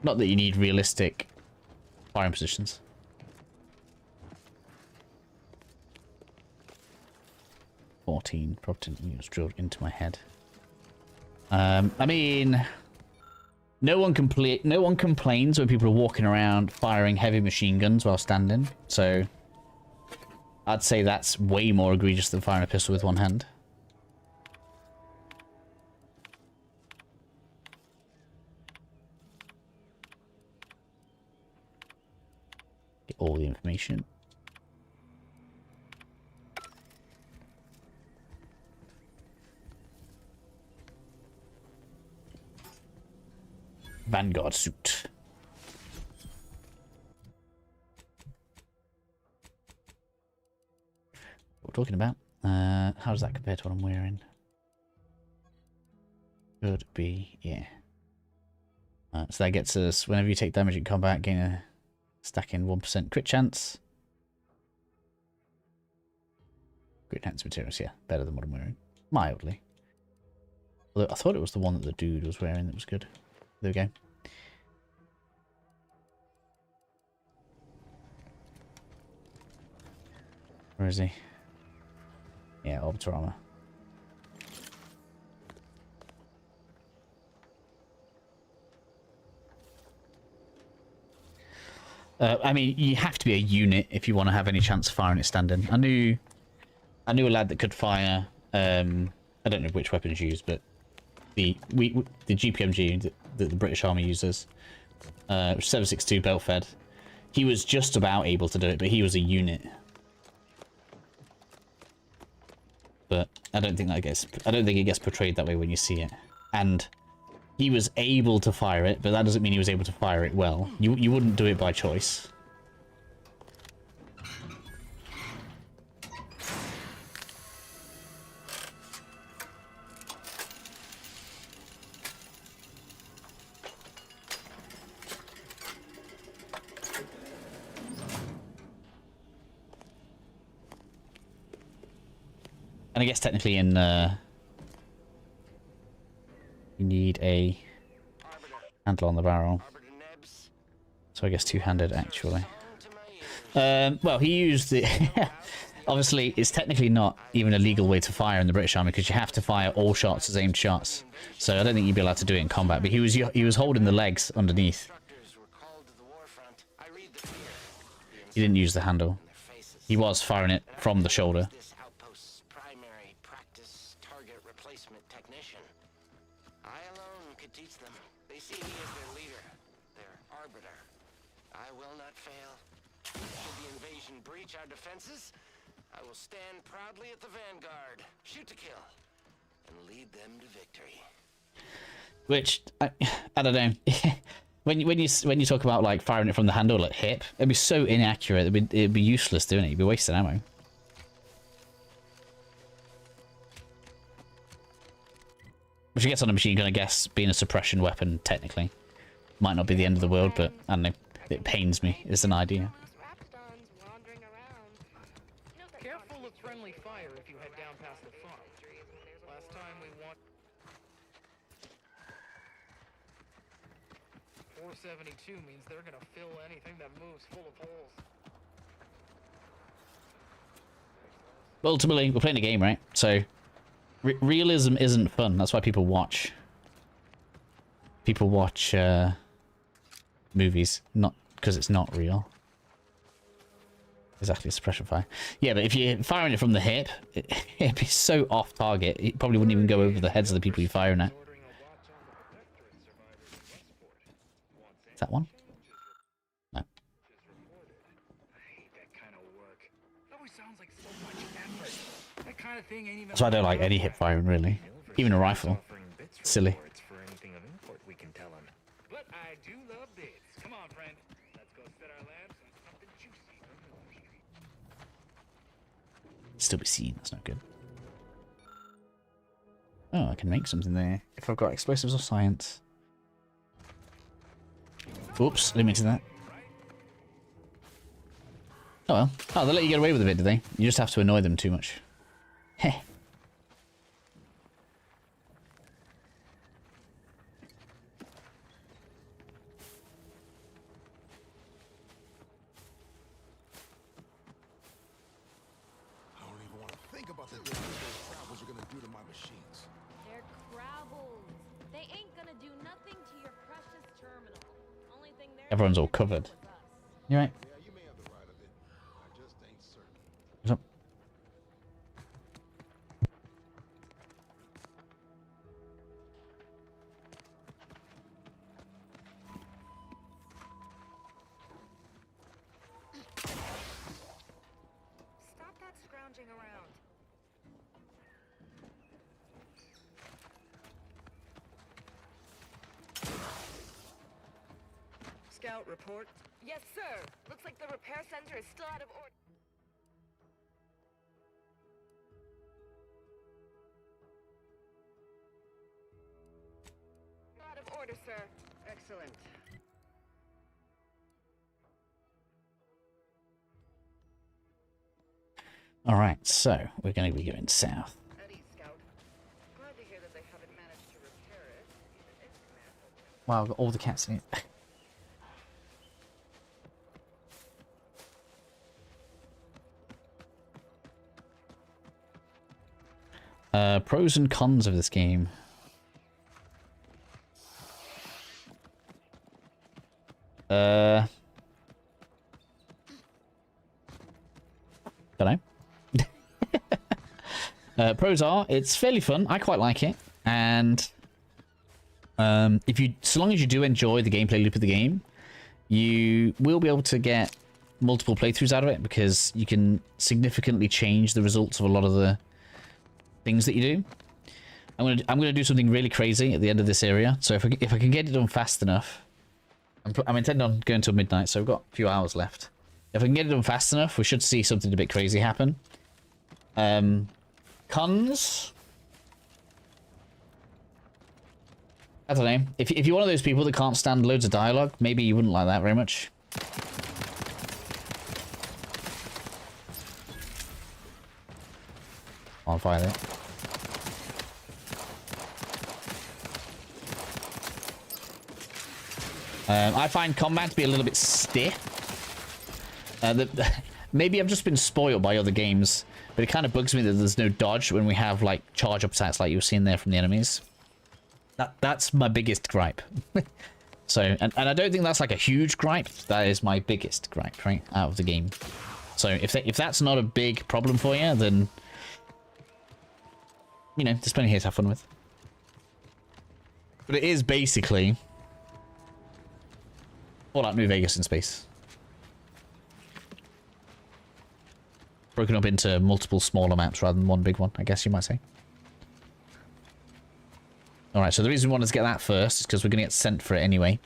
Not that you need realistic firing positions. Probably was drilled into my head. I mean, no one complains when people are walking around firing heavy machine guns while standing. So, I'd say that's way more egregious than firing a pistol with one hand. Get all the information. Vanguard suit. What we're talking about? How does that compare to what I'm wearing? Could be, yeah. So that gets us, whenever you take damage in combat, gain a stacking 1% crit chance. Great enhanced materials, yeah. Better than what I'm wearing. Mildly. Although I thought it was the one that the dude was wearing that was good. There we go. Where is he? Yeah, orbital armor. I mean, you have to be a unit if you want to have any chance of firing it standing. I knew a lad that could fire. I don't know which weapons used, but the GPMG that the British Army uses, 7.62 belt fed. He was just about able to do it, but he was a unit. But I don't think it gets portrayed that way when you see it. And he was able to fire it, but that doesn't mean he was able to fire it well. You wouldn't do it by choice. And I guess technically in you need a handle on the barrel. So I guess two-handed actually. Well, he used the obviously it's technically not even a legal way to fire in the British Army because you have to fire all shots as aimed shots. So I don't think you'd be allowed to do it in combat, but he was holding the legs underneath. He didn't use the handle. He was firing it from the shoulder. Our defenses, I will stand proudly at the vanguard, shoot to kill, and lead them to victory. Which I don't know. when you talk about like firing it from the handle at hip, it'd be so inaccurate. It'd be useless doing it. You'd be wasting ammo. Which I guess on a machine gun, I guess being a suppression weapon technically might not be the end of the world, but I don't know. It pains me as an idea. Careful of friendly fire if you head down past the farm. Last time we won. 472 means they're gonna fill anything that moves full of holes. But ultimately, we're playing a game, right? So realism isn't fun. That's why people watch. People watch movies, not because it's not real. Exactly, suppression fire. Yeah, but if you're firing it from the hip, it'd be so off target. It probably wouldn't even go over the heads of the people you're firing at. Is that one? No. So I don't like any hip firing, really. Even a rifle. Silly. But I do love this. Come on, friend. Let's go set our labs on something juicy. Still be seen, that's not good. Oh, I can make something there. If I've got explosives or science. Oops, didn't mean to do that. Oh well. Oh, they let you get away with a bit, do they? You just have to annoy them too much. Heh. They're Crabbles. They ain't gonna do nothing to your precious terminal. Only thing they're Everyone's all covered. You right? What's up? Stop that scrounging around. Scout report. Yes, sir. Looks like the repair center is still out of order. Out of order, sir. Excellent. Alright, so we're going to be going south. Eddie, Scout. Glad to hear that they haven't managed to repair it. Even if command has Wow, I've got all the cats in it. Pros and cons of this game. Don't know. Pros are, it's fairly fun. I quite like it. And so long as you do enjoy the gameplay loop of the game, you will be able to get multiple playthroughs out of it because you can significantly change the results of a lot of the things that you do. I'm gonna do something really crazy at the end of this area. So if I can get it done fast enough, I'm intending on going till midnight, so we've got a few hours left. If I can get it done fast enough, we should see something a bit crazy happen. Cons? I don't know. If you're one of those people that can't stand loads of dialogue, maybe you wouldn't like that very much. On fire there. I find combat to be a little bit stiff. Maybe I've just been spoiled by other games, but it kind of bugs me that there's no dodge when we have like charge up attacks like you were seeing there from the enemies. That's my biggest gripe. So, and I don't think that's like a huge gripe. That is my biggest gripe, right, out of the game. So if that's not a big problem for you, then you know, there's plenty here to have fun with. But it is basically Fallout New Vegas in space. Broken up into multiple smaller maps rather than one big one, I guess you might say. Alright, so the reason we wanted to get that first is because we're going to get sent for it anyway.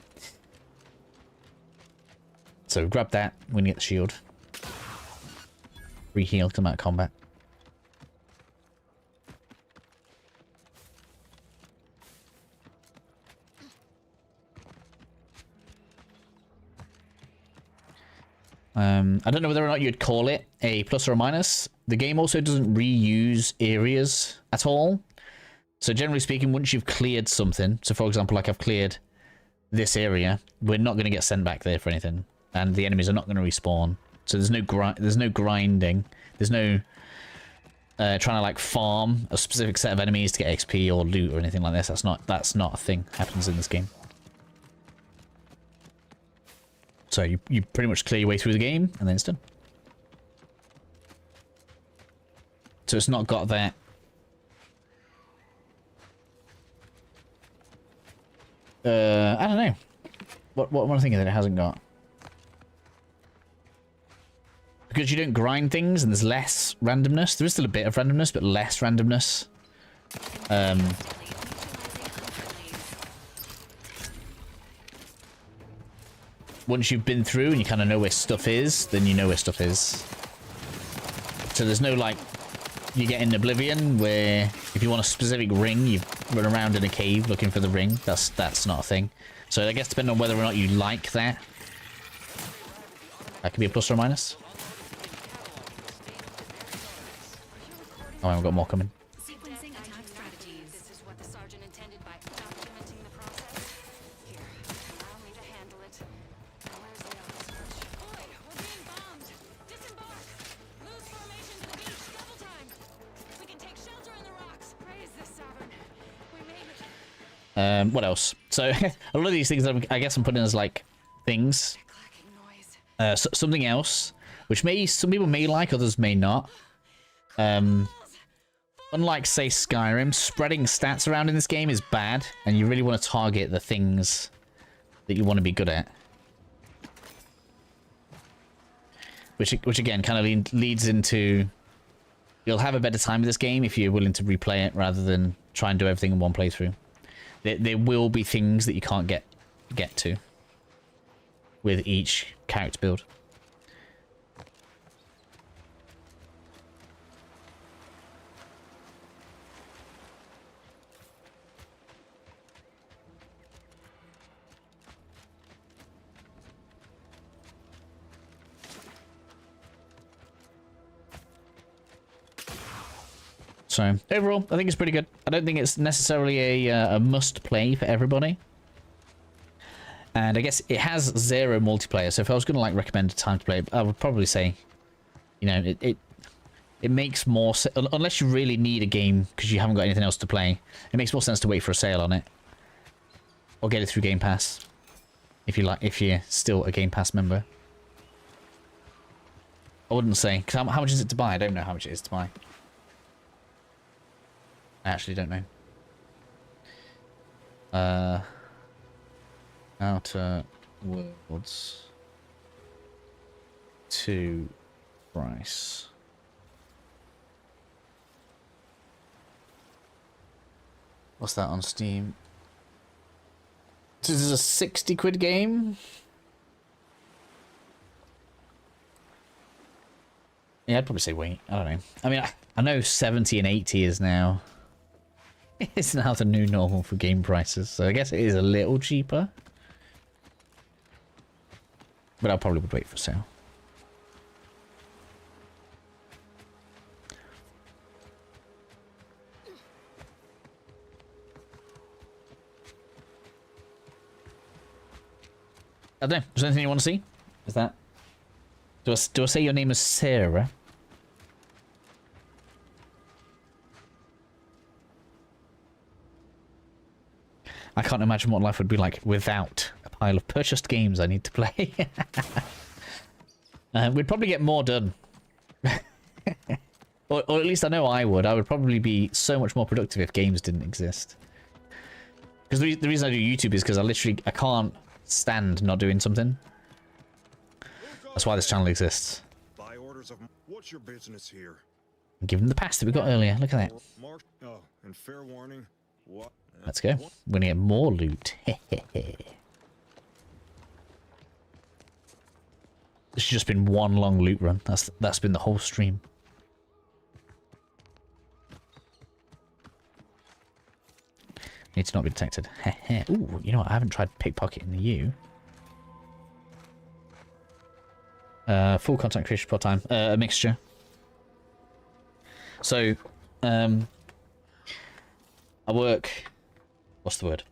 So grab that, we're going to get the shield. Re-heal, come out of combat. I don't know whether or not you'd call it a plus or a minus. The game also doesn't reuse areas at all. So generally speaking, once you've cleared something, so for example, like I've cleared this area, we're not going to get sent back there for anything, and the enemies are not going to respawn. So there's no grinding. There's no trying to like farm a specific set of enemies to get XP or loot or anything like this. That's not a thing that happens in this game. So you pretty much clear your way through the game, and then it's done. So it's not got that... I don't know. What am I thinking that it hasn't got? Because you don't grind things, and there's less randomness. There is still a bit of randomness, but less randomness. Once you've been through and you kind of know where stuff is, then you know where stuff is. So there's no, like, you get in Oblivion, where if you want a specific ring, you run around in a cave looking for the ring. That's not a thing. So I guess depending on whether or not you like that, that could be a plus or a minus. Oh, I've got more coming. Sequencing attack strategies. This is what the sergeant intended by documenting the process. Here, allow me to handle it. Where's the other search? Boy, we're being bombed. Disembark. Lose formation to the beach. Double time. We can take shelter in the rocks. Praise the Sovereign. We made it. What else? So a lot of these things I guess I'm putting as like things. Something else, which some people may like, others may not. Unlike, say, Skyrim, spreading stats around in this game is bad, and you really want to target the things that you want to be good at. Which again, kind of leads into... You'll have a better time with this game if you're willing to replay it rather than try and do everything in one playthrough. There will be things that you can't get to with each character build. So overall, I think it's pretty good. I don't think it's necessarily a must play for everybody. And I guess it has 0 multiplayer. So if I was going to like recommend a time to play, I would probably say, you know, it makes more sense, unless you really need a game because you haven't got anything else to play. It makes more sense to wait for a sale on it, or get it through Game Pass if you like. If you're still a Game Pass member, I wouldn't say. Because how much is it to buy? I don't know how much it is to buy. I actually don't know. Outer Worlds 2 price. What's that on Steam? This is a 60 quid game? Yeah, I'd probably say wait. I don't know. I mean, I know 70 and 80 is now... It's now the new normal for game prices, so I guess it is a little cheaper. But I probably would wait for sale. I don't know. Is there anything you want to see? Is that... Do I say your name is Sarah? I can't imagine what life would be like without a pile of purchased games I need to play. We'd probably get more done. or at least I know I would. I would probably be so much more productive if games didn't exist. Because the reason I do YouTube is because I can't stand not doing something. That's why this channel exists. By orders of what's your business here? Give them the pass that we got earlier. Look at that. Oh, and fair warning. What? Let's go. We're gonna get more loot. This has just been one long loot run. That's been the whole stream. Need to not be detected. Ooh, you know what? I haven't tried pickpocketing you. Full contact creation per time. A mixture. So, I work... What's the word?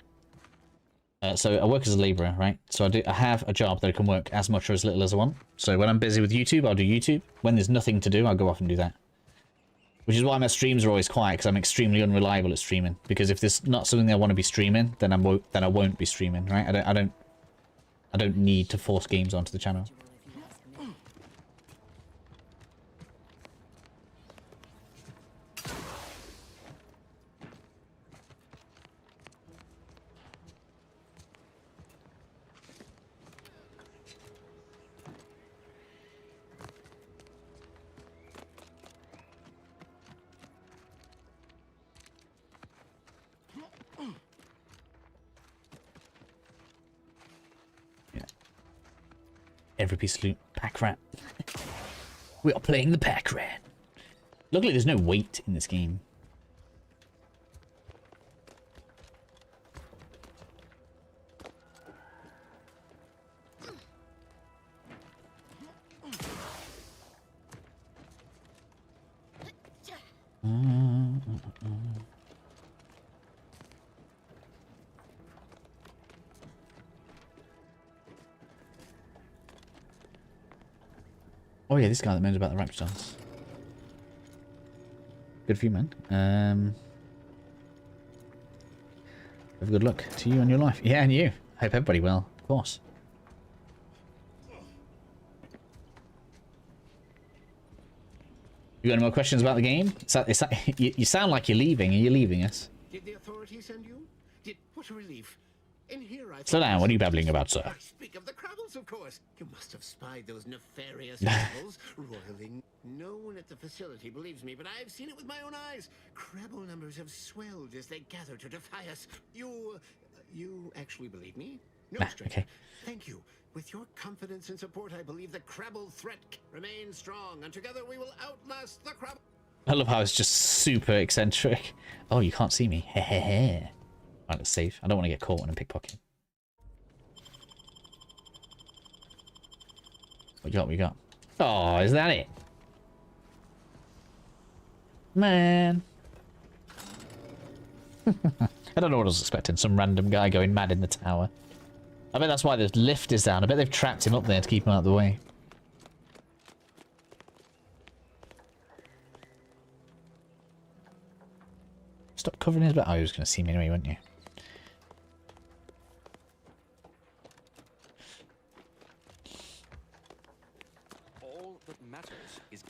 So I work as a labourer, right? So I have a job that I can work as much or as little as I want. So when I'm busy with YouTube, I'll do YouTube. When there's nothing to do, I'll go off and do that. Which is why my streams are always quiet, because I'm extremely unreliable at streaming. Because if there's not something I want to be streaming, then I won't be streaming, right? I don't need to force games onto the channel. Every piece of loot. Pack rat. We are playing the pack rat. Luckily, there's no weight in this game. Oh yeah, this guy that moans about the raptor dance. Good for you, man. Have good luck to you and your life. Yeah, and you. Hope everybody well, of course. You got any more questions about the game? You sound like you're leaving. Are you leaving us? Did the authorities send you? What a relief. In here, I Slow down. What are you babbling about, sir? I speak of the Crabbles, of course. You must have spied those nefarious animals, roiling. No one at the facility believes me, but I've seen it with my own eyes. Crabble numbers have swelled as they gather to defy us. You actually believe me? No, stranger. Okay. Thank you. With your confidence and support, I believe the Crabble threat remains strong, and together we will outlast the Crabble. I love how it's just super eccentric. Oh, you can't see me. Hehehe. Right, let's save. I don't want to get caught when I'm pickpocketing. What you got? What you got? Oh, is that it? Man. I don't know what I was expecting. Some random guy going mad in the tower. I bet that's why the lift is down. I bet they've trapped him up there to keep him out of the way. Stop covering his back. Oh, he was going to see me anyway, weren't you?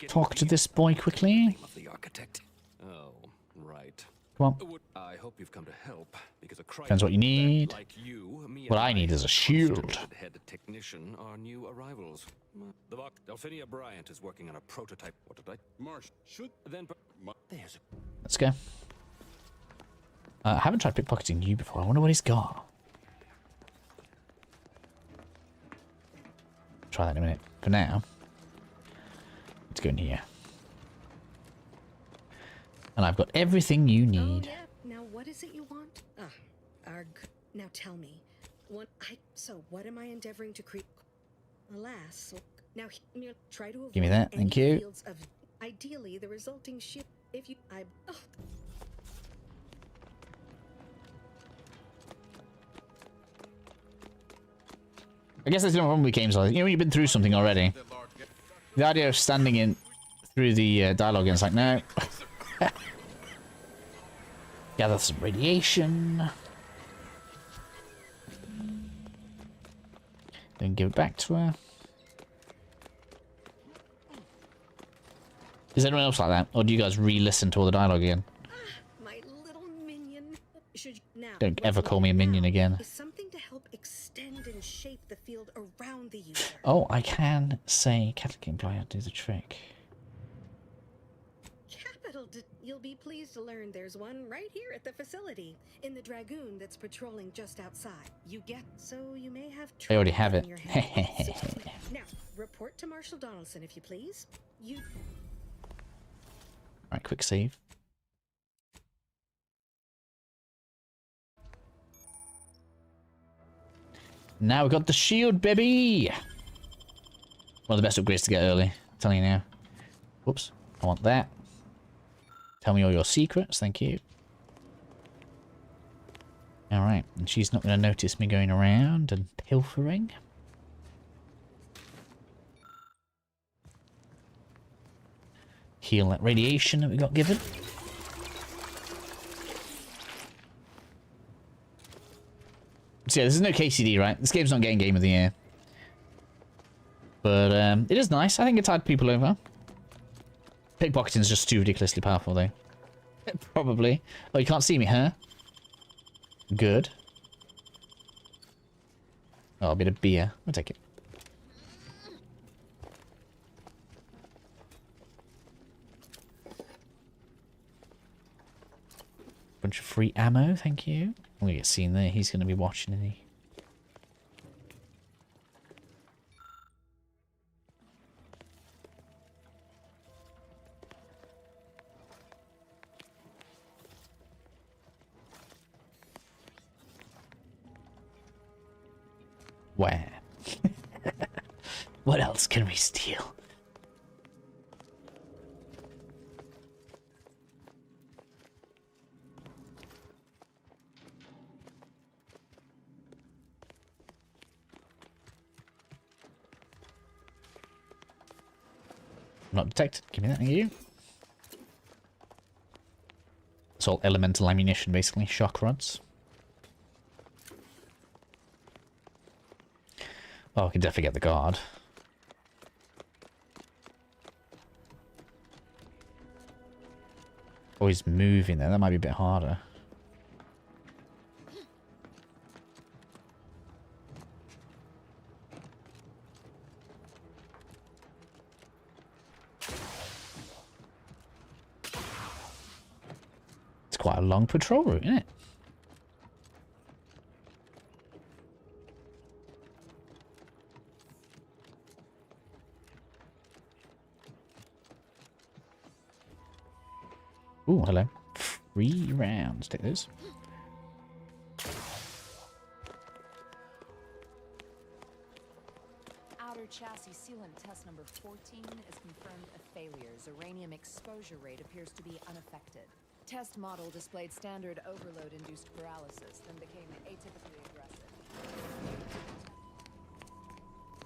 Talk to this boy quickly. The architect. Oh, right. Come on. I hope you've come to help because a Depends what you need. like you, me What and I need is a shield. Head technician are new arrivals. The Delphinia Bryant is working on a prototype. What did I? Marsh should then. There's a. Let's go. I haven't tried pickpocketing you before. I wonder what he's got. Try that in a minute. For now, let's go in here. And I've got everything you need. Oh, yeah. Now, what is it you want? Arg. Now tell me. So, what am I endeavoring to create? Alas. Now, try to avoid Give me that. Thank you. fields of, ideally, the resulting ship. If you. Oh. I guess that's the problem with games like, you know, you've been through something already. The idea of standing in through the dialogue and it's like, no. Gather some radiation. Then give it back to her. Is anyone else like that? Or do you guys re-listen to all the dialogue again? My little minion. Don't ever call me a minion again. Is something to help extend and shape the field around the user. Oh, I can say Catholic employer do the trick. You'll be pleased to learn there's one right here at the facility in the Dragoon that's patrolling just outside. You get so you may have. I already have it. Now, report to Marshal Donaldson if you please. Right, quick save. Now we've got the shield, baby! One of the best upgrades to get early. I'm telling you now. Whoops. I want that. Tell me all your secrets, thank you. Alright, and she's not going to notice me going around and pilfering. Heal that radiation that we got given. So yeah, this is no KCD, right? This game's not getting Game of the Year. But it is nice. I think it tied people over. Pickpocketing is just too ridiculously powerful, though. Probably. Oh, you can't see me, huh? Good. Oh, a bit of beer. I'll take it. Bunch of free ammo, thank you. I'm gonna get seen there. He's gonna be watching, isn't he? Where? What else can we steal? Not detected. Give me that, thank you. It's all elemental ammunition, basically. Shock rods. Oh, I can definitely get the guard. Oh, he's moving there. That might be a bit harder. It's quite a long patrol route, isn't it? Ooh, hello. 3 rounds. Take those. Outer chassis sealant test number 14 is confirmed a failure. Uranium exposure rate appears to be unaffected. test model displayed standard overload-induced paralysis, then became atypically aggressive.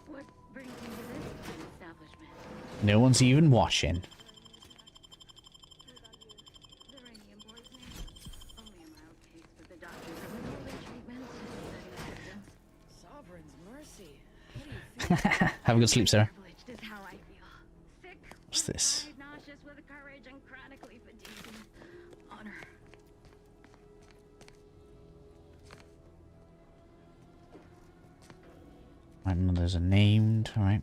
What brings you to this establishment? No one's even watching. The Rainium boy's name? Only a mild case, but the doctors are withholding treatment. Second symptoms. Sovereign's mercy. How do you feel? Have a good sleep, Sarah. Privileged is how I feel. Sick, What's this? pride, nauseous with courage, and chronically fatigued in honor. Right, and there's a named, alright.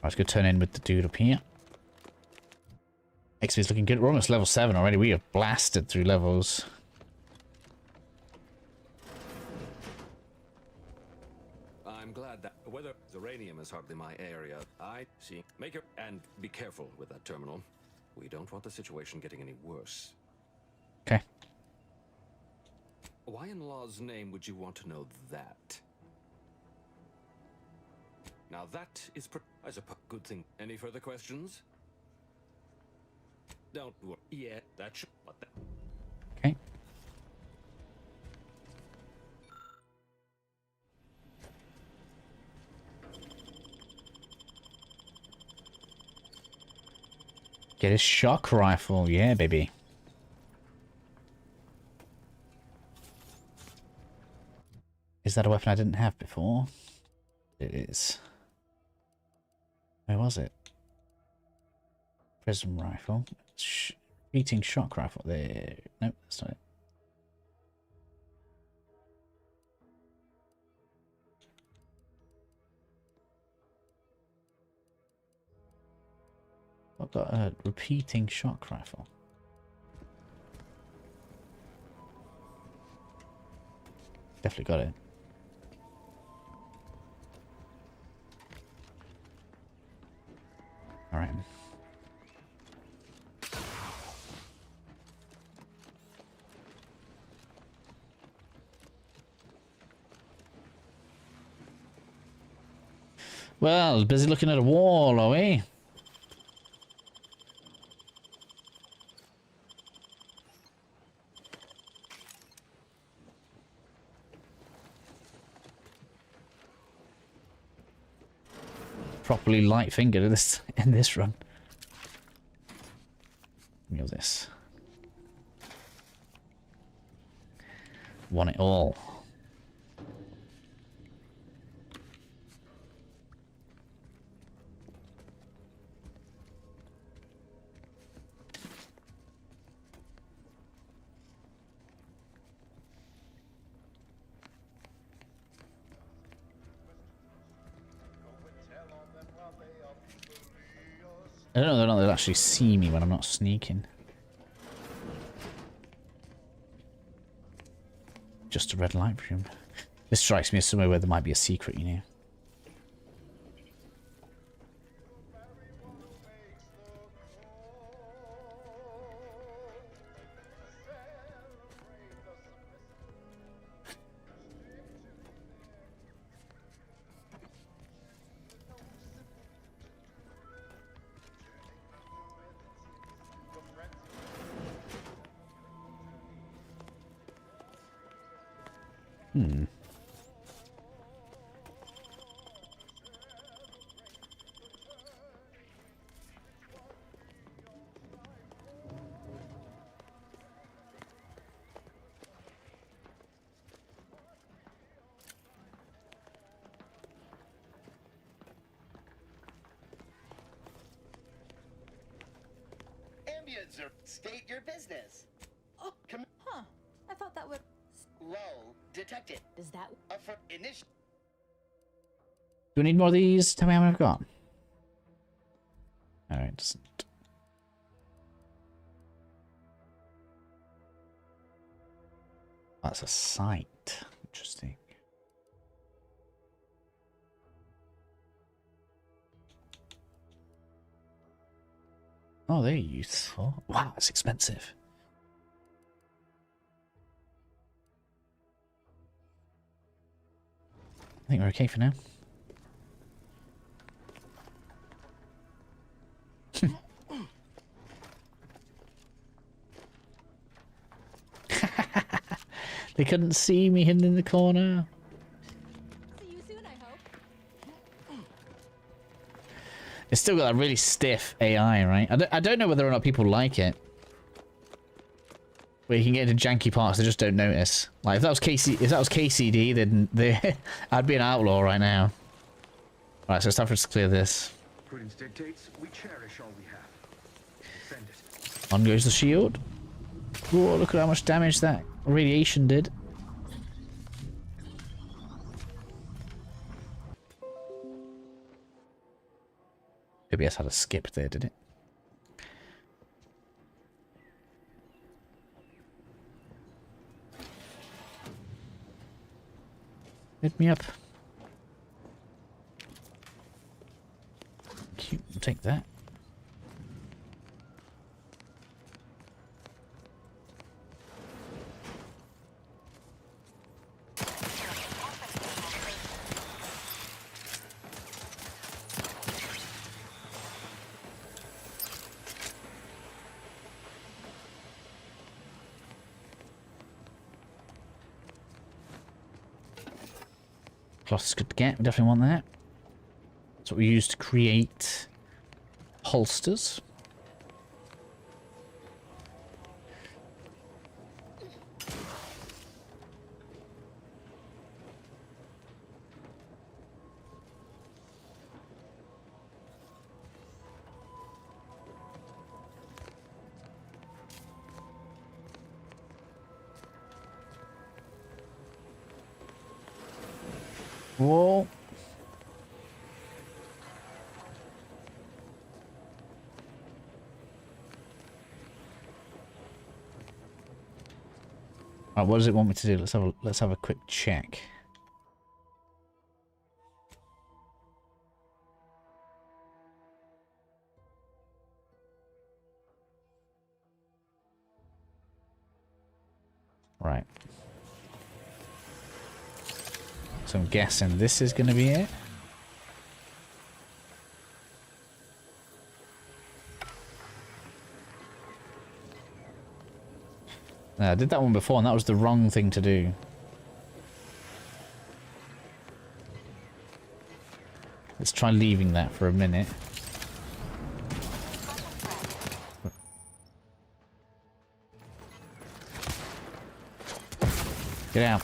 Let's go turn in with the dude up here. XP's looking good. We're almost level 7 already. We have blasted through levels. I'm glad that whether uranium is hardly my area. I see. Make it and be careful with that terminal. We don't want the situation getting any worse. Okay. Why in law's name would you want to know that? Now that is, I suppose, a good thing. Any further questions? Don't worry. Yeah, that's what that. Okay. Get a shock rifle, yeah, baby. Is that a weapon I didn't have before? It is. Where was it? Prism rifle. Repeating shock rifle. There. Nope, that's not it. I've got a repeating shock rifle. Definitely got it. All right. Well, busy looking at a wall, are we? Properly light fingered in this run. Give me all this. Want it all. I don't know they'll actually see me when I'm not sneaking. Just a red light room. This strikes me as somewhere where there might be a secret, you know. Hmm. Ambience or state your business. Oh, huh. I thought that would... Lull detected. Does that... Initial. Do we need more of these? Tell me how many I've got. Alright, doesn't. That's a sight. Interesting. Oh, they're useful. Wow, it's expensive. I think we're okay for now. They couldn't see me hidden in the corner. See you soon, I hope. It's still got that really stiff AI, right? I don't know whether or not people like it. Where you can get into janky parts they just don't notice. Like if that was KCD, then I'd be an outlaw right now. Right, so it's time for us to clear this. Prudence dictates we cherish all we have. Defend it. On goes the shield. Whoa, look at how much damage that radiation did. OBS had a skip there, did it? Hit me up. Cute, we'll take that. Cloth is good to get. We definitely want that. That's what we use to create holsters. Whoa. Right, what does it want me to do? Let's have a quick check. Right. So I'm guessing this is going to be it. I did that one before and that was the wrong thing to do. Let's try leaving that for a minute. Get out.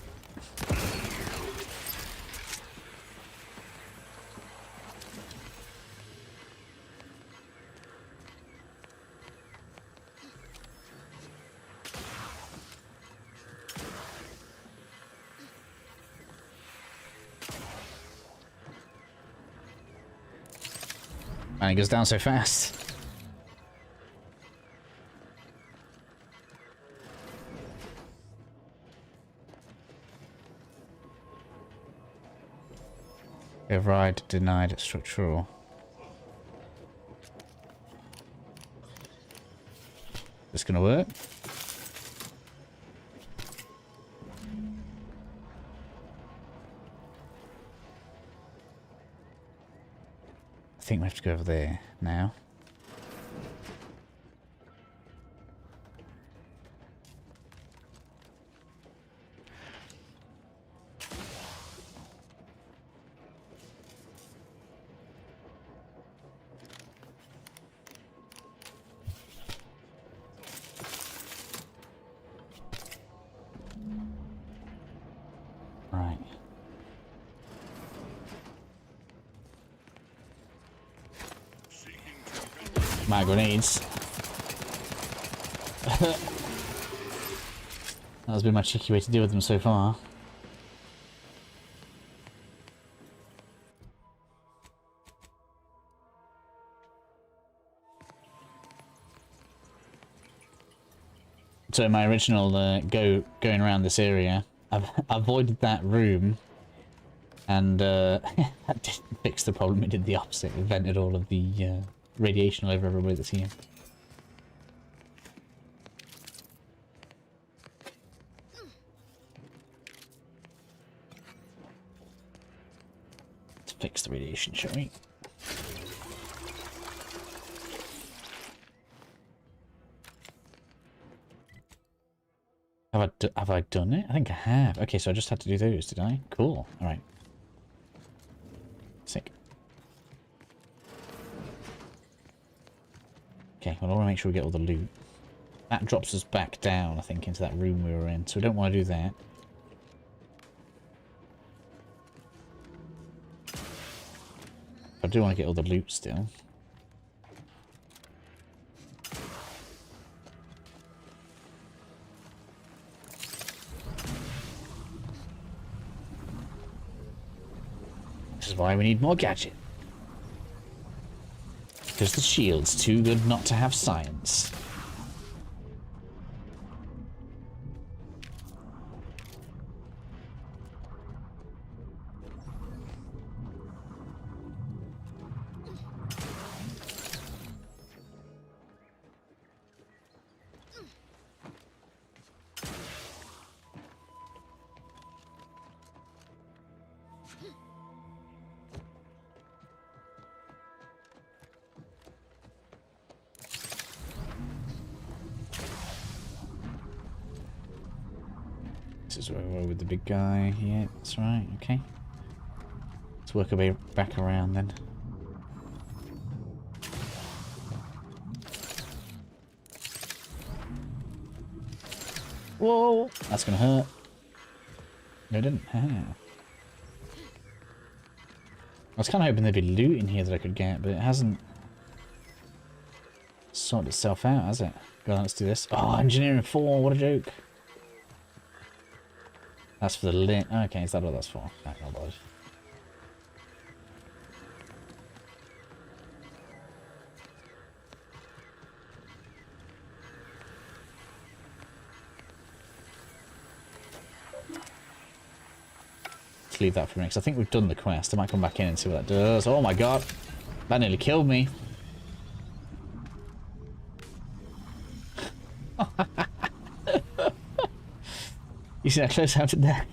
And it goes down so fast. Override denied structural. This gonna work? I think we have to go over there now. Right. My grenades. That's been my cheeky way to deal with them so far. So in my original going around this area, I've avoided that room, and that didn't fix the problem. It did the opposite. It vented all of the radiation all over everybody that's here. Let's fix the radiation, shall we? Have I done it? I think I have. Okay, so I just had to do those, did I? Cool. All right. Sick. Okay, well, I want to make sure we get all the loot. That drops us back down, I think, into that room we were in, so we don't want to do that. I do want to get all the loot still. This is why we need more gadget. Because the shield's too good not to have science. This is where we're with the big guy. Yeah, that's right. Okay. Let's work our way back around then. Whoa! That's gonna hurt. No, it didn't. I was kind of hoping there'd be loot in here that I could get, but it hasn't sorted itself out, has it? Go on, let's do this. Oh, engineering 4, what a joke. That's for the lit. Okay, is that what that's for? No, not bothered. Let's leave that for next. I think we've done the quest. I might come back in and see what that does. Oh my god. That nearly killed me. You see that close out to death?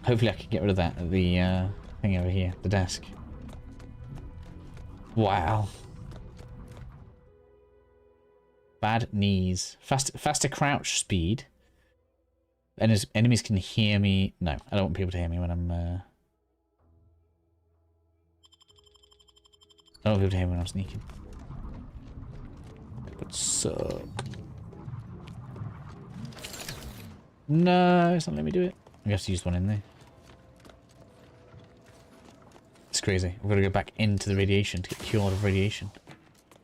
Hopefully I can get rid of that at the thing over here, the desk. Wow. Bad knees. Faster crouch speed. And enemies can hear me. No, I don't want people to hear me when I'm... I don't want people to hear me when I'm sneaking. That would suck. No, it's not letting me do it. We have to use one in there. It's crazy. We've got to go back into the radiation to get cured of radiation.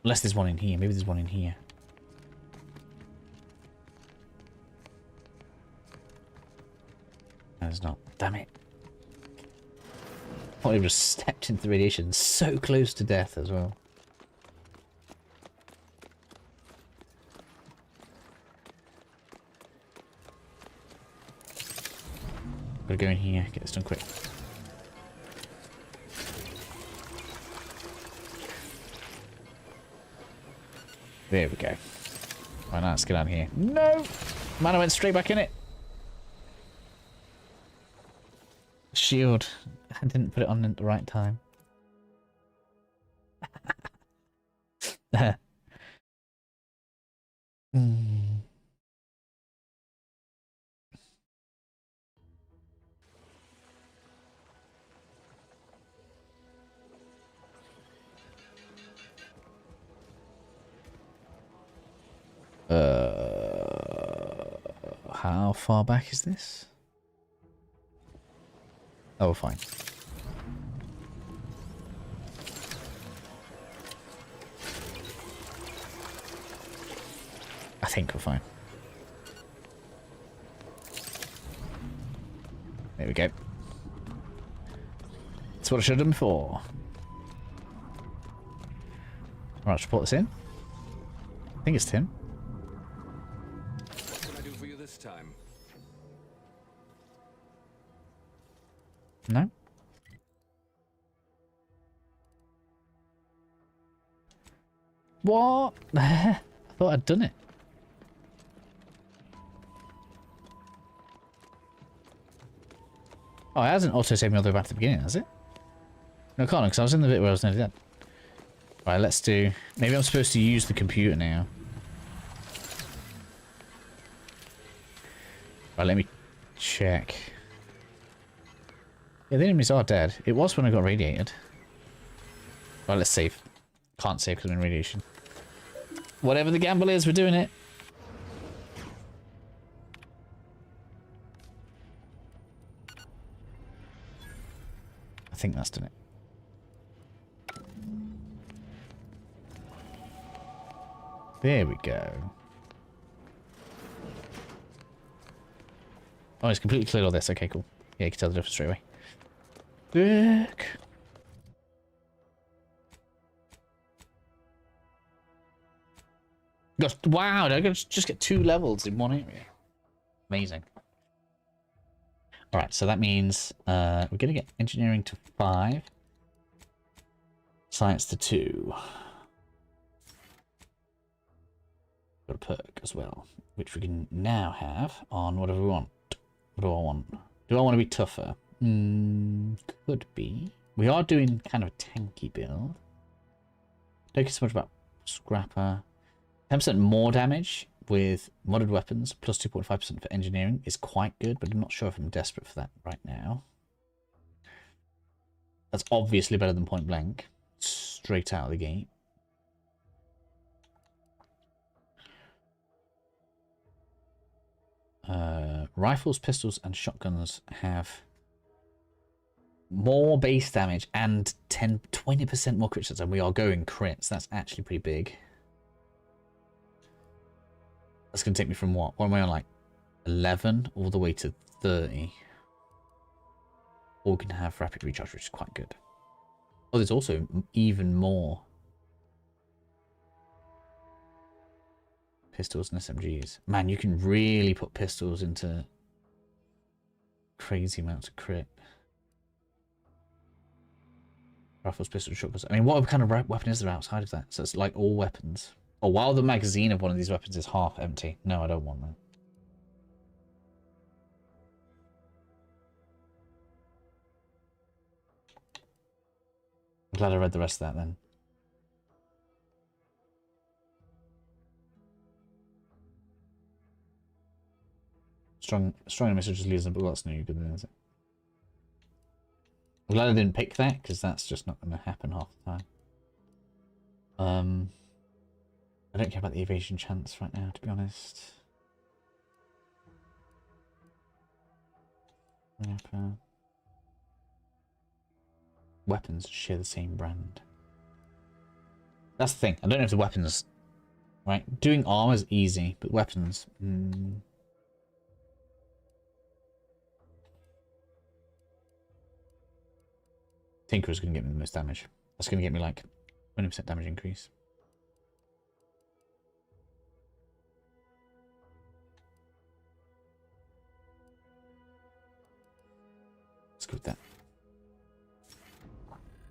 Unless there's one in here. Maybe there's one in here. No, there's not. Damn it. I just stepped into the radiation so close to death as well. Gotta go in here, get this done quick. There we go. Right, now let's get out of here. No! Man, I went straight back in it. Shield. I didn't put it on at the right time. How far back is this? Oh, fine. I think we're fine. There we go. That's what I should have done before. Right, should put this in. I think it's Tim. What can I do for you this time? No? What? I thought I'd done it. Oh, it hasn't auto-saved me all the way back to the beginning, has it? No, it can't, because I was in the bit where I was nearly dead. Right, let's do... Maybe I'm supposed to use the computer now. Right, let me check. Yeah, the enemies are dead. It was when I got radiated. Right, let's save. Can't save because I'm in radiation. Whatever the gamble is, we're doing it. I think that's done it. There we go. Oh, it's completely cleared all this. Okay, cool. Yeah, you can tell the difference straight away. Look. Gosh, wow, I just get 2 levels in one area. Amazing. Alright, so that means we're going to get engineering to 5. Science to 2. Got a perk as well, which we can now have on whatever we want. What do I want? Do I want to be tougher? Could be. We are doing kind of a tanky build. Don't care so much about scrapper. 10% more damage with modded weapons, plus 2.5% for engineering is quite good, but I'm not sure if I'm desperate for that right now. That's obviously better than point blank. Straight out of the gate. Rifles, pistols, and shotguns have more base damage and 20% more crit shots, and we are going crits. That's actually pretty big. That's going to take me from what? What am I on, like 11 all the way to 30? Or we can have rapid recharge, which is quite good. Oh, there's also even more pistols and SMGs. Man, you can really put pistols into crazy amounts of crit. Rifles, pistols, shotguns. I mean, what kind of weapon is there outside of that? So it's like all weapons. Oh, while the magazine of one of these weapons is half empty. No, I don't want that. I'm glad I read the rest of that then. Strong message just leaves them, but that's no good then, is it? I'm glad I didn't pick that, because that's just not going to happen half the time. I don't care about the evasion chance right now, to be honest. Weapons share the same brand. That's the thing. I don't know if the weapons... Right, doing armor is easy, but weapons... Tinker's going to get me the most damage. That's going to get me like 20% damage increase. Let's go with that.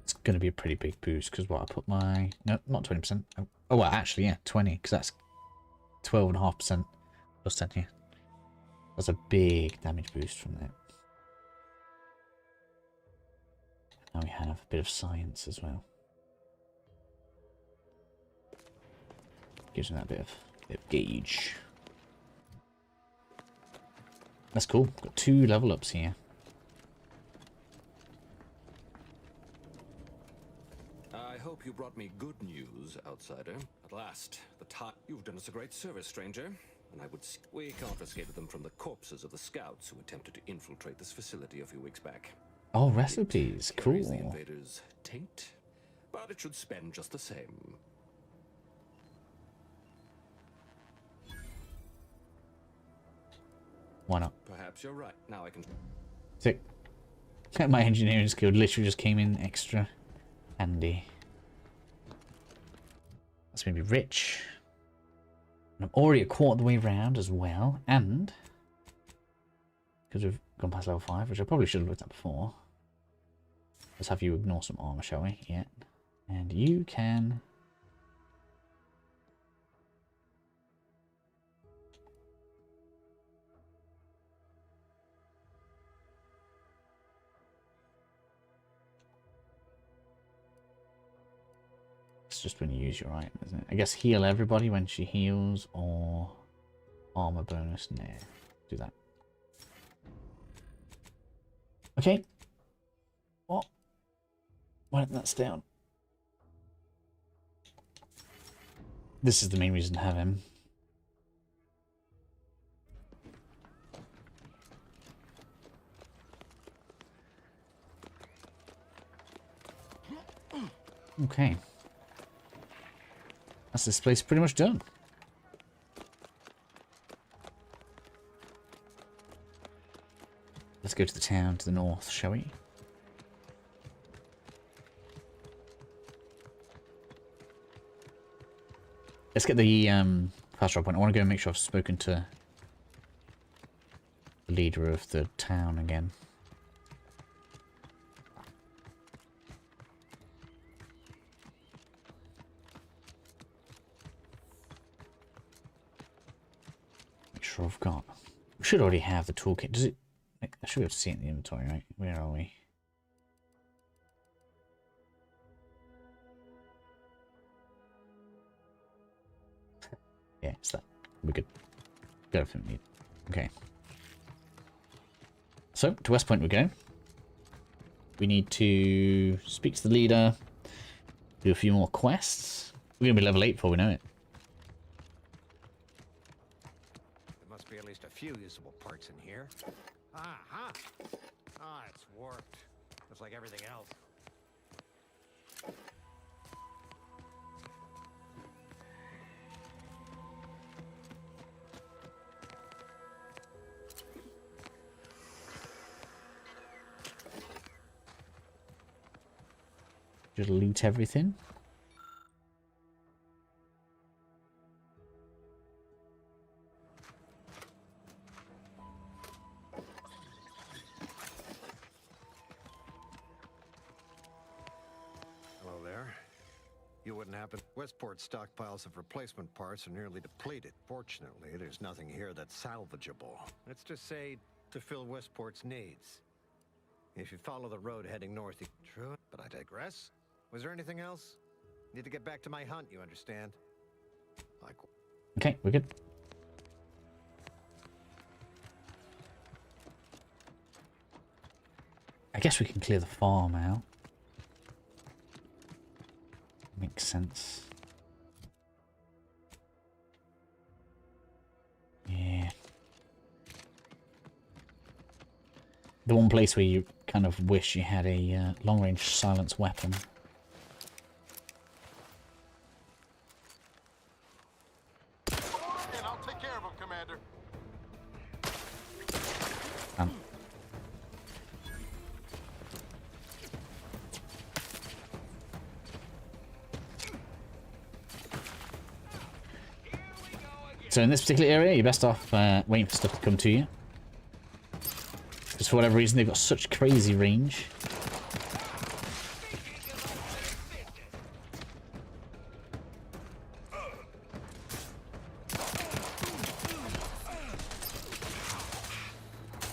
It's going to be a pretty big boost because what I put my... No, not 20%. Oh, well, actually, yeah, 20 because that's 12.5% plus 10 here. That's a big damage boost from that. Now we have a bit of science as well. Gives me that bit of gauge. That's cool. Got 2 level ups here. I hope you brought me good news, outsider. At last, the time. You've done us a great service, stranger. And I would... We confiscated them from the corpses of the scouts who attempted to infiltrate this facility a few weeks back. Oh, recipes. Cool. The invaders' taint, but it should spend just the same. Why not? Perhaps you're right. Now I can... Sick. My engineering skill literally just came in extra handy. That's going to be rich. And I'm already a quarter of the way around as well. And because we've gone past level 5, which I probably should have looked at before. Let's have you ignore some armor, shall we? Yeah. And you can... just when you use your item, isn't it? I guess heal everybody when she heals, or armor bonus. No, do that. Okay. What? Why didn't that stay on? This is the main reason to have him. Okay. That's this place pretty much done. Let's go to the town to the north, shall we? Let's get the fast travel point. I want to go and make sure I've spoken to the leader of the town again. Make sure I've got... We should already have the toolkit. Does it... I should be able to see it in the inventory, right? Where are we? Yeah, it's that. We're good. Got everything we need. Okay. So, to West Point we go. We need to speak to the leader. Do a few more quests. We're going to be level 8 before we know it. There must be at least a few usable parts in here. Ah, it's warped. Just like everything else. Just delete everything. Hello there. You wouldn't happen. Westport's stockpiles of replacement parts are nearly depleted. Fortunately, there's nothing here that's salvageable. Let's just say to fill Westport's needs. If you follow the road heading north, true, but I digress. Was there anything else? Need to get back to my hunt, you understand? Like. Okay, we're good. I guess we can clear the farm out. Makes sense. Yeah. The one place where you kind of wish you had a long-range silence weapon. And I'll take care of him, Commander. So in this particular area, you're best off waiting for stuff to come to you. Because for whatever reason, they've got such crazy range.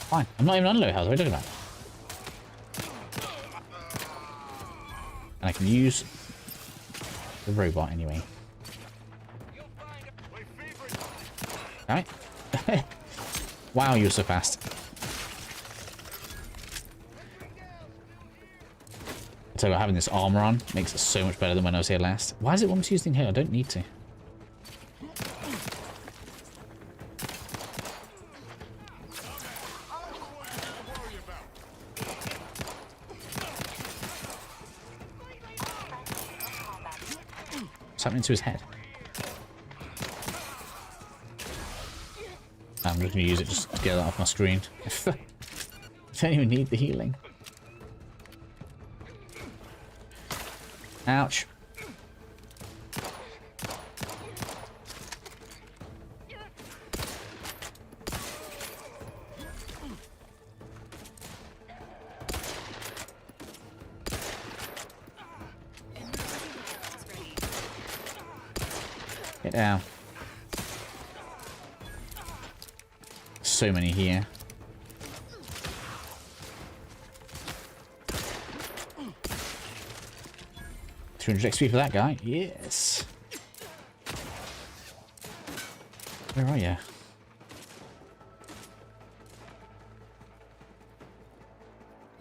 Fine. I'm not even on low health. What are you talking about? And I can use the robot anyway. Alright. Wow, you're so fast. I'll tell you what, having this armor on makes it so much better than when I was here last. Why is it want me to use thing here? I don't need to. What's happening to his head? I'm just going to use it just to get that off my screen. I don't even need the healing. Ouch. Get down. So many here. 200 XP for that guy. Yes. Where are you?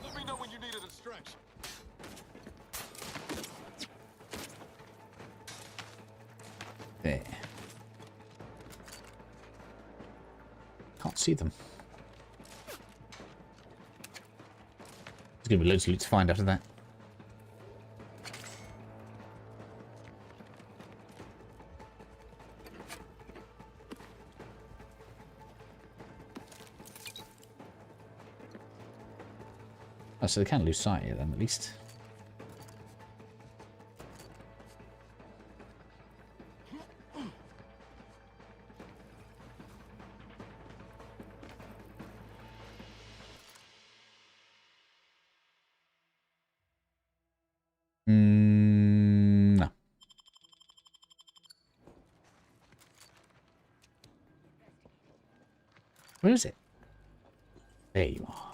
Let me know when you need an instruction. There. Can't see them. There's gonna be loads of loot to find after that. Oh, so they can lose sight of them at least. No. Where is it? There you are.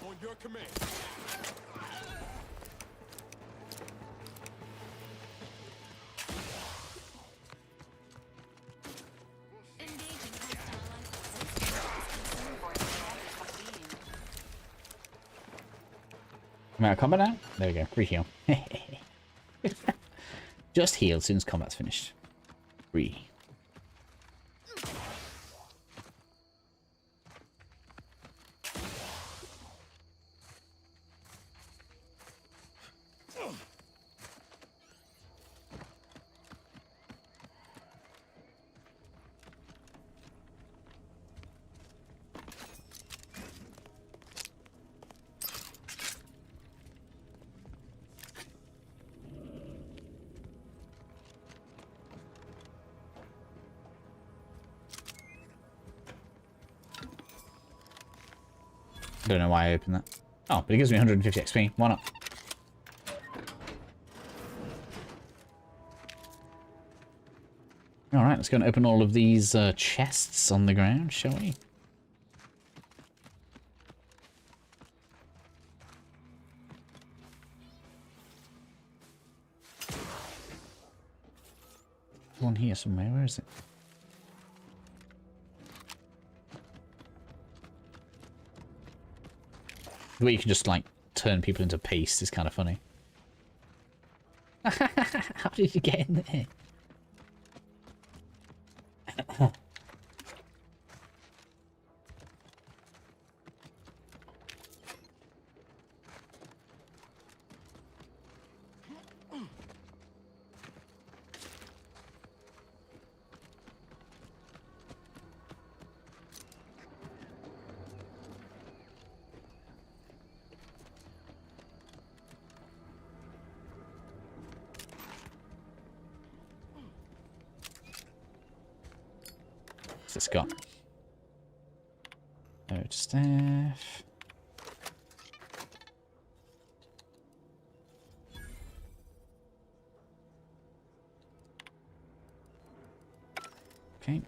On your command. Am I out of combat now? There we go. Re-heal. Just heal as soon as combat's finished. Free. I don't know why I opened that. Oh, but it gives me 150 XP. Why not? Alright, let's go and open all of these chests on the ground, shall we? One here somewhere. Where is it? The way you can just, like, turn people into paste is kind of funny. How did you get in there? What's this got? Node staff. Okay.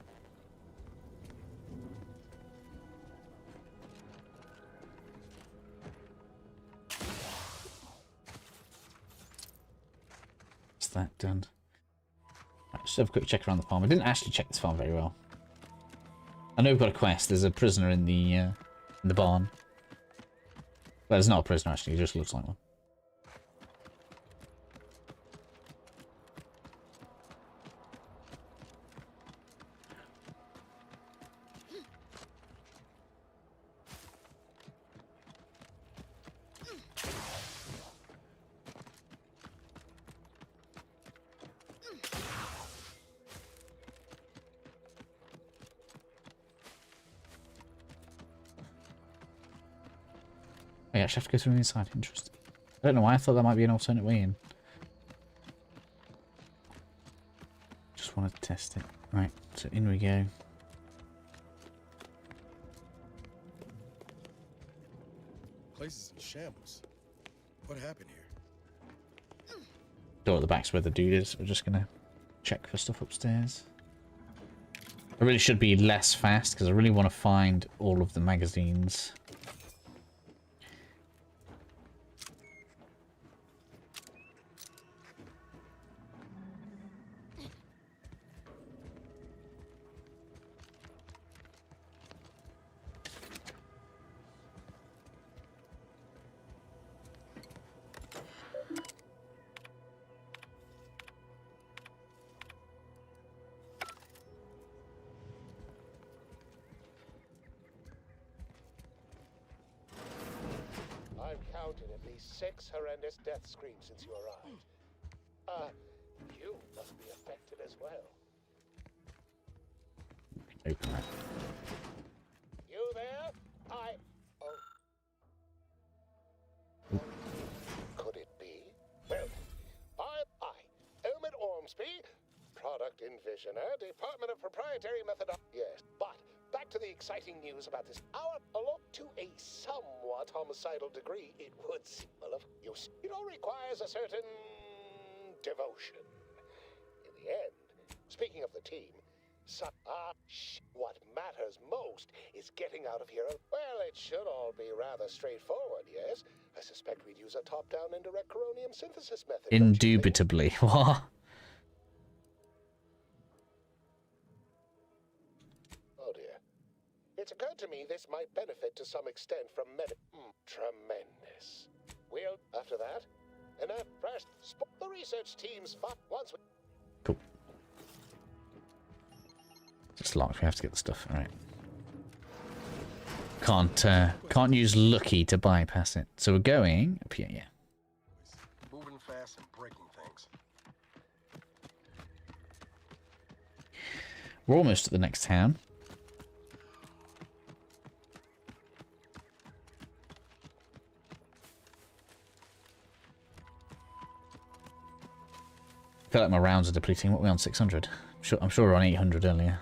What's that done? Right, just have a quick check around the farm. I didn't actually check this farm very well. I know we've got a quest. There's a prisoner in the barn. Well, there's not a prisoner actually. It just looks like one. I actually have to go through the inside. Interesting. I don't know why I thought that might be an alternate way in. Just want to test it. Right, so in we go. place is in shambles. What happened here? Door at the back's where the dude is. We're just gonna check for stuff upstairs. I really should be less fast because I really want to find all of the magazines. I've counted at least 6 horrendous death screams since you arrived. You must be affected as well. Open that. You there? Could it be? Well, I, Omid Ormsby, Product Envisioner, Department of Proprietary Methodology. Yes, but back to the exciting news about this. To a somewhat homicidal degree, it would seem. It all requires a certain devotion. In the end, speaking of the team, what matters most is getting out of here. Well, it should all be rather straightforward, yes? I suspect we'd use a top-down indirect coronium synthesis method. Indubitably. What? Oh dear. It's occurred to me this might benefit to some extent from tremendous. We'll, after that, fresh the research team's once we... Cool. It's locked. We have to get the stuff. All right. Can't use Lucky to bypass it. So we're going up here. Yeah. Moving fast and breaking things. We're almost at the next town. I feel like my rounds are depleting. What are we on? 600? I'm sure we're on 800 earlier.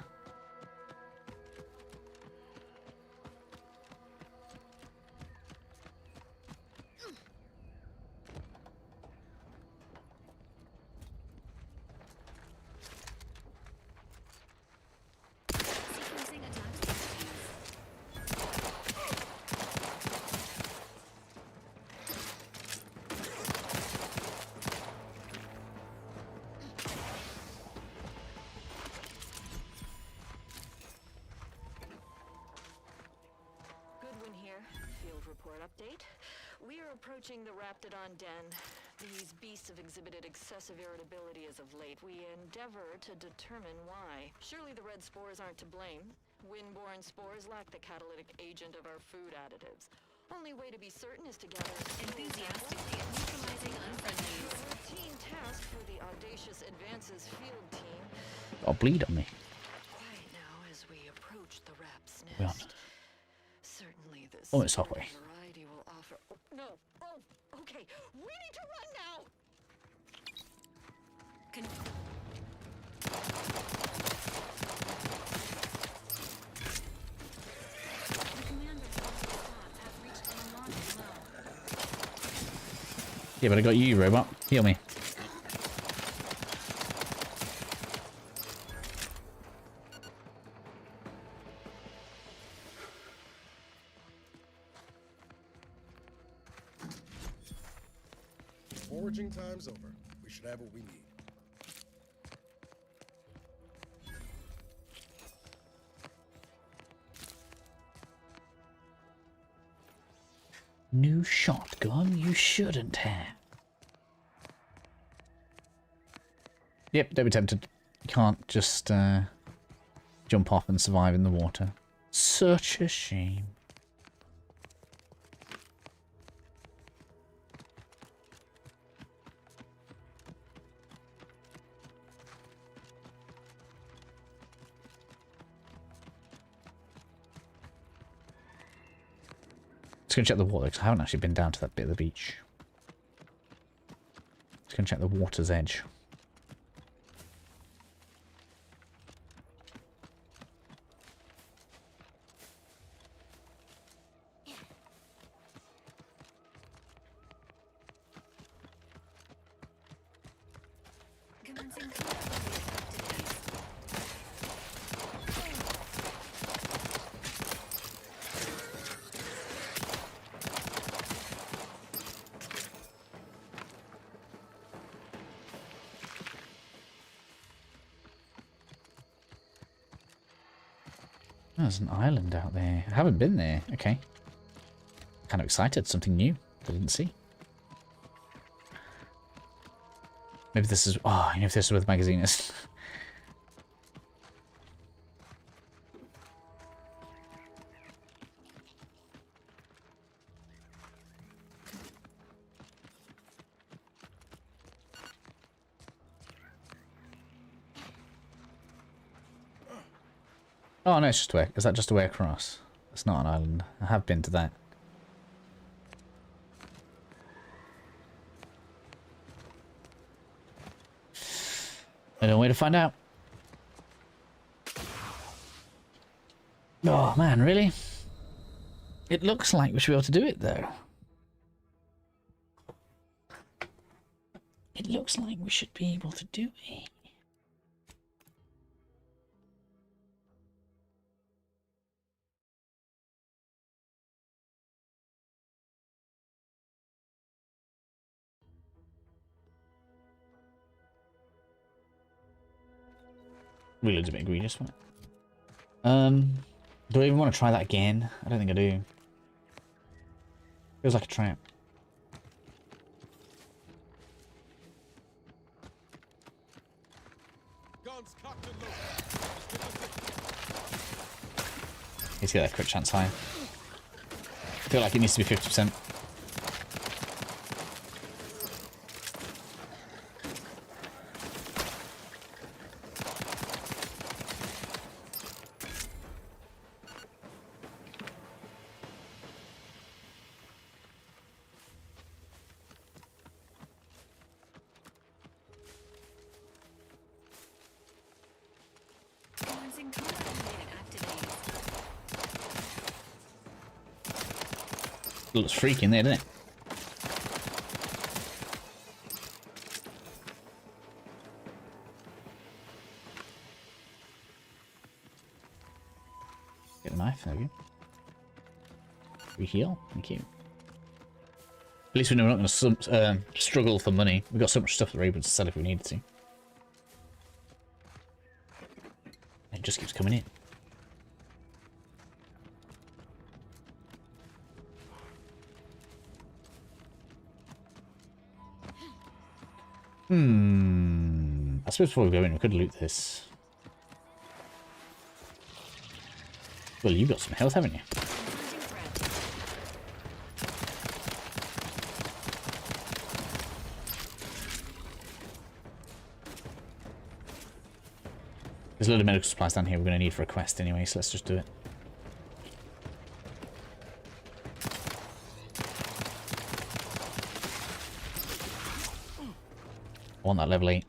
Approaching the Raptidon den. These beasts have exhibited excessive irritability as of late. We endeavor to determine why. Surely the red spores aren't to blame. Wind-borne spores lack the catalytic agent of our food additives. Only way to be certain is to gather enthusiastically at neutralizing unfriendlies. A routine task for the audacious advances field team. I'll bleed on me. Quiet now as we approach the rap's We're on. nest. Certainly this Almost halfway. variety will offer. Oh, no. Oh, okay. We need to run now. Yeah, but I got you, robot. Heal me. Foraging time's over. We should have what we need. New shotgun you shouldn't have. Yep, don't be tempted. You can't just jump off and survive in the water. Such a shame. Let's go check the water, because I haven't actually been down to that bit of the beach. Let's go check the water's edge. There's an island out there. I haven't been there. Okay. Kind of excited. Something new I didn't see. Maybe this is... Oh, I know if this is where the magazine is. Oh, no, it's just a way. Is that just a way across? It's not an island. I have been to that. I don't way to find out. Oh, man, really? It looks like we should be able to do it, though. It looks like we should be able to do it. Really looks a bit egregious, wasn't it? Do I even want to try that again? I don't think I do. Feels like a trap. Need to get that quick chance higher. I feel like it needs to be 50%. Looks freaky in there, doesn't it? Get a knife, there we go. We heal, thank you. At least we know we're not going to struggle for money. We've got so much stuff that we're able to sell if we needed to. It just keeps coming in. I suppose before we go in, we could loot this. Well, you've got some health, haven't you? There's a load of medical supplies down here we're going to need for a quest anyway, so let's just do it. I want that level 8.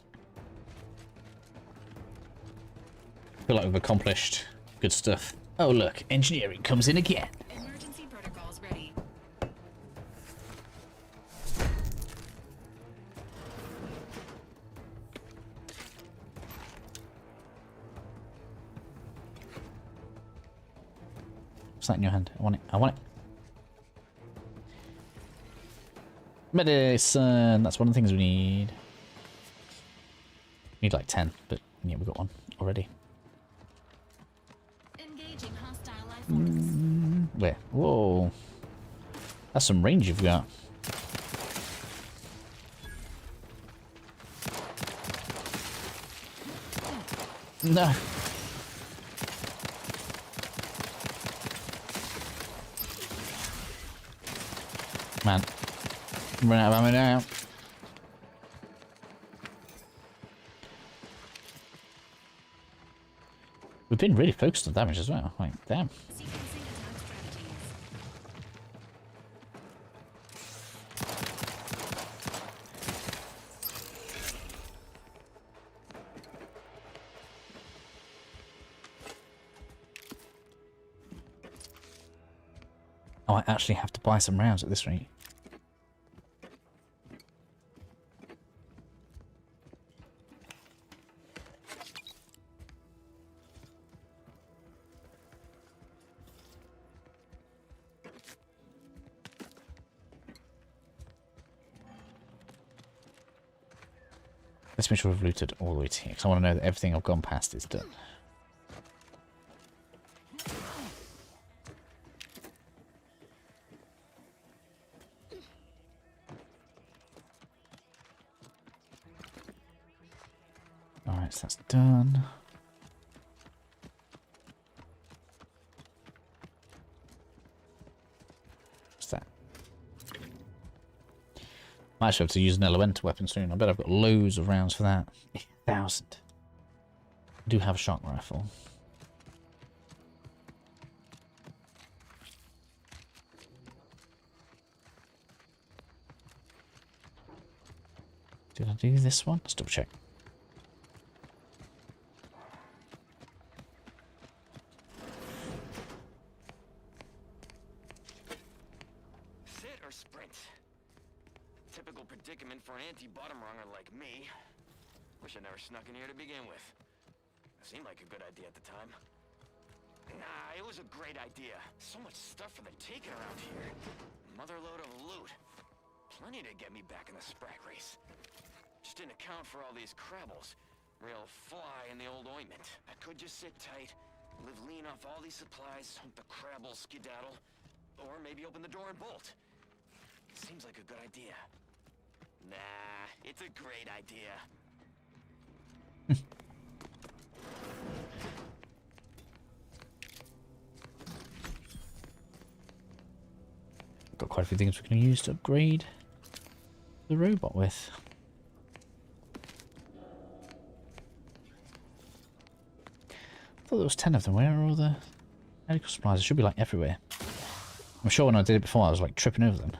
I feel like we've accomplished good stuff. Oh look, engineering comes in again. Emergency protocols ready. What's that in your hand? I want it. I want it. Medicine. That's one of the things we need. Need like 10, but yeah, we got one already. Engaging hostile life forms. Where? Whoa. That's some range you've got. No. Man. I'm running out of ammo now. We've been really focused on damage as well. Like, damn. Oh, I actually have to buy some rounds at this rate. Let's make sure we've looted all the way to here, because I want to know that everything I've gone past is done. Alright, so that's done. What's that? Might actually have to use an elemental weapon soon. I bet I've got loads of rounds for that. 1,000. I do have a shock rifle. Did I do this one? Let's double check. Sit or sprint? Typical predicament for an anti-bottom runger like me. Wish I never snuck in here to begin with. Seemed like a good idea at the time. Nah, it was a great idea. So much stuff for the taking around here. Motherload of loot. Plenty to get me back in the sprack race. Just didn't account for all these crabbles. Real fly in the old ointment. I could just sit tight, live lean off all these supplies, hope the crabbles skedaddle, or maybe open the door and bolt. Seems like a good idea. Nah, it's a great idea. Got quite a few things we can use to upgrade the robot with. I thought there was 10 of them. Where are all the medical supplies? They should be like everywhere. I'm sure when I did it before I was like tripping over them.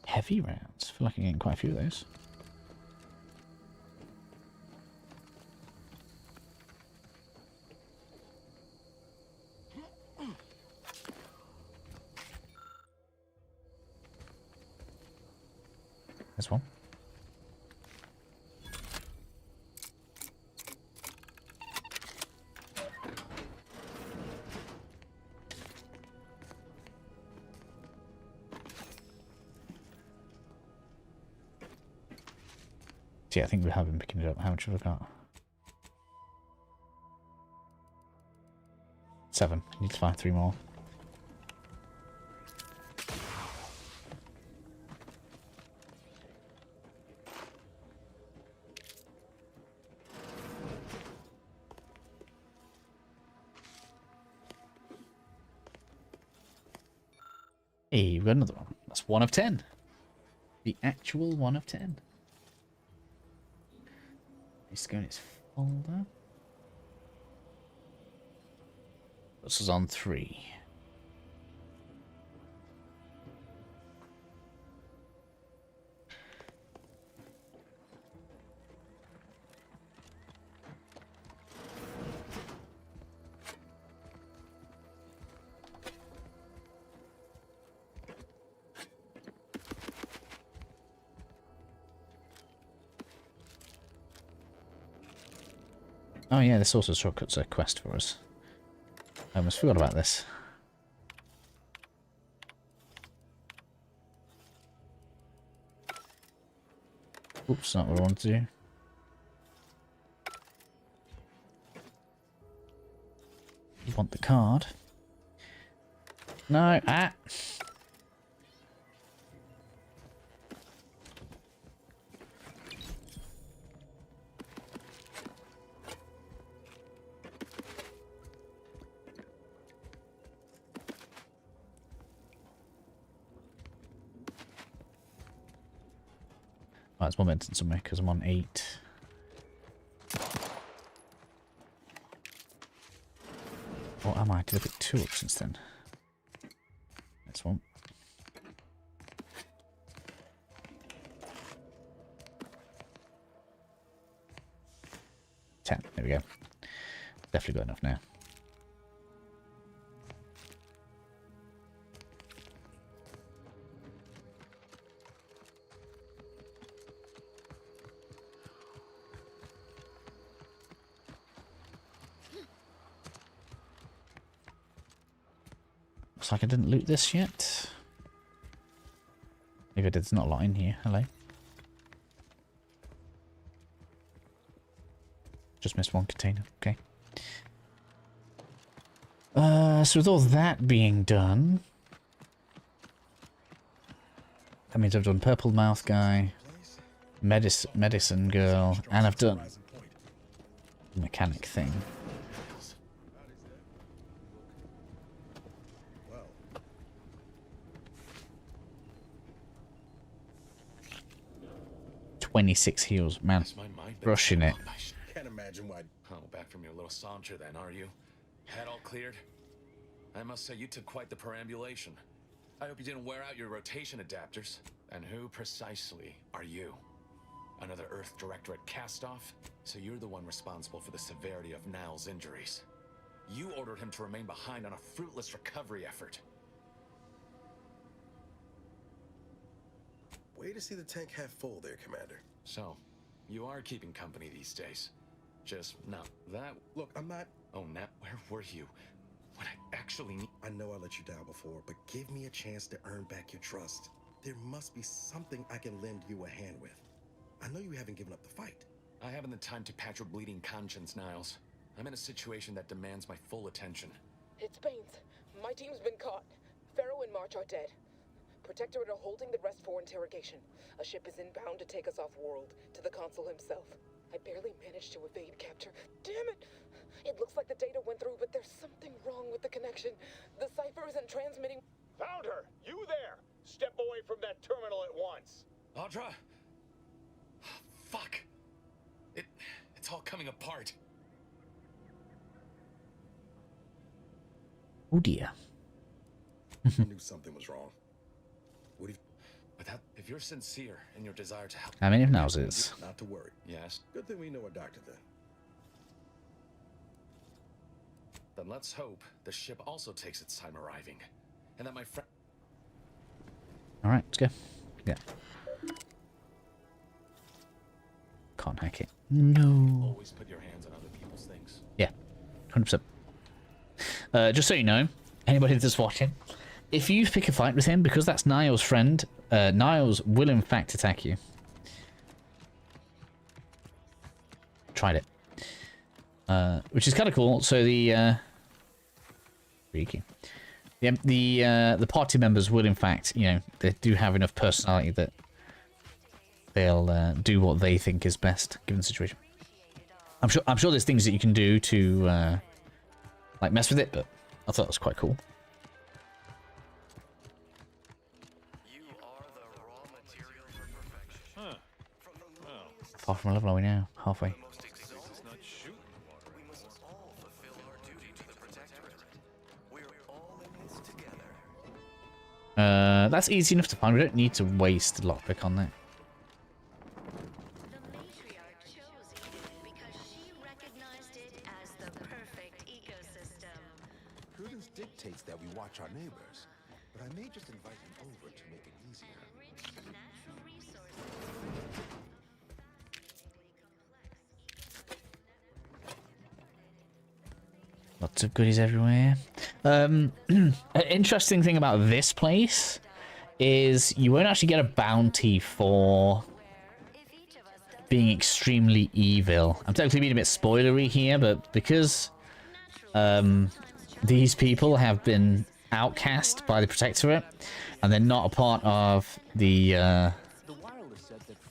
Heavy rounds. I feel like I'm getting quite a few of those. There's one. So yeah, I think we have been picking it up. How much have I got? 7. Need to find 3 more. Hey, we've got another one. That's 1 of 10. The actual 1 of 10. Let's go in its folder. This is on 3. Oh yeah, this also shortcuts a quest for us. I almost forgot about this. Oops, not what I wanted to do. You want the card? No, ah! Oh, it's momentum somewhere because I'm on 8. What am I? Did I pick 2 up since then? This one. There we go. Definitely got enough now. Looks like I didn't loot this yet. Maybe I did. There's not a lot in here. Hello. Just missed one container. Okay. So with all that being done, that means I've done Purple Mouth Guy, Medicine Girl, and I've done the mechanic thing. 26 heals, man. Rushing it. Can't imagine why. Oh, back from your little saunter then, are you? Head all cleared? I must say you took quite the perambulation. I hope you didn't wear out your rotation adapters. And who precisely are you? Another Earth Directorate cast-off? So you're the one responsible for the severity of Niall's injuries. You ordered him to remain behind on a fruitless recovery effort. Way to see the tank half full there, Commander. So, you are keeping company these days. Just not that. Look, I'm not. Oh, now where were you? When I actually need. I know I let you down before, but give me a chance to earn back your trust. There must be something I can lend you a hand with. I know you haven't given up the fight. I haven't the time to patch your bleeding conscience, Niles. I'm in a situation that demands my full attention. It's Baines. My team's been caught. Pharaoh and March are dead. Protectorate are holding the rest for interrogation. A ship is inbound to take us off-world, to the consul himself. I barely managed to evade capture. Damn it! It looks like the data went through, but there's something wrong with the connection. The cipher isn't transmitting. Found her! You there! Step away from that terminal at once! Audra! Fuck! It's all coming apart. Oh dear. I knew something was wrong. What if... But if you're sincere in your desire to help... How many of Niles is? Not to worry. Yes. Good thing we know a doctor then. Then let's hope the ship also takes its time arriving. And that my friend... Alright, let's go. Yeah. Can't hack it. No. Always put your hands on other people's things. Yeah. 100%. Just so you know, anybody that's watching, if you pick a fight with him, because that's Niall's friend, Niles will in fact attack you. Tried it. Which is kind of cool. So the freaky. The party members will in fact, you know, they do have enough personality that they'll do what they think is best given the situation. I'm sure there's things that you can do to like mess with it, but I thought it was quite cool. Far from a level are we now? Halfway. That's easy enough to find. We don't need to waste lockpick on that. Prudence dictates that we watch our neighbors, but I may just invite him over to make it easier. Lots of goodies everywhere. An interesting thing about this place is you won't actually get a bounty for being extremely evil. I'm technically being a bit spoilery here, but because these people have been outcast by the Protectorate and they're not a part of the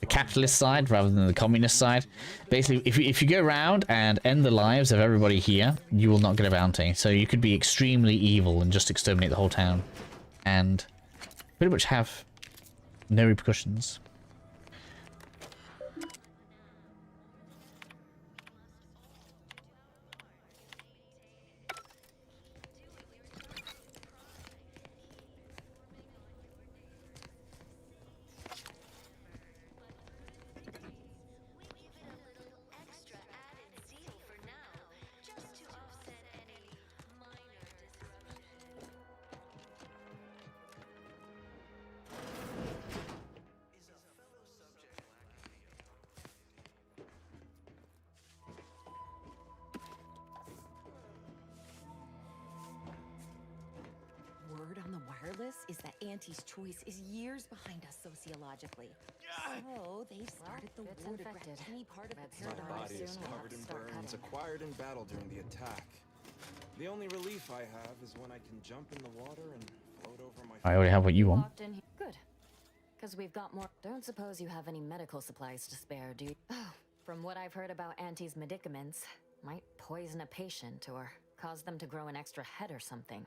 capitalist side rather than the communist side. Basically, if you go around and end the lives of everybody here, you will not get a bounty. So you could be extremely evil and just exterminate the whole town and pretty much have no repercussions. Regardless, is that Auntie's choice is years behind us sociologically. So they've started the war to grab any part of the My paradigm. body is covered in burns acquired in battle during the attack. The only relief I have is when I can jump in the water and float over my... I already have what you want. Good. Because we've got more. Don't suppose you have any medical supplies to spare, do you? Oh, from what I've heard about Auntie's medicaments, might poison a patient or cause them to grow an extra head or something.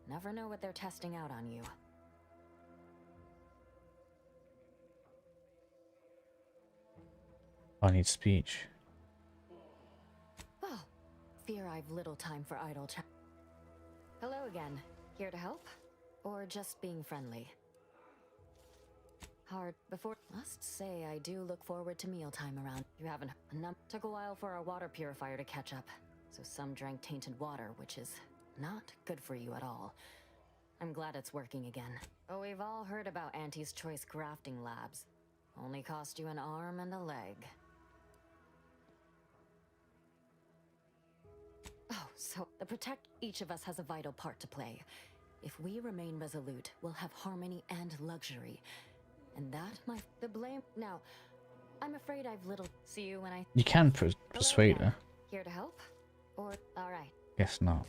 Never know what they're testing out on you. I need speech. Oh, fear I've little time for idle chat. Hello again. Here to help? Or just being friendly? Hard before. Must say I do look forward to mealtime around. You haven't. Took a while for our water purifier to catch up, so some drank tainted water, which is not good for you at all. I'm glad it's working again. Oh, we've all heard about Auntie's Choice grafting labs. Only cost you an arm and a leg. Oh, so the protect. Each of us has a vital part to play. If we remain resolute, we'll have harmony and luxury. And that, the blame. Now, I'm afraid I've little. See you when I. You can persuade her. Here to help? Or, alright. Guess not.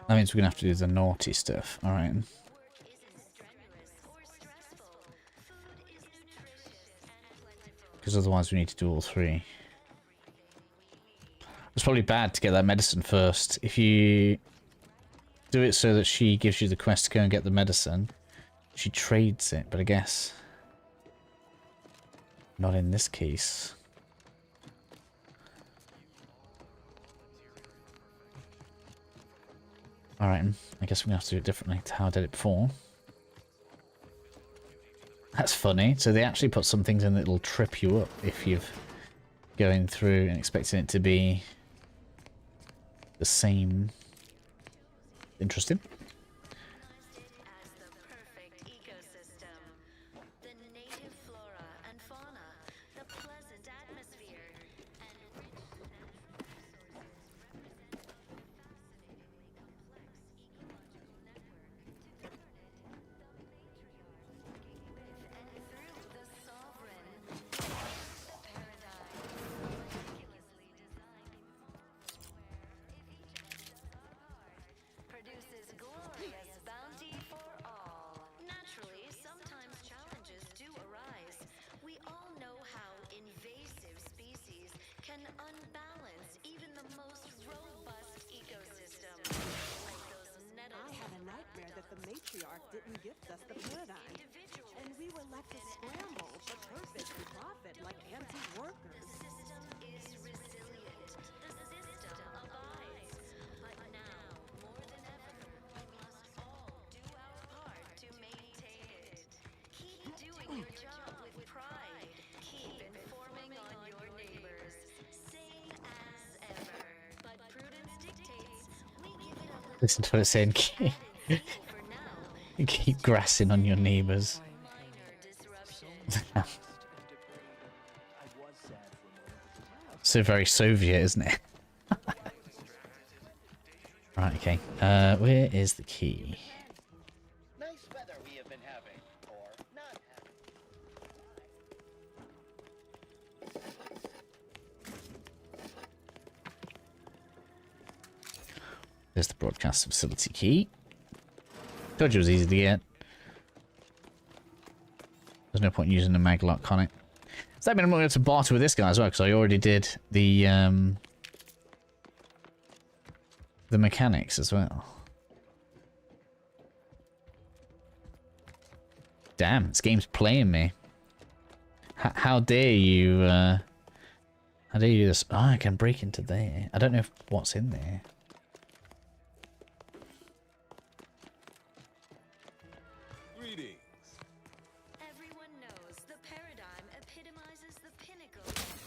That means we're gonna have to do the naughty stuff. Alright. Because otherwise we need to do all three. It's probably bad to get that medicine first. If you do it so that she gives you the quest to go and get the medicine, she trades it, but I guess not in this case. Alright, I guess we're gonna have to do it differently to how I did it before. That's funny. So they actually put some things in that'll trip you up if you're going through and expecting it to be the same. Interesting. Didn't gift us the paradigm, and we were left to scramble for purpose and profit like anti-workers. The system is resilient. The system abides. But now, more than ever, we must all do our part to maintain it. Keep doing your job with pride. Keep informing on your neighbors. Same as ever. But prudence dictates we give it a little. Listen to what it's saying. You keep grassing on your neighbours. So very Soviet, isn't it? Right, okay. Where is the key? Nice weather we have been having, or not There's the broadcast facility key. Told you it was easy to get. There's no point using a maglock on it. Does that mean I'm not going to barter with this guy as well? Because I already did the mechanics as well. Damn, this game's playing me. How dare you? How dare you do this? Oh, I can break into there. I don't know what's in there.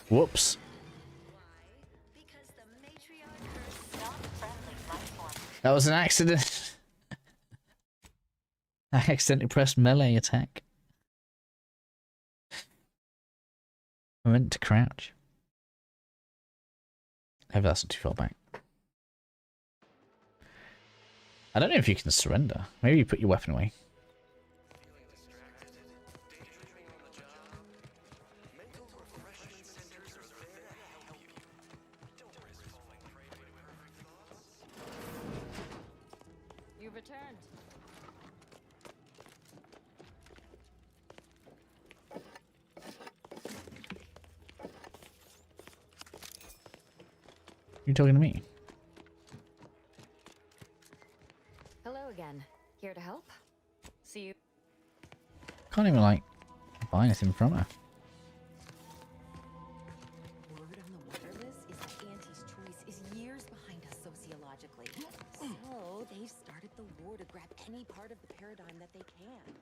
Whoops. That was an accident. I accidentally pressed melee attack. I meant to crouch. Maybe that's not too far back. I don't know if you can surrender. Maybe you put your weapon away. You've returned. You talking to me? Hello again. Here to help? See you. Can't even like buy anything from her. Word on the wireless is that Auntie's choice is years behind us sociologically. So they've started the war to grab any part of the paradigm that they can.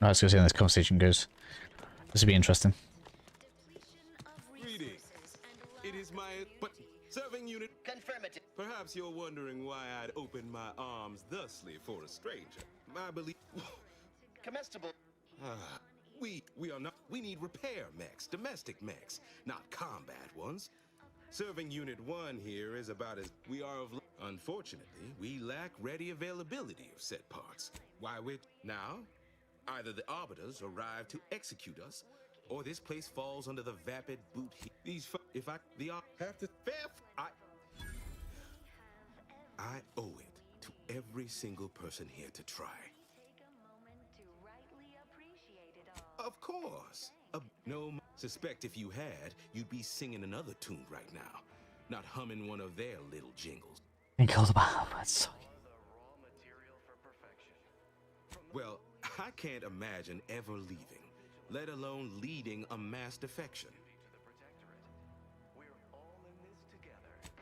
Alright, let's go see how this conversation goes. This will be interesting. Greetings. It is my serving unit. Confirmative. Perhaps you're wondering why I'd open my arms thusly for a stranger. My belief. Comestible. We are not. We need repair mechs, domestic mechs, not combat ones. Serving Unit 1 here is about as we are of. Unfortunately, we lack ready availability of said parts. Why we're now. Either the arbiters arrive to execute us, or this place falls under the vapid boot heat. If I have to I owe it to every single person here to try. Of course. No, suspect if you had, you'd be singing another tune right now, not humming one of their little jingles. And kill the bomb. That's Well, I can't imagine ever leaving, let alone leading a mass defection.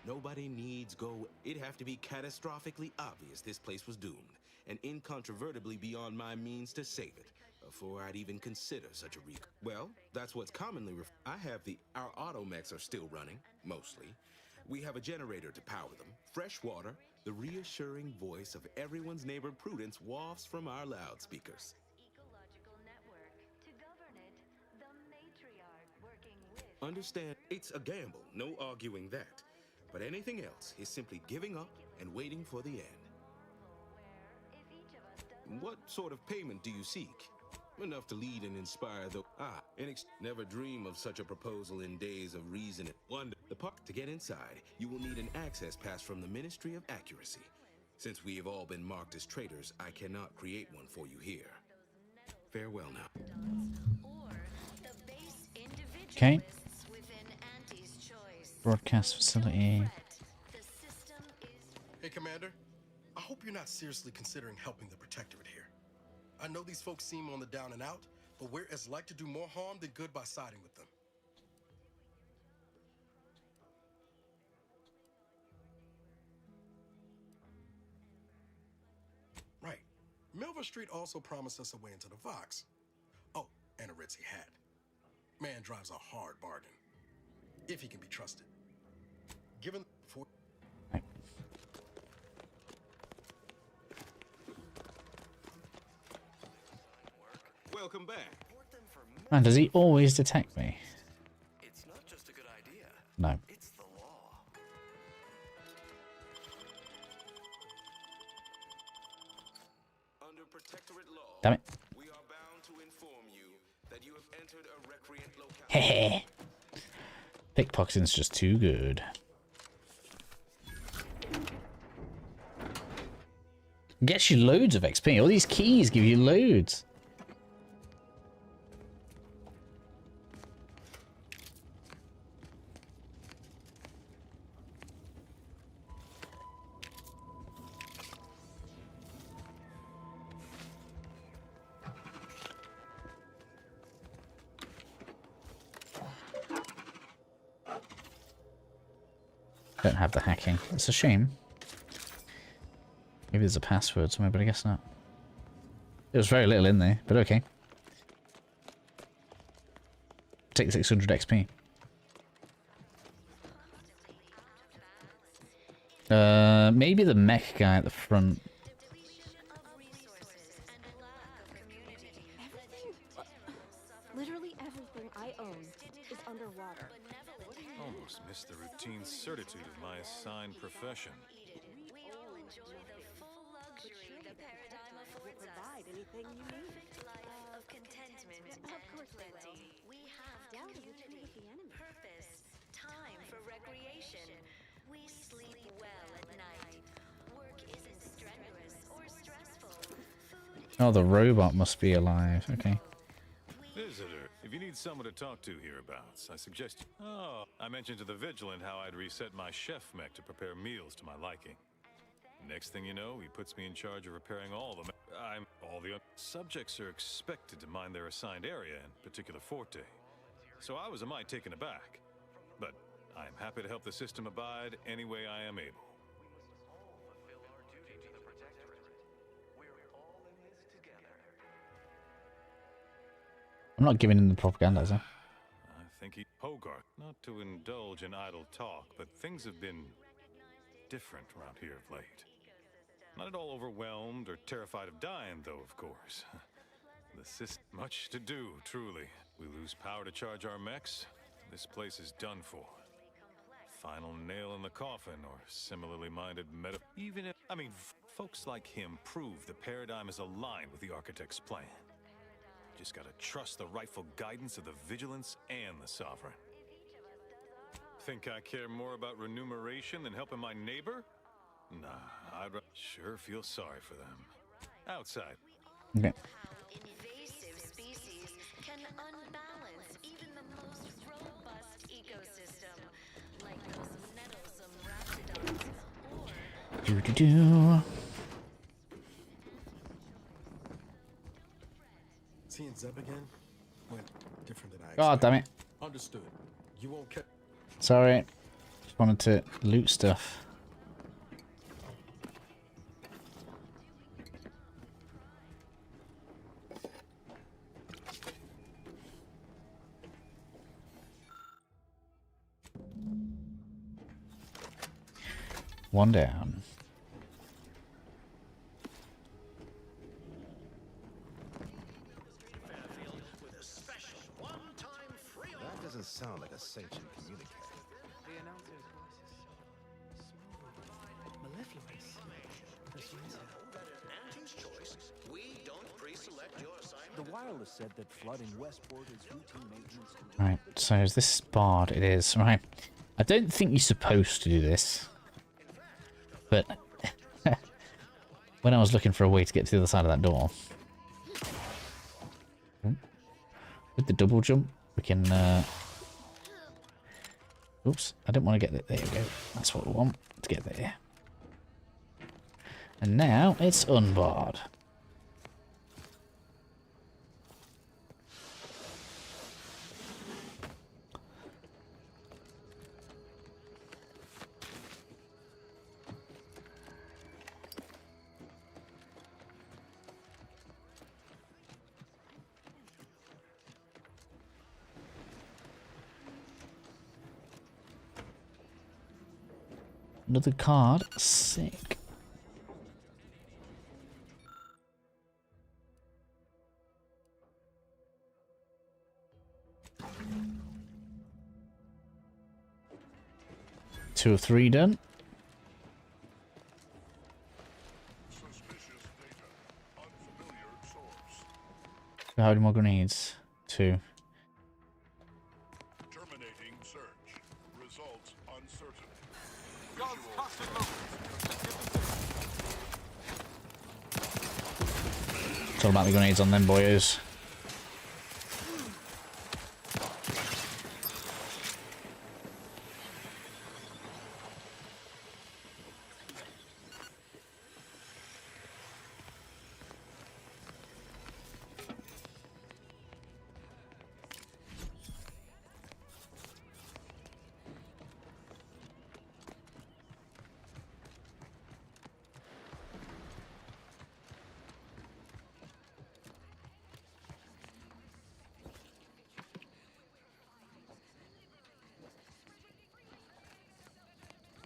Nobody needs go. It'd have to be catastrophically obvious this place was doomed, and incontrovertibly beyond my means to save it, before I'd even consider such a Well, that's what's commonly I have our automechs are still running, mostly. We have a generator to power them, fresh water, the reassuring voice of everyone's neighbor Prudence wafts from our loudspeakers. Understand, it's a gamble, no arguing that. But anything else is simply giving up and waiting for the end. What sort of payment do you seek? Enough to lead and inspire the never dream of such a proposal in days of reason and wonder. To get inside, you will need an access pass from the Ministry of Accuracy. Since we have all been marked as traitors, I cannot create one for you here. Farewell now. okay. Broadcast facility. Hey, Commander. I hope you're not seriously considering helping the Protectorate here. I know these folks seem on the down and out, but we're as like to do more harm than good by siding with them. Right. Milver Street also promised us a way into the Vox. Oh, and a ritzy hat. Man drives a hard bargain. If he can be trusted. Given for... Welcome back. Man, does he always detect me? It's not just a good idea. No. It's the law. Under Protectorate law, Damn it. we are bound to inform you that you have entered a recreant locale. Hehe. Pickpocketing's just too good. Gets you loads of XP. All these keys give you loads. Don't have the hacking. It's a shame. Maybe there's a password somewhere, but I guess not. There was very little in there, but okay. take 600 XP. Maybe the mech guy at the front. Literally everything I own is underwater. Almost missed the routine certitude of my assigned profession. We all enjoy the full luxury the paradigm affords us. Provide anything you need. Perfect life of contentment and plenty. We have community, purpose, time for recreation. We sleep well at night. Work isn't strenuous or stressful. Oh, the robot must be alive. Okay. Visitor, if you need someone to talk to hereabouts, I suggest... Oh, I mentioned to the Vigilant how I'd reset my chef mech to prepare meals to my liking. Next thing you know, he puts me in charge of repairing all the... all the... Subjects are expected to mind their assigned area and particular forte. So I was a mite taken aback. But I am happy to help the system abide any way I am able. I'm not giving him the propaganda, is I? I think he... Hogarth, not to indulge in idle talk, but things have been different around here of late. Not at all overwhelmed or terrified of dying, though, of course. The system... Much to do, truly. We lose power to charge our mechs, this place is done for. Final nail in the coffin, or similarly minded meta... Even if... I mean, folks like him prove the paradigm is aligned with the architect's plan. Just gotta trust the rightful guidance of the Vigilance and the Sovereign. Think I care more about remuneration than helping my neighbor? Nah, I'd sure feel sorry for them. Outside. Okay. Invasive species can unbalance even the most robust ecosystem, like those nettlesome raptidons or... Do-do-do. Seeing Zeb again went different than I expected. God damn it. Understood. You won't care. Sorry. Just wanted to loot stuff. One down. That doesn't sound like a sanctioned communique. The announcer's voice is smooth, mellifluous, persuasive. The wireless said that flooding Westport is routine maintenance. Right, so is this barred? It is. Right. I don't think you're supposed to do this. But when I was looking for a way to get to the other side of that door, with the double jump, we can... Oops, I didn't want to get there. There we go. That's what we want, to get there. And now it's unbarred. Another card. Sick. Two or three done. How many more grenades? Two. Terminating search. Results uncertain. It's all about the grenades on them boyos.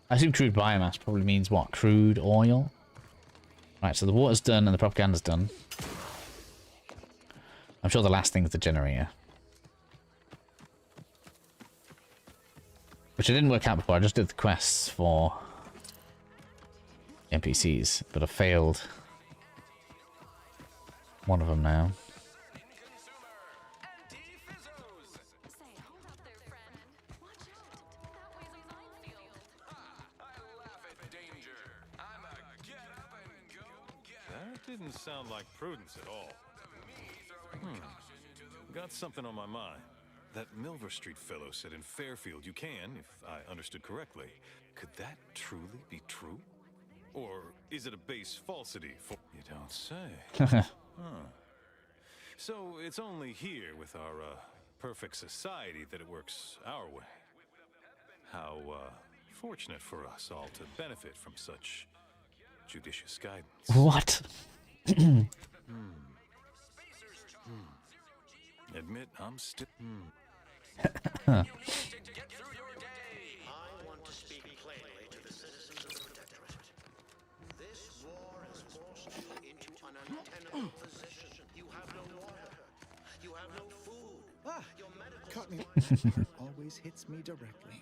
I assume crude biomass probably means what? Crude oil? Right, so the water's done and the propaganda's done. I'm sure the last thing is the generator. Which I didn't work out before, I just did the quests for NPCs, but I failed one of them now. That didn't sound like prudence at all. Got something on my mind. That Milver Street fellow said in Fairfield you can, if I understood correctly. Could that truly be true? Or is it a base falsity for... You don't say. So it's only here with our perfect society that it works our way. How fortunate for us all to benefit from such judicious guidance. What? Admit I'm still... I want to speak plainly to the citizens of the Protectorate. This war has forced you into an untenable position. You have no water. You have no food. Your medical... Caught me. Always hits me directly.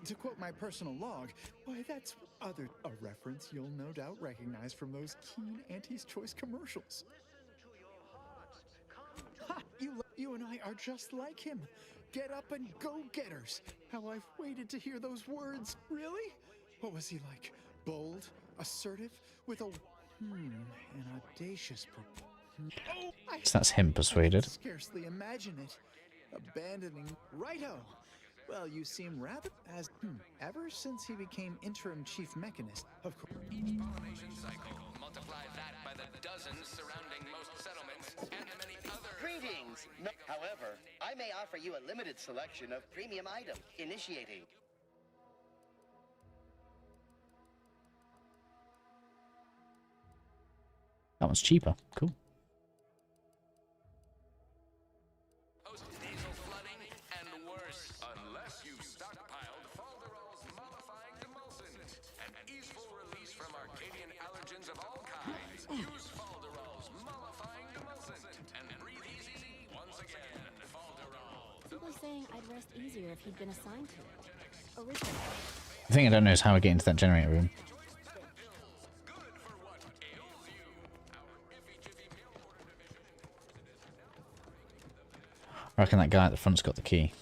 To quote my personal log, why that's a reference you'll no doubt recognize from those keen Auntie's Choice commercials. Ha! You and I are just like him. Get up and go-getters. How I've waited to hear those words. Really? What was he like? Bold, assertive, with an audacious So that's him persuaded. I scarcely imagine it. Abandoning righto. Well, you seem rather as ever since he became interim chief mechanist. Of course. Each pollination cycle, multiply that by the dozens surrounding most settlements and the many other... Greetings! No, however, I may offer you a limited selection of premium items. Initiating. That one's cheaper. Cool. Post-nasal flooding and worse. Unless you've stockpiled Falderall's mollifying demulcent. An easeful release from Arcadian allergens of all kinds. Use Falderall's mollifying demulcent and breathe easy once again. Falderall. Simply saying I'd rest easier if he'd been assigned to it. Originally. The thing I don't know is how I get into that generator room. I reckon that guy at the front's got the key.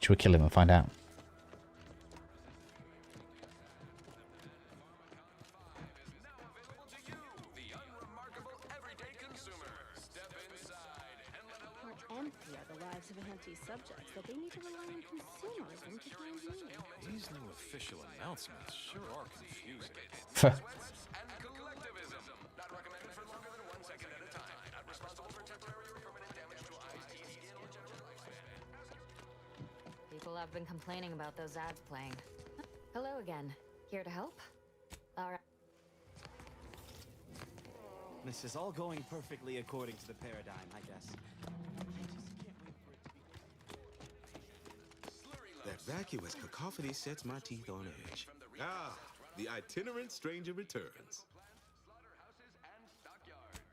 Should we kill him and find out? How empty are the lives of Auntie's subjects that they need to rely on consumerism to find meaning? These new official announcements sure are confusing. People have been complaining about those ads playing. Hello again. Here to help? All right. This is all going perfectly according to the paradigm, I guess. That vacuous cacophony sets my teeth on edge. Ah, the itinerant stranger returns.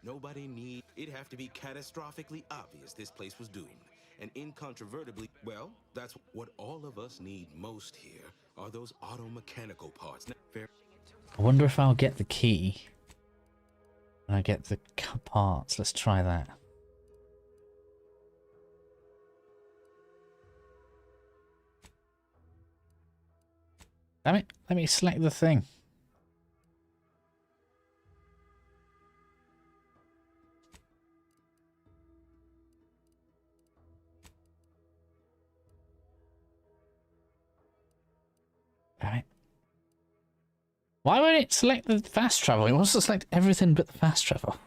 Nobody need... It'd have to be catastrophically obvious this place was doomed. And incontrovertibly, well, that's what all of us need most here, are those auto-mechanical parts. Fair. I wonder if I'll get the key when I get the parts. Let's try that. Damn it, let me select the thing. Damn it. Why won't it select the fast travel? It wants to select everything but the fast travel.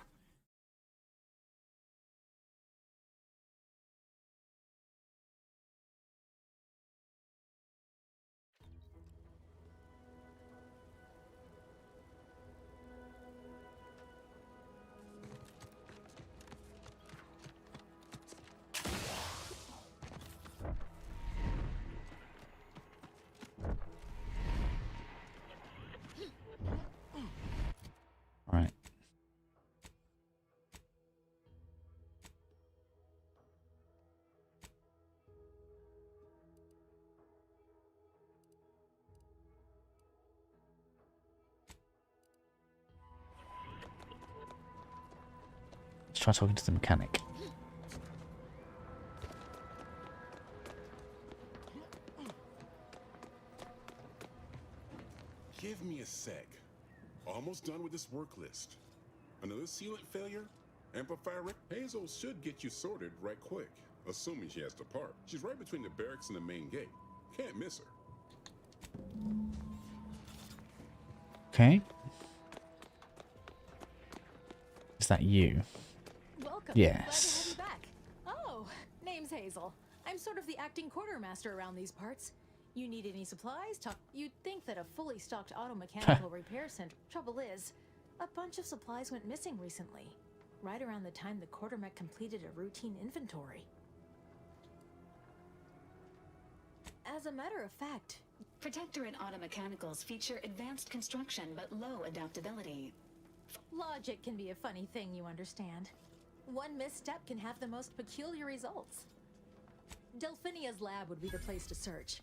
Let's try talking to the mechanic. Give me a sec. Almost done with this work list. Another sealant failure? Amplifier Hazel should get you sorted right quick, assuming she has to park. She's right between the barracks and the main gate. Can't miss her. Okay. Is that you? Welcome. Yes. Glad to have you back. Oh, name's Hazel. I'm sort of the acting quartermaster around these parts. You need any supplies? You'd think that a fully stocked auto mechanical repair center. Trouble is, a bunch of supplies went missing recently, right around the time the quartermech completed a routine inventory. As a matter of fact, Protectorate automechanicals feature advanced construction but low adaptability. logic can be a funny thing, you understand. One misstep can have the most peculiar results. Delphinia's lab would be the place to search.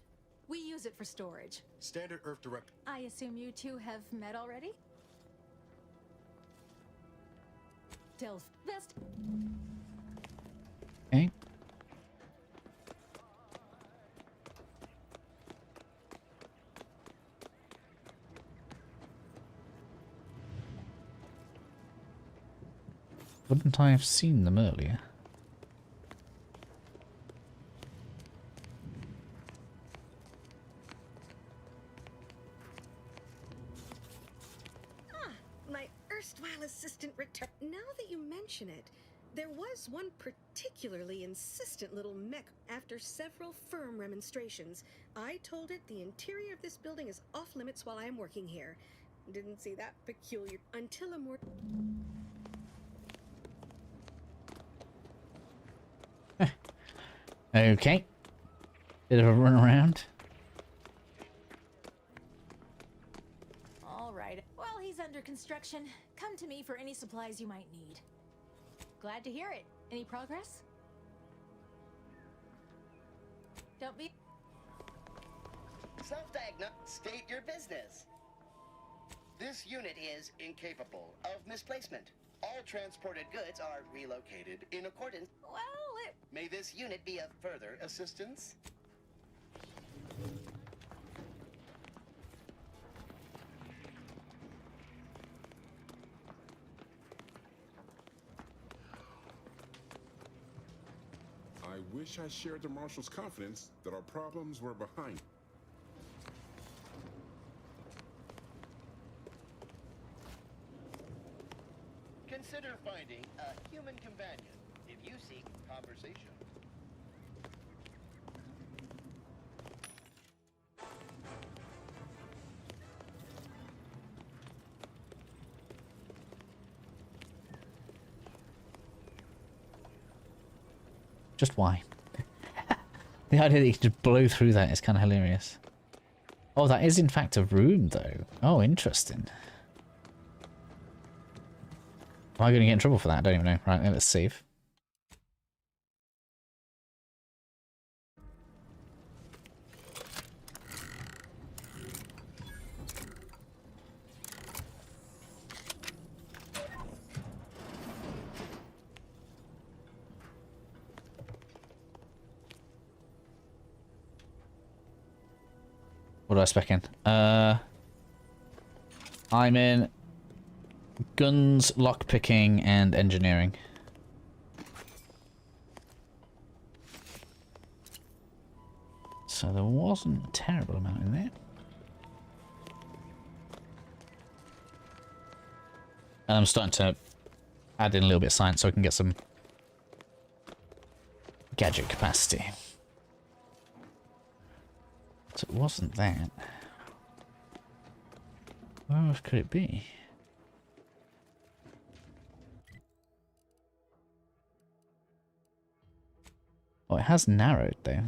We use it for storage. Standard Earth Direct. I assume you two have met already? Best. Okay. Wouldn't I have seen them earlier? My erstwhile assistant returned. Now that you mention it, there was one particularly insistent little mech. After several firm remonstrations, I told it the interior of this building is off limits while I am working here. Didn't see that peculiar until a more... Okay. Bit of a run around. All right. While he's under construction, come to me for any supplies you might need. Glad to hear it. Any progress? Don't be... Self-diagnose. State your business. This unit is incapable of misplacement. All transported goods are relocated in accordance. Well, May this unit be of further assistance? I wish I shared the Marshal's confidence that our problems were behind. Consider finding a human companion if you seek conversation. Just why? The idea that you could just blow through that is kind of hilarious. Oh, that is in fact a room though. Oh, interesting. Am I going to get in trouble for that? I don't even know. Right, let's save. What do I spec in? I'm in guns, lockpicking, and engineering. So there wasn't a terrible amount in there. And I'm starting to add in a little bit of science so I can get some gadget capacity. So it wasn't that. Where else could it be? Oh, it has narrowed though.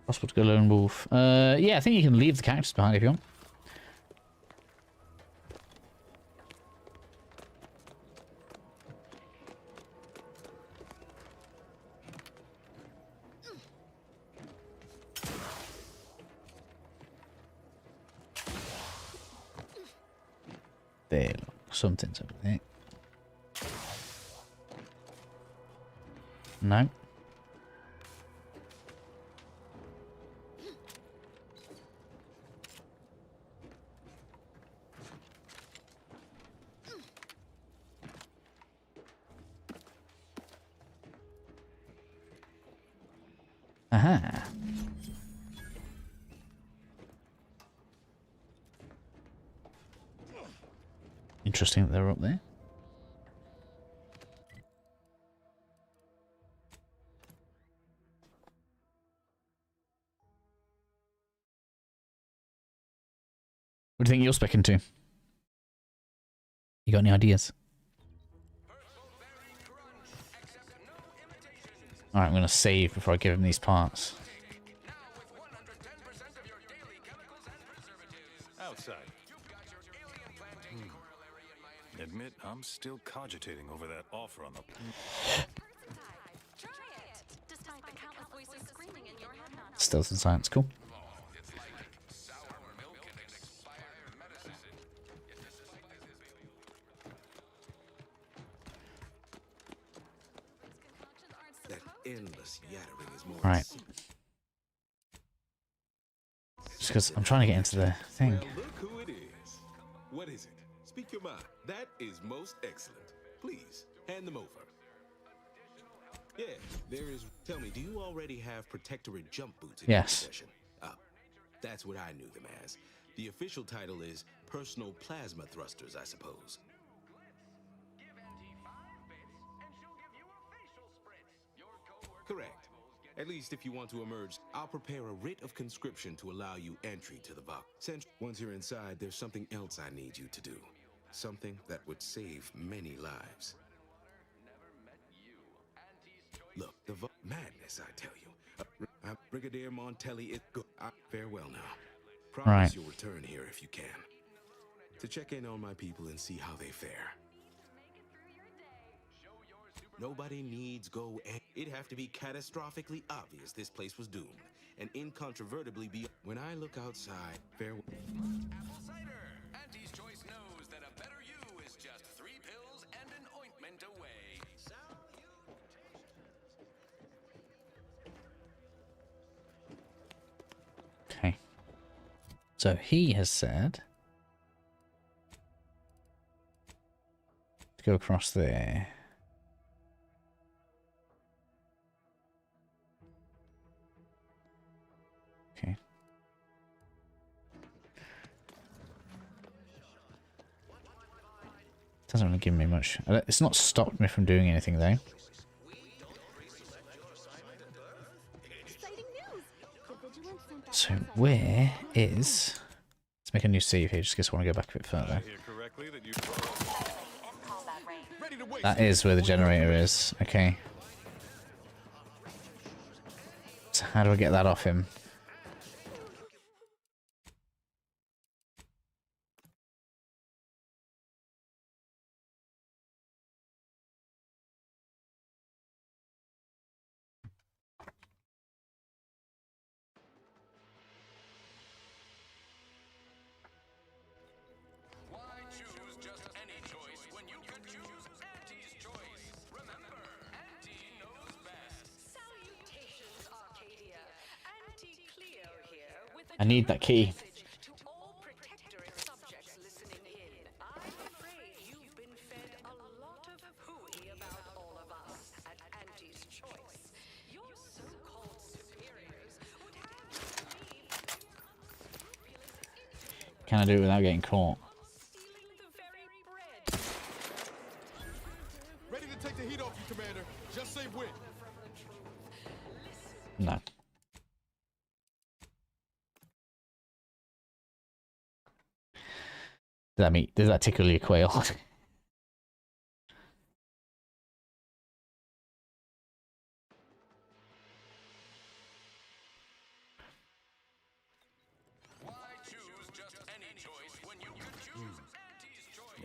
Possible to go lone wolf. Yeah, I think you can leave the cactus behind if you want. There, look, something's over there. No. Aha. Interesting that they're up there. What do you think you're specking to? You got any ideas? Alright, I'm going to save before I give him these parts. Outside. Admit I'm still cogitating over that offer on the... Stealth and science, cool. That endless yattering is more. Right. Just because I'm trying to get into the thing. Well, look who it is. What is it? Speak your mind. That is most excellent. Please, hand them over. Yeah, there is... Tell me, do you already have protectorate jump boots in your possession? That's what I knew them as. The official title is Personal Plasma Thrusters, I suppose. Correct. At least if you want to emerge, I'll prepare a writ of conscription to allow you entry to the vault. Once you're inside, there's something else I need you to do. Something that would save many lives. Look, the madness, I tell you. Brigadier Montelli is good. Farewell now. Promise you'll return here if you can. To check in on my people and see how they fare. Nobody needs go and it'd have to be catastrophically obvious this place was doomed. And incontrovertibly be when I look outside, farewell. Apple cider. Auntie's Choice knows that a better you is just 3 pills and an ointment away. Okay. So he has said to go across there. Okay. Doesn't really give me much. It's not stopped me from doing anything though. So where is... Let's make a new save here, just in case I want to go back a bit further. That is where the generator is. Okay. So how do I get that off him? I need that key. Can I do it without getting caught? Ready to take the heat off you, Commander. Just say when. No. Does that tickle your quail?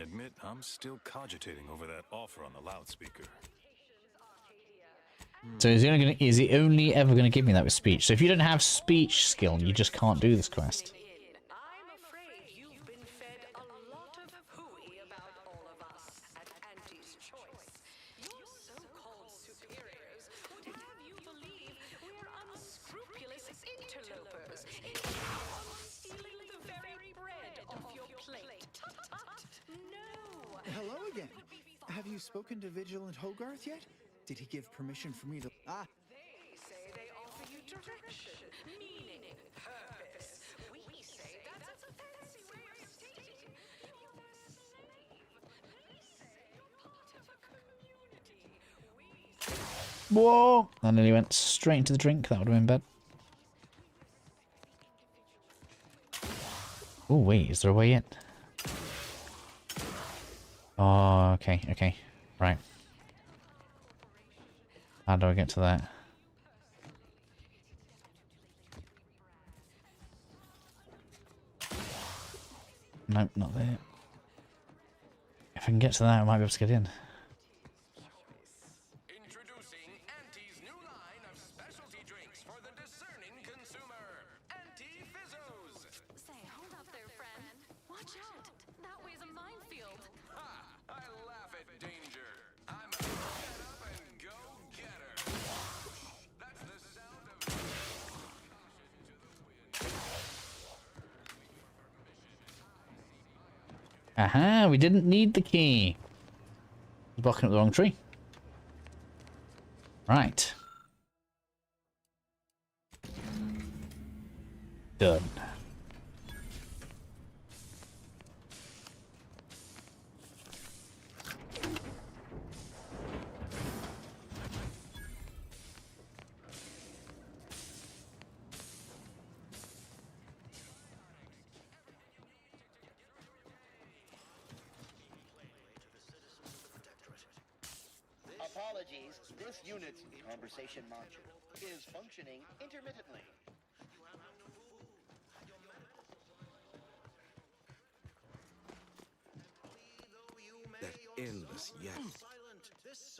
Admit I'm still cogitating over that offer on the loudspeaker. So is he only ever gonna give me that with speech? So if you don't have speech skill, you just can't do this quest. Hello again. Have you spoken to Vigilant Hogarth yet? Did he give permission for me to... Ah! They say they offer you direction, meaning, purpose. We say that's a fancy way of stating you're a slave. They say you're part of a community. Whoa! I nearly went straight into the drink. That would have been bad. Oh, wait. Is there a way in? Oh, okay, okay. Right. How do I get to that? Nope, not there. If I can get to that, I might be able to get in. Introducing Auntie's new line of specialty drinks for the discerning consumer. Anti-Fizzos. Say, hold up there, friend. Watch out. That way's a minefield. Ha! I laugh at danger. I'm a get up and go getter. That's the sound of Aha, we didn't need the key. Blocking up the wrong tree. Right. Done. Apologies, this unit's conversation module is functioning intermittently. That endless yak.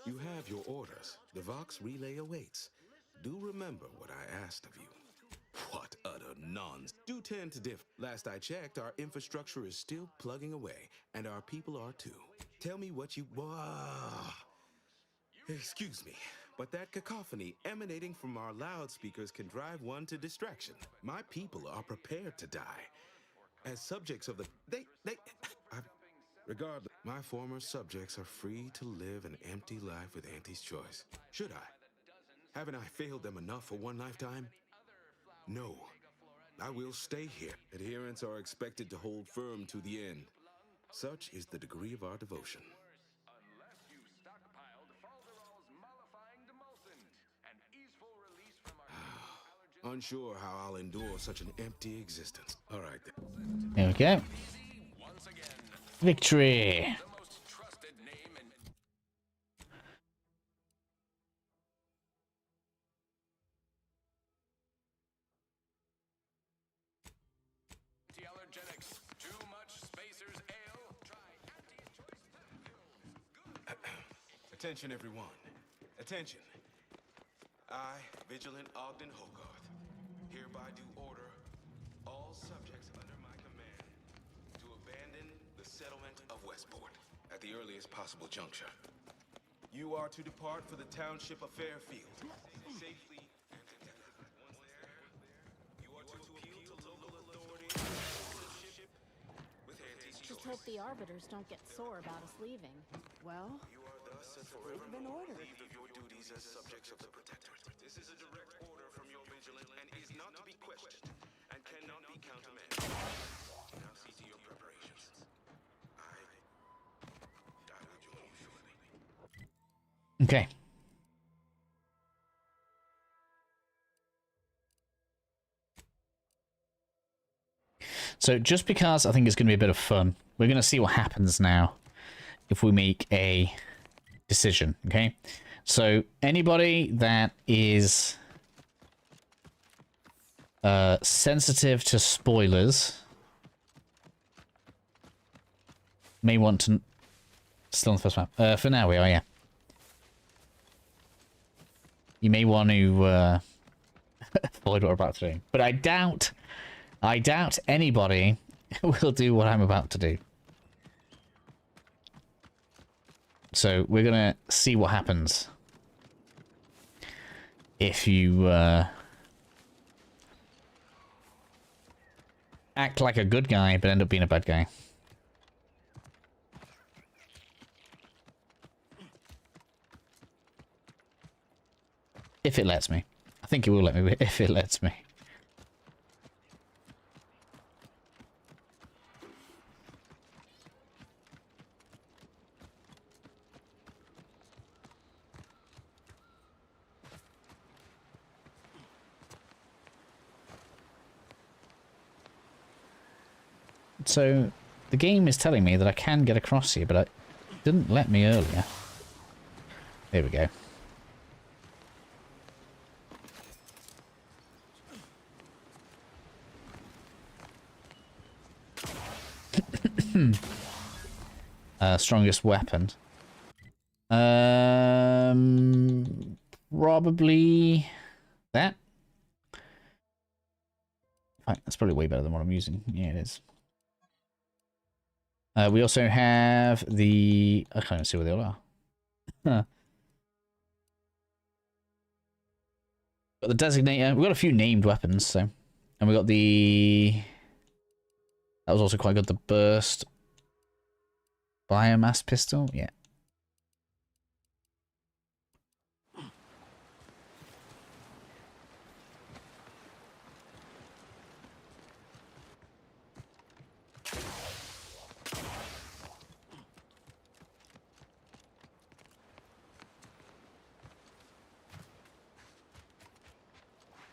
You have your orders. The Vox relay awaits. Do remember what I asked of you. What utter nonsense. Do tend to differ. Last I checked, our infrastructure is still plugging away, and our people are too. Tell me what you... Excuse me, but that cacophony emanating from our loudspeakers can drive one to distraction. My people are prepared to die. As subjects of the... Regardless, my former subjects are free to live an empty life with Auntie's choice. Should I? Haven't I failed them enough for one lifetime? No. I will stay here. Adherents are expected to hold firm to the end. Such is the degree of our devotion. Unsure how I'll endure such an empty existence. All right, then. There we go. Victory! Too much Spacer's Ale. Attention, everyone. Attention. I, Vigilant Ogden Hogarth, hereby do order all subjects under my command to abandon the settlement of Westport at the earliest possible juncture. You are to depart for the township of Fairfield safely and indefinitely. Once there, you are to appeal to local authorities with Auntie's Just choice. hope the arbiters don't get sore about us leaving. Well, You are thus and they've been forevermore ordered. relieved of your duties as subjects of the Protectorate. This is a direct order from your Vigilant and is not to be questioned and cannot be countermanded. Now see to your preparations. I will join you shortly. Okay. So just because I think it's going to be a bit of fun, we're going to see what happens now if we make a decision, okay? So anybody that is sensitive to spoilers may want to... Still on the first map. For now we are, yeah. You may want to avoid what we're about to do. But I doubt anybody will do what I'm about to do. So we're gonna see what happens if you act like a good guy but end up being a bad guy. If it lets me. I think it will let me if it lets me. So, the game is telling me that I can get across here, but it didn't let me earlier. There we go. Strongest weapon. Probably that. Right, that's probably way better than what I'm using. Yeah, it is. We also have the... I can't see where they all are. Huh. Got the designator. We've got a few named weapons, so... And we got the... That was also quite good. The burst... Biomass pistol? Yeah.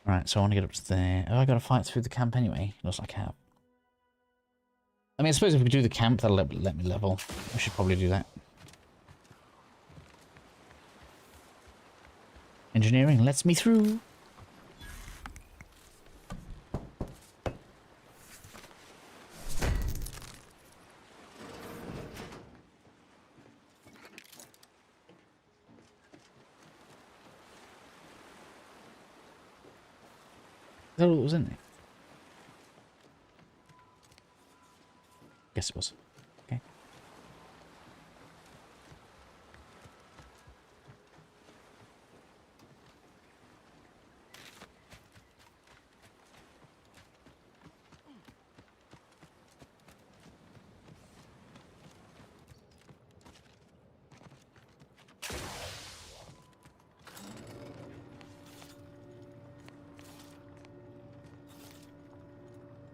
Right, so I want to get up to there. Oh, I gotta fight through the camp anyway. Looks like I have. I mean, I suppose if we do the camp, that'll let me level. I should probably do that. Engineering lets me through. Is that all that was in there? Guess it was. Okay.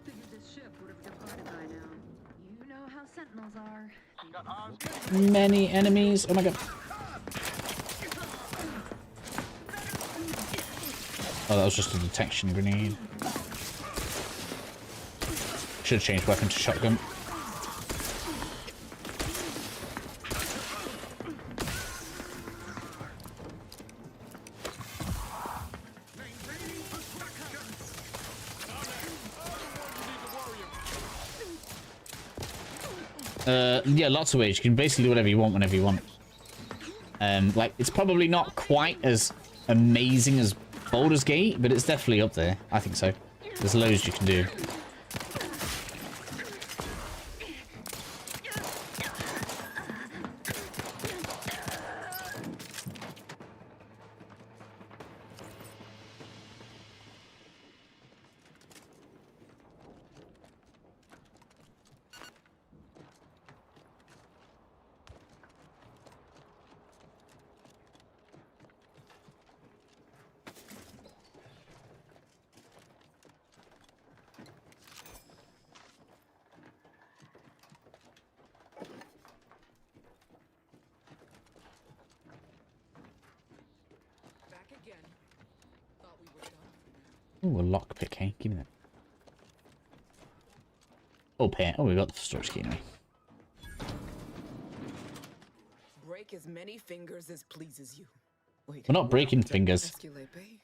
Figured this ship would have departed by now. You know how sentinels are. Many enemies. Oh my god. Oh, that was just a detection grenade. Should have changed weapon to shotgun. Yeah, lots of ways. You can basically do whatever you want whenever you want. Like, it's probably not quite as amazing as Baldur's Gate, but it's definitely up there. I think so. There's loads you can do. Ooh, a lockpick, hey? Give me that. Oh, pair. Oh, we got the storage key anyway. Break as many fingers as pleases you. Wait, We're not breaking fingers. Esculape?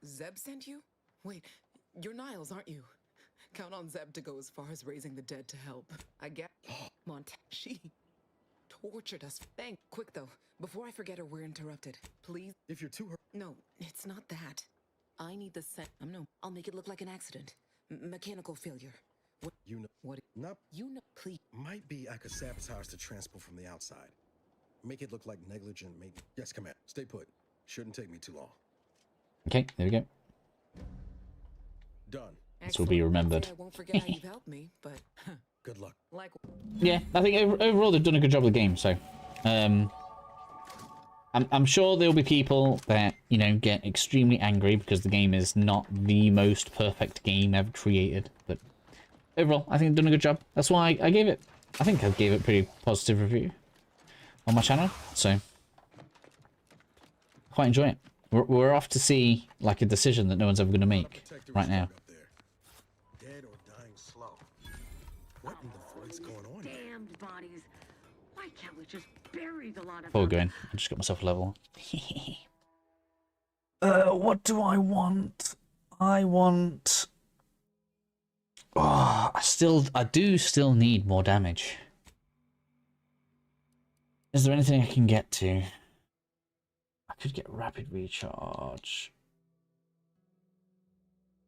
Zeb sent you? Wait, you're Niles, aren't you? Count on Zeb to go as far as raising the dead to help. I get She tortured us. Quick though, before I forget or we're interrupted. Please. If you're too hurt. No, it's not that. I need the no. I'll make it look like an accident. Mechanical failure. What? You know. What? Not. You know. Please. Might be I could sabotage the transport from the outside. Make it look like negligent maintenance. Yes, Command. Stay put. Shouldn't take me too long. Okay, there we go. Done. This will be remembered. I won't forget how you've helped me, but good luck. Like. Yeah, I think overall they've done a good job of the game. So, I'm sure there'll be people that, you know, get extremely angry because the game is not the most perfect game ever created. But overall, I think they've done a good job. That's why I gave it. I think I gave it a pretty positive review on my channel. So, quite enjoy it. We're off to see like a decision that no one's ever going to make right now. Dead or dying slow. What in the fuck's going on? Damned bodies. Why can't we just bury the lot of Before we them? go in, I just got myself a level. What do I want? I want... Oh, I do still need more damage. Is there anything I can get to? I could get rapid recharge.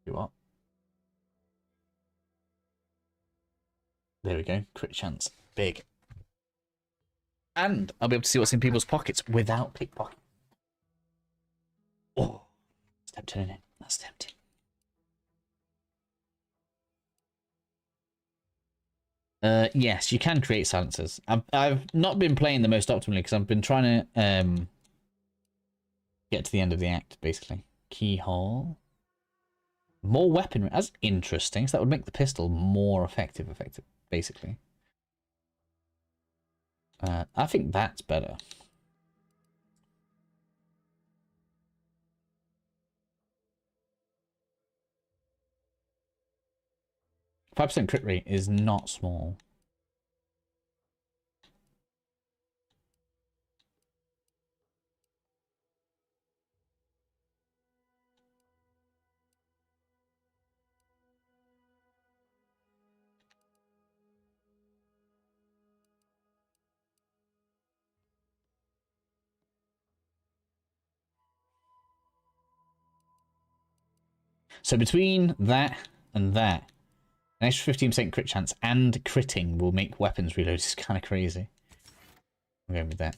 You what? There we go. Crit chance. Big. And I'll be able to see what's in people's pockets without pickpocket. Oh, that's tempting, isn't it? That's tempting. Yes, you can create silencers. I've not been playing the most optimally because I've been trying to get to the end of the act, basically. Keyhole. More weaponry. That's interesting. So that would make the pistol more effective, basically. I think that's better. %5 crit rate is not small. So between that and that, an extra 15% crit chance and critting will make weapons reload. It's kind of crazy. I'm going with that.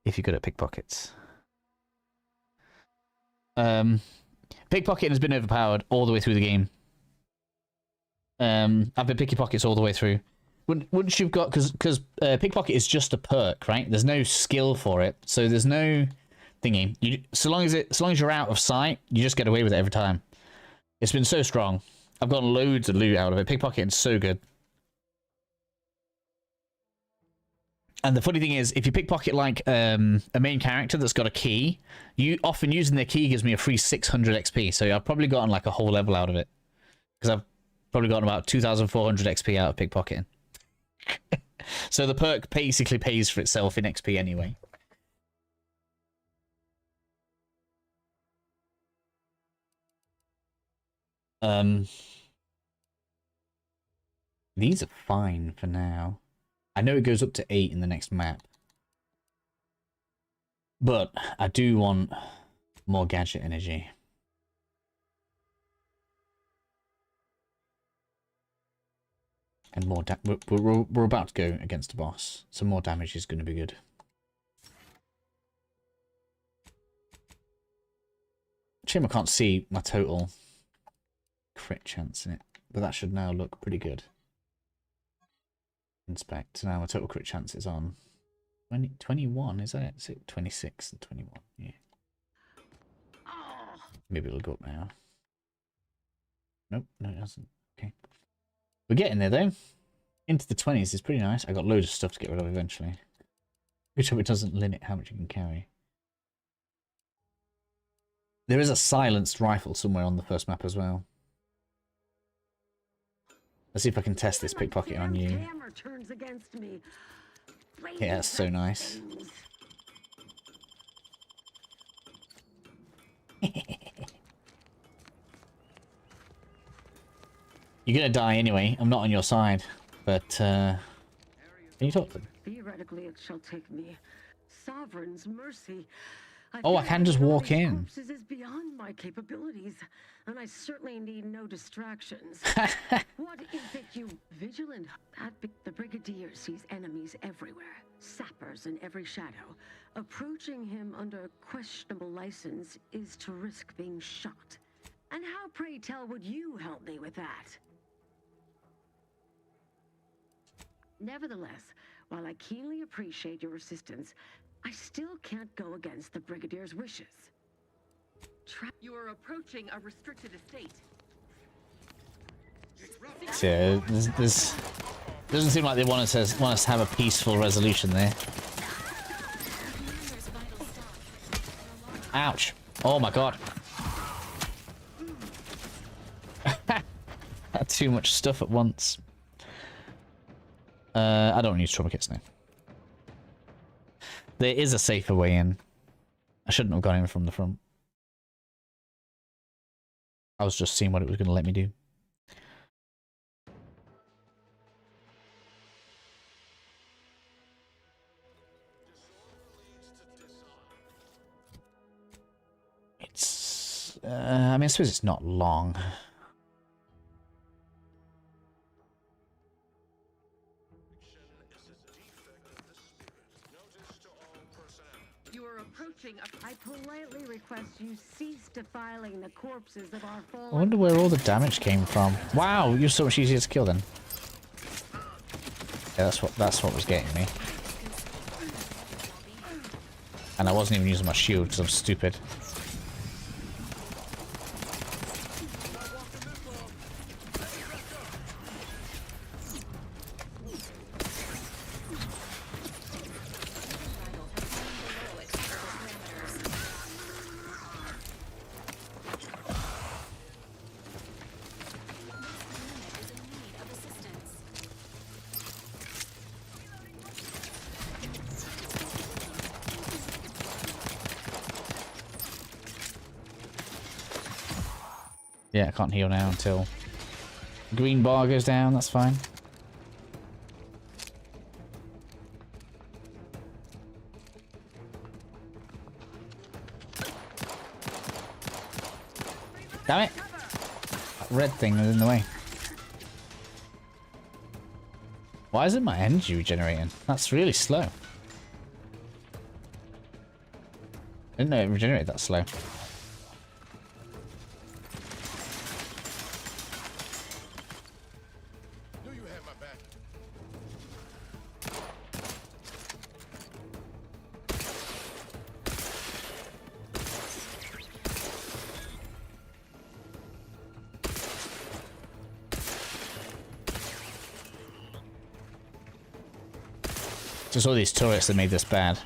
If you're good at pickpockets. Pickpocketing has been overpowered all the way through the game. I've been picking pockets all the way through. Once you've got, because pickpocket is just a perk, right? There's no skill for it, so there's no thingy. So long as you're out of sight, you just get away with it every time. It's been so strong. I've gotten loads of loot out of it. Pickpocketing's so good. And the funny thing is, if you pickpocket like a main character that's got a key, you often using their key gives me a free 600 XP. So I've probably gotten like a whole level out of it. Because I've probably gotten about 2,400 XP out of pickpocketing. So the perk basically pays for itself in XP anyway. These are fine for now. I know it goes up to 8 in the next map. But I do want more gadget energy. And more we're about to go against a boss. So more damage is going to be good. Shame I can't see my total crit chance in it. But that should now look pretty good. Inspect. So now my total crit chance is on 21, is that it? Is it 26 and 21? Yeah. Maybe it'll go up now. Nope, no it doesn't. Okay. We're getting there though. Into the 20s is pretty nice. I got loads of stuff to get rid of eventually. Good job it doesn't limit how much you can carry. There is a silenced rifle somewhere on the first map as well. Let's see if I can test this pickpocket on you. Yeah, that's so nice. You're gonna die anyway. I'm not on your side. But, can you talk to them? Theoretically, it shall take me. Sovereign's mercy. Oh, I can just walk in. Corpses is beyond my capabilities, and I certainly need no distractions. What is it you vigilant? The Brigadier sees enemies everywhere, sappers in every shadow. Approaching him under questionable license is to risk being shot. And how, pray tell, would you help me with that? Nevertheless, while I keenly appreciate your assistance, I still can't go against the Brigadier's wishes. You are approaching a restricted estate. So, there's doesn't seem like they want us to have a peaceful resolution there. Ouch. Oh my god. That's too much stuff at once. I don't use trauma kits now. There is a safer way in. I shouldn't have gone in from the front. I was just seeing what it was going to let me do. It's... I mean, I suppose it's not long. I politely request you cease defiling the corpses of our fallen. I wonder where all the damage came from. Wow, you're so much easier to kill then. Yeah, that's what was getting me. And I wasn't even using my shield because I'm stupid. Yeah, I can't heal now until green bar goes down, that's fine. Damn it! That red thing was in the way. Why isn't my energy regenerating? That's really slow. I didn't know it regenerated that slow. Just all these turrets that made this bad.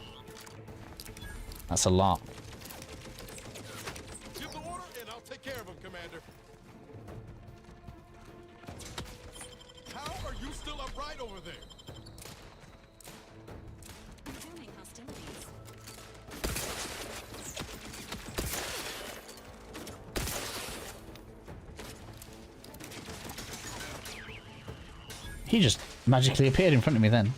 That's a lot. Give the order and I'll take care of him, Commander. How are you still upright over there? Resuming hostilities. He just magically appeared in front of me then.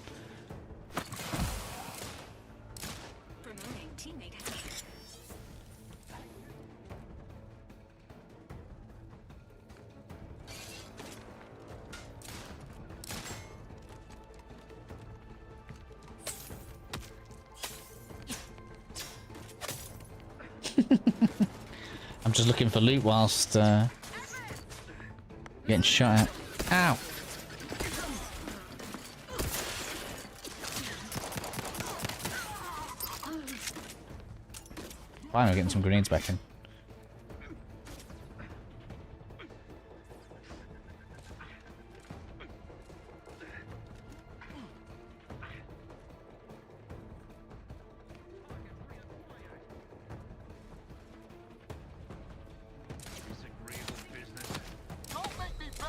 I'm just looking for loot whilst getting shot at. Ow! Finally getting some grenades back in.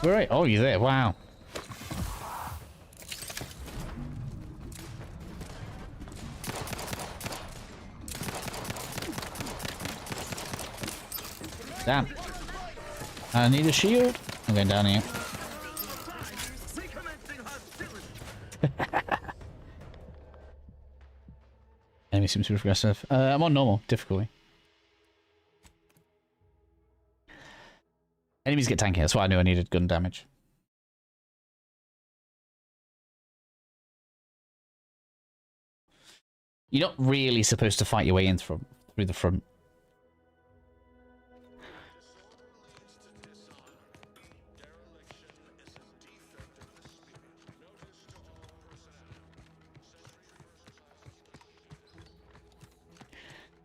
Where are you? Oh, you're there. Wow. Damn. I need a shield. I'm going down here. seems to be aggressive. I'm on normal difficulty. Enemies get tanky. That's why I knew I needed gun damage. You're not really supposed to fight your way in through the front.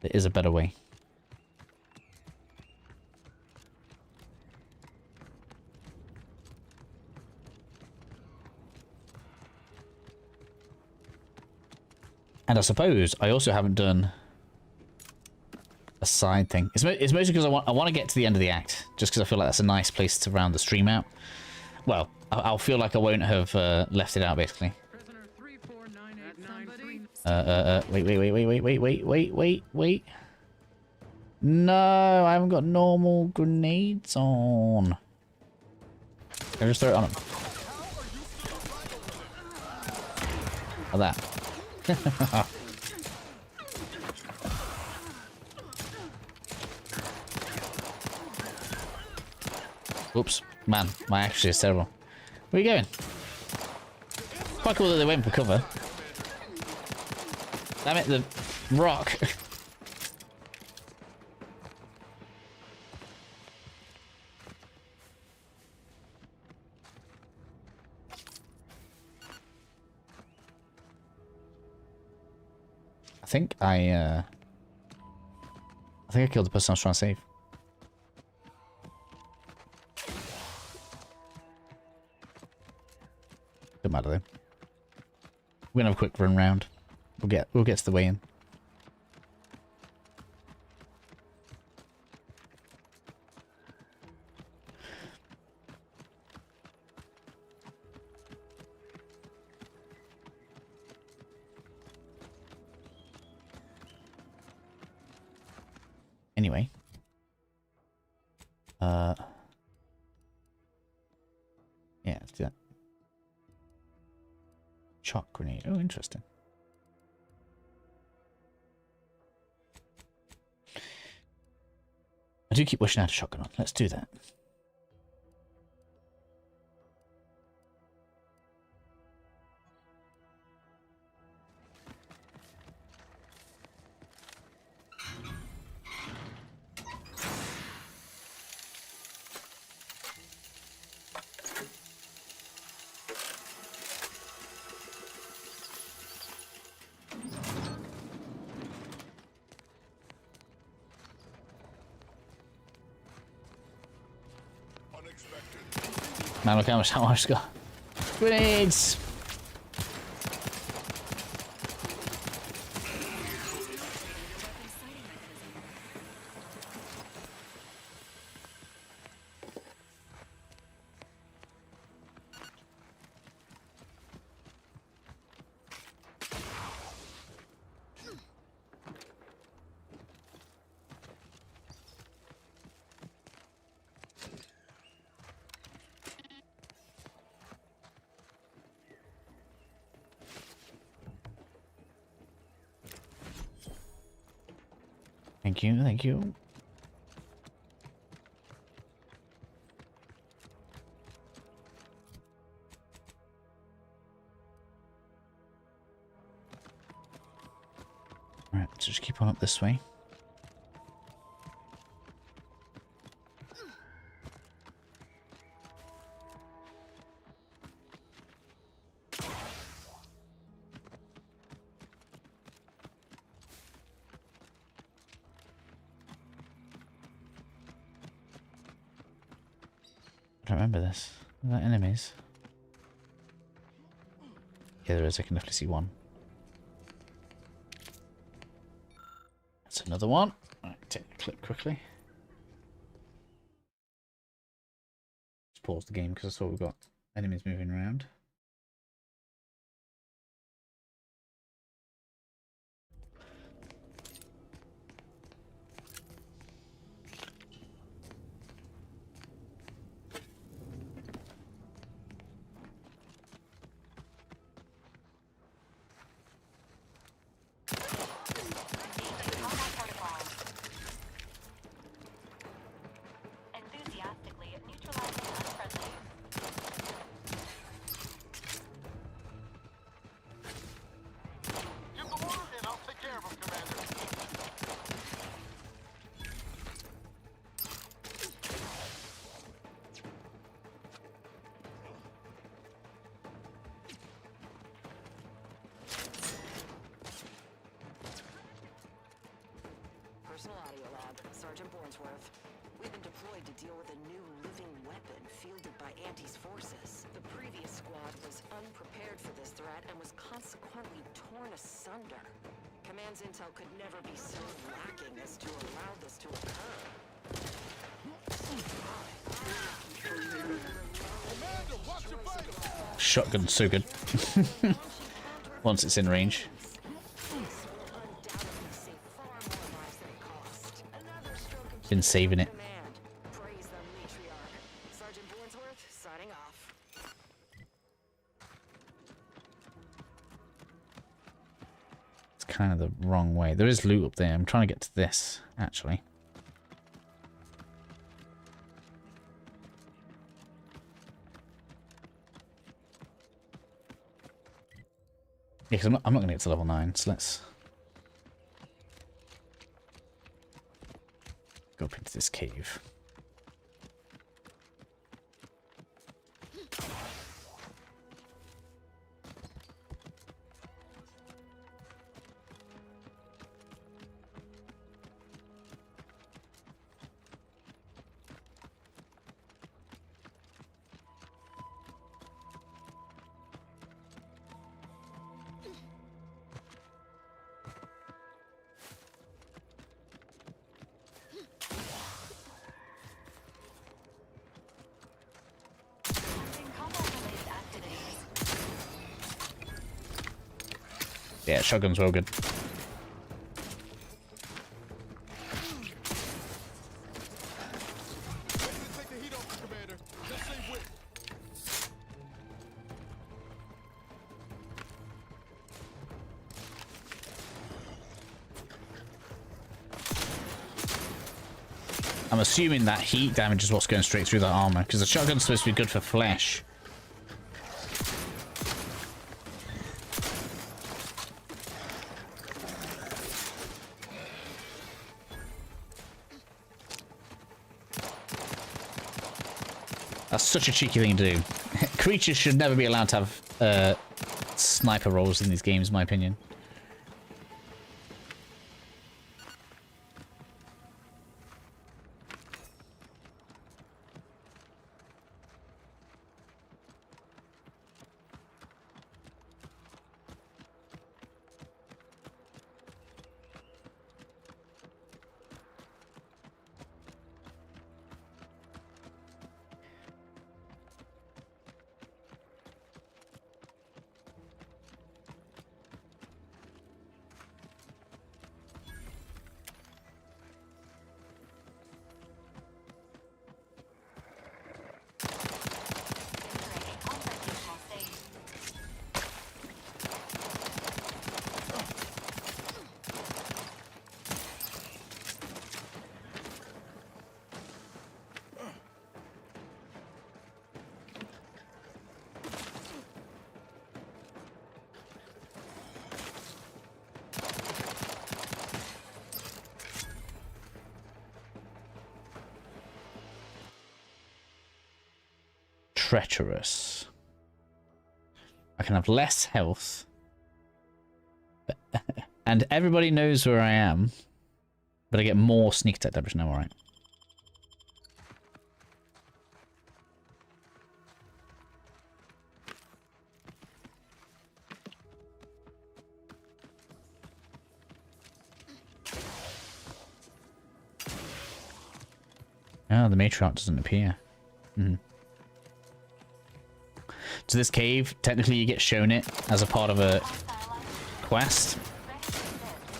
There is a better way. And I suppose I also haven't done a side thing. It's mostly because I want to get to the end of the act, just because I feel like that's a nice place to round the stream out. Well, I'll feel like I won't have left it out, basically. Wait. No, I haven't got normal grenades on. Can I just throw it on him? Like that. Oops, man, my accuracy is terrible. Where are you going? Quite cool that they went for cover. Damn it, the rock. I think I killed the person I was trying to save. Doesn't matter though. We're gonna have a quick run round. We'll get to the way in. Anyway. Yeah, let's do that. Shock grenade. Oh, interesting. I do keep wishing I had a shotgun on. Let's do that. Man, look how much I've got. Grenades! Thank you, thank you. Alright, so just keep on up this way. I don't remember this. Are there enemies? Yeah, there is. I can definitely see one. That's another one. Alright, take the clip quickly. Just pause the game because I saw we've got enemies moving around. Sergeant Bornsworth. We've been deployed to deal with a new living weapon fielded by Auntie's forces. The previous squad was unprepared for this threat and was consequently torn asunder. Command's intel could never be so lacking as to allow this to occur. Shotgun's so good. Once it's in range. Been saving it. Sergeant Bornsworth, signing off. It's kind of the wrong way. There is loot up there. I'm trying to get to this, actually. Yeah, because I'm not going to get to level 9, so let's go up into this cave. Yeah, shotgun's well good. I'm assuming that heat damage is what's going straight through the armor, because the shotgun's supposed to be good for flesh. That's such a cheeky thing to do. Creatures should never be allowed to have sniper roles in these games, in my opinion. Treacherous. I can have less health. And everybody knows where I am. But I get more sneak attack damage now, alright. Oh, the matriarch doesn't appear. So this cave, technically you get shown it as a part of a quest.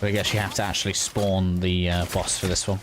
But I guess you have to actually spawn the boss for this one.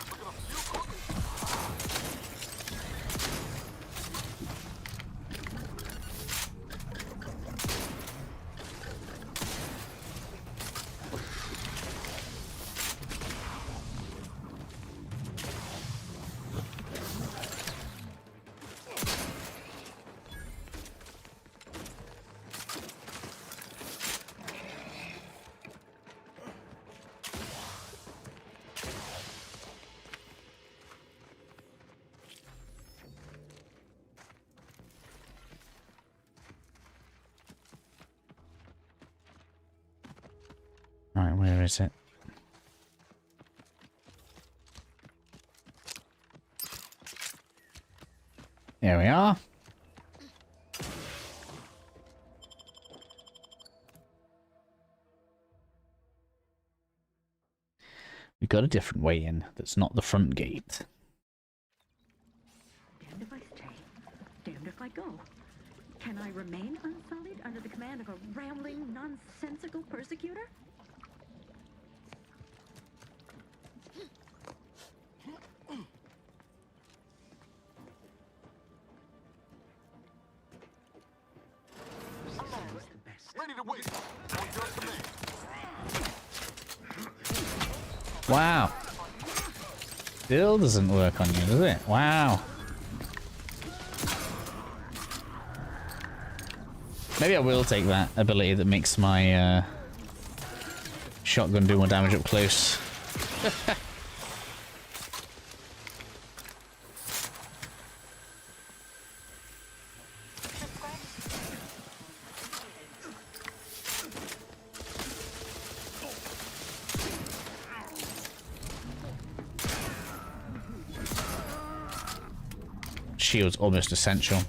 Right, where is it? There we are. We've got a different way in that's not the front gate. Damned if I stay, damned if I go. Can I remain unsullied under the command of a rambling, nonsensical persecutor? Ready to wait. Wow. Still doesn't work on you, does it? Wow. Maybe I will take that ability that makes my shotgun do more damage up close. Shield's almost essential at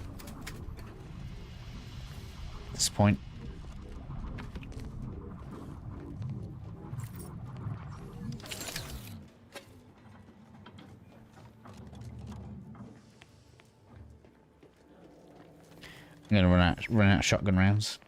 this point. I'm gonna run out of shotgun rounds.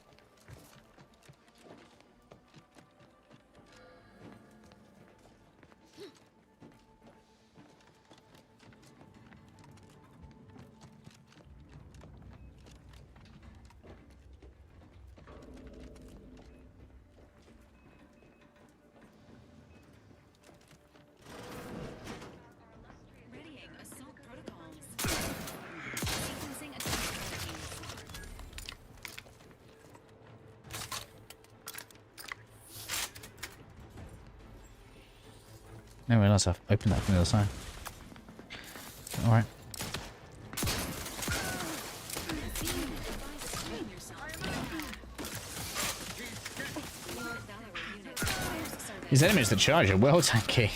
Readying assault protocols. Sequencing attack strategies. I didn't realise I've opened that from the other side. Alright. These enemies that charge are well tanky.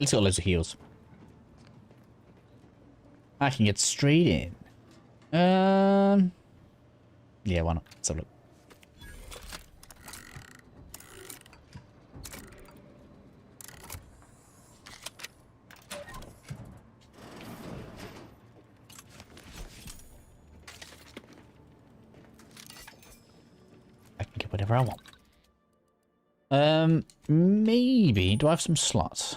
Let's got loads of heals. I can get straight in. Yeah, why not? Let's have a look. I can get whatever I want. Maybe. Do I have some slots?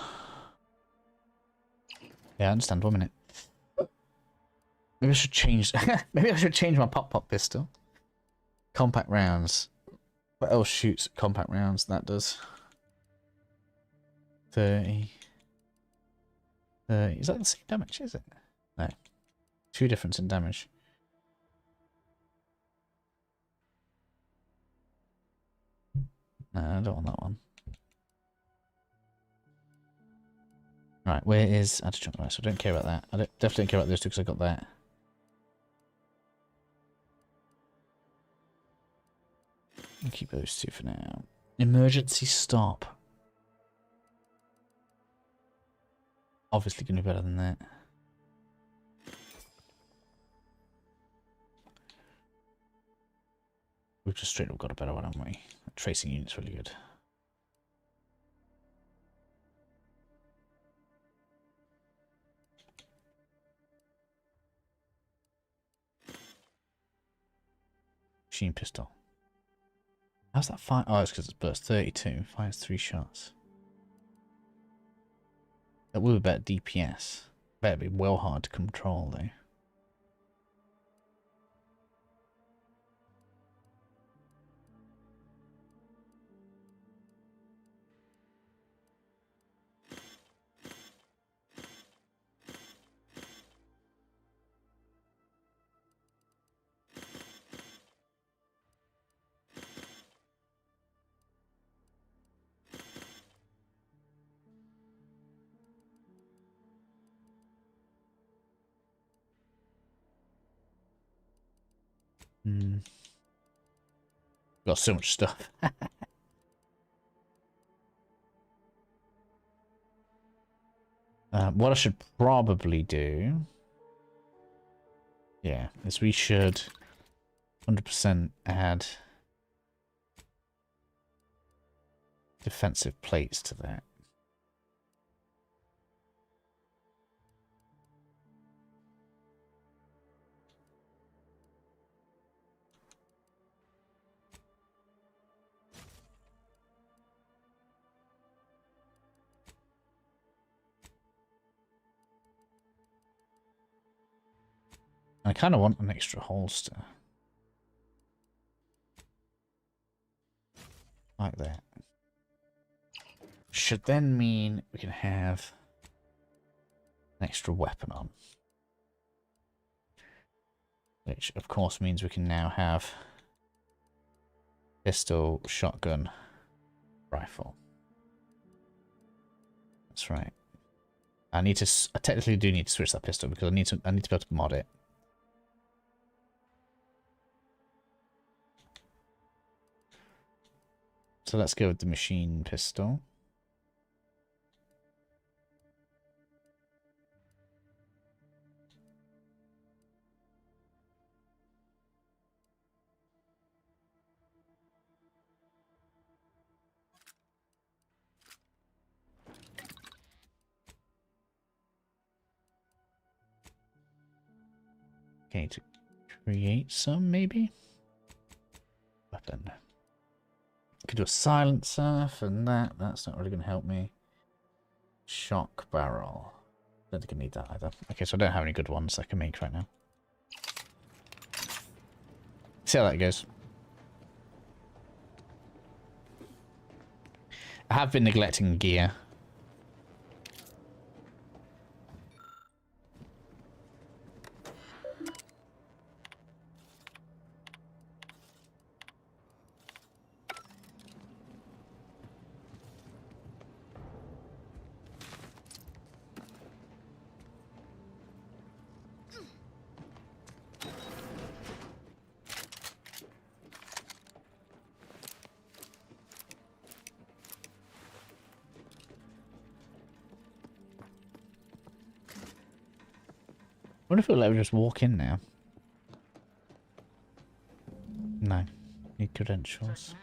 Yeah, I understand. 1 minute. Maybe I should change. Maybe I should change my pop pistol. Compact rounds. What else shoots compact rounds? That does 30. 30. Is that the same damage? Is it? No. 2 difference in damage. No, I don't want that one. Right, where is adjunct? Right, so I don't care about that. Definitely don't care about those two because I got that. I'll keep those two for now. Emergency stop. Obviously going to be better than that. We've just straight up got a better one, haven't we? That tracing unit's really good. machine pistol. How's that fire? Oh, it's because it's burst 32. Fires 3 shots. That will be better DPS. Better be well hard to control though. Got so much stuff. What I should probably do, yeah, is we should 100% add defensive plates to that. I kind of want an extra holster. Like that. Should then mean we can have an extra weapon on. Which, of course, means we can now have pistol, shotgun, rifle. That's right. I technically do need to switch that pistol because I need to be able to mod it. So let's go with the machine pistol. Okay, to create some, maybe? Weapon. Could do a silencer for that. That's not really going to help me. Shock barrel. Don't think I need that either. Okay, so I don't have any good ones I can make right now. See how that goes. I have been neglecting gear. I wonder if it'll let me just walk in now. No. Need credentials.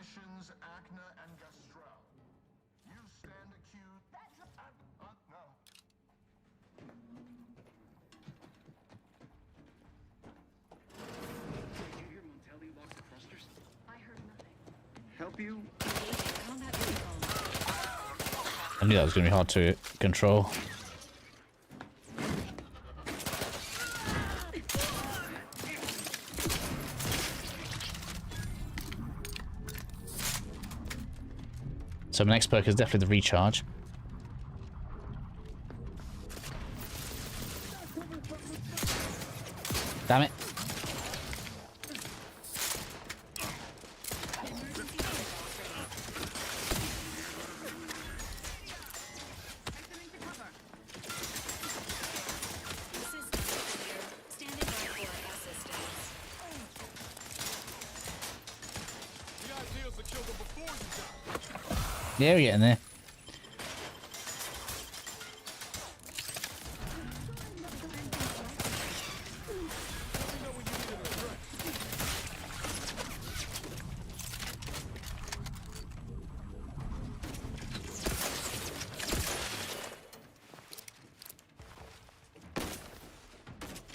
Help you? I knew that was going to be hard to control. So my next perk is definitely the recharge. Damn it. Yeah, we're getting there.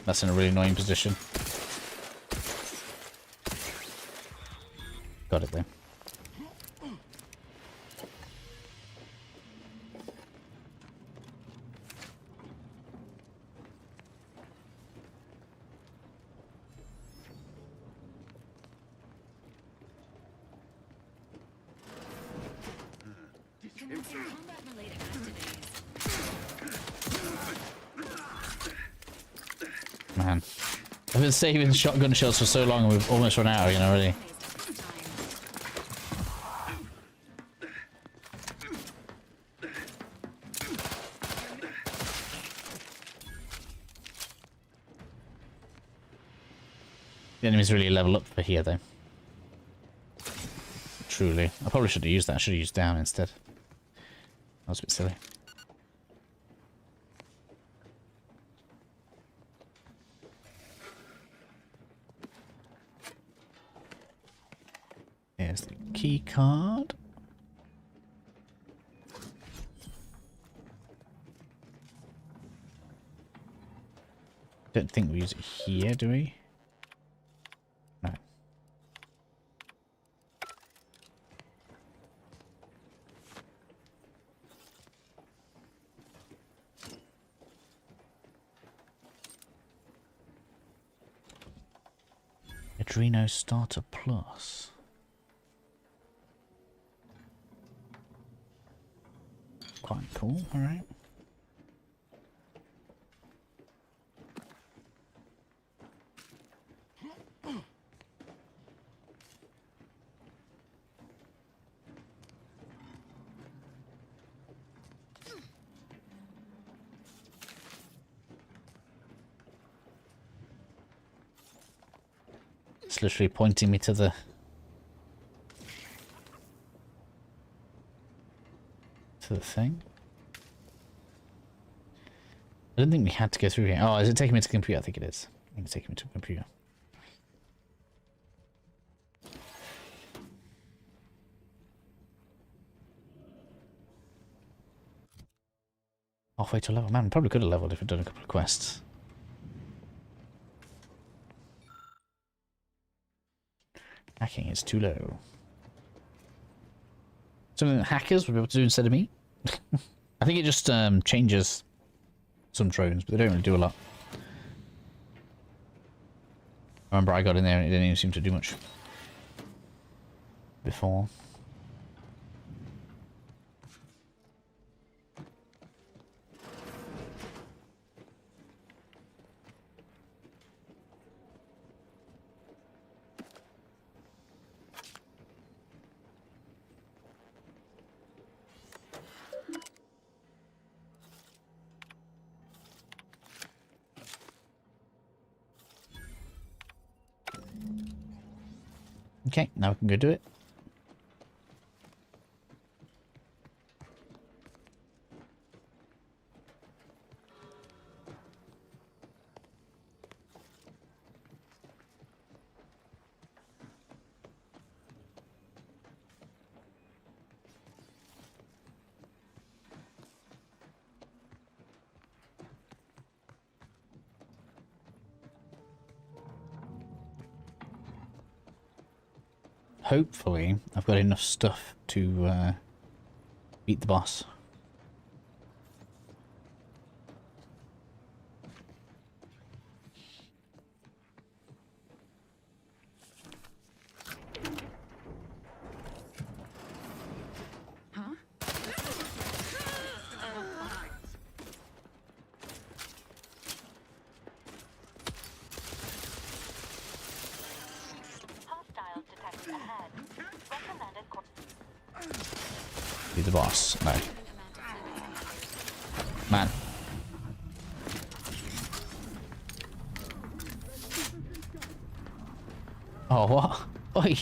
That's in a really annoying position. Got it there. Man, I've been saving shotgun shells for so long and we've almost run out, you know, already. The enemies really level up for here, though. Truly. I probably should have used that. I should have used down instead. That was a bit silly. Here's the key card. Don't think we use it here, do we? No. Adreno Starter Plus. Quite cool, alright. It's literally pointing me to the thing. I didn't think we had to go through here. Oh, is it taking me to the computer? I think it is. I think it's taking me to the computer. Halfway to level. Man, probably could have leveled if we'd done a couple of quests. Hacking is too low. Something that hackers would be able to do instead of me? I think it just changes some drones, but they don't really do a lot. I remember I got in there and it didn't even seem to do much before. Okay, now we can go do it. Hopefully, I've got enough stuff to beat the boss. Be the boss. No. Man. Oh, what? Oi.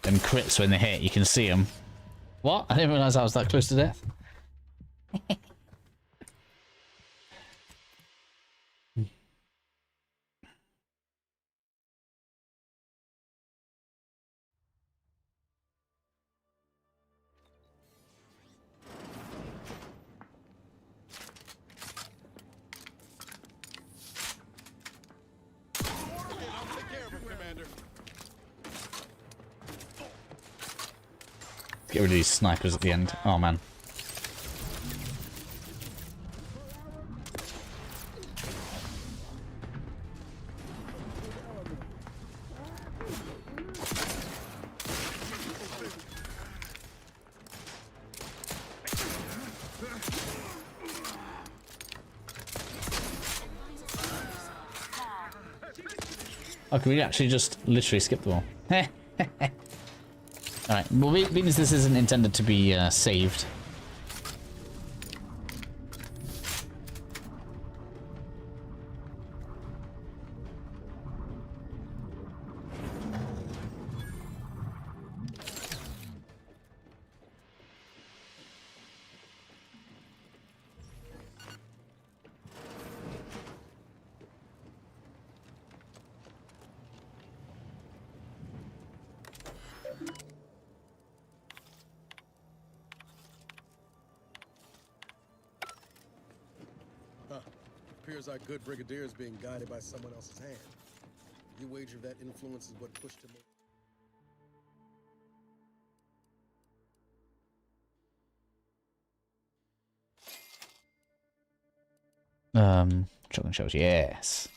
and crits when they hit. You can see them. What? I didn't realise I was that close to death. Get rid of these snipers at the end. Oh man. Oh, can we actually just literally skip the wall? Alright, well, being as this isn't intended to be saved. Appears our good brigadier is being guided by someone else's hand. You wager that influence is what pushed him. Shotgun shells, yes.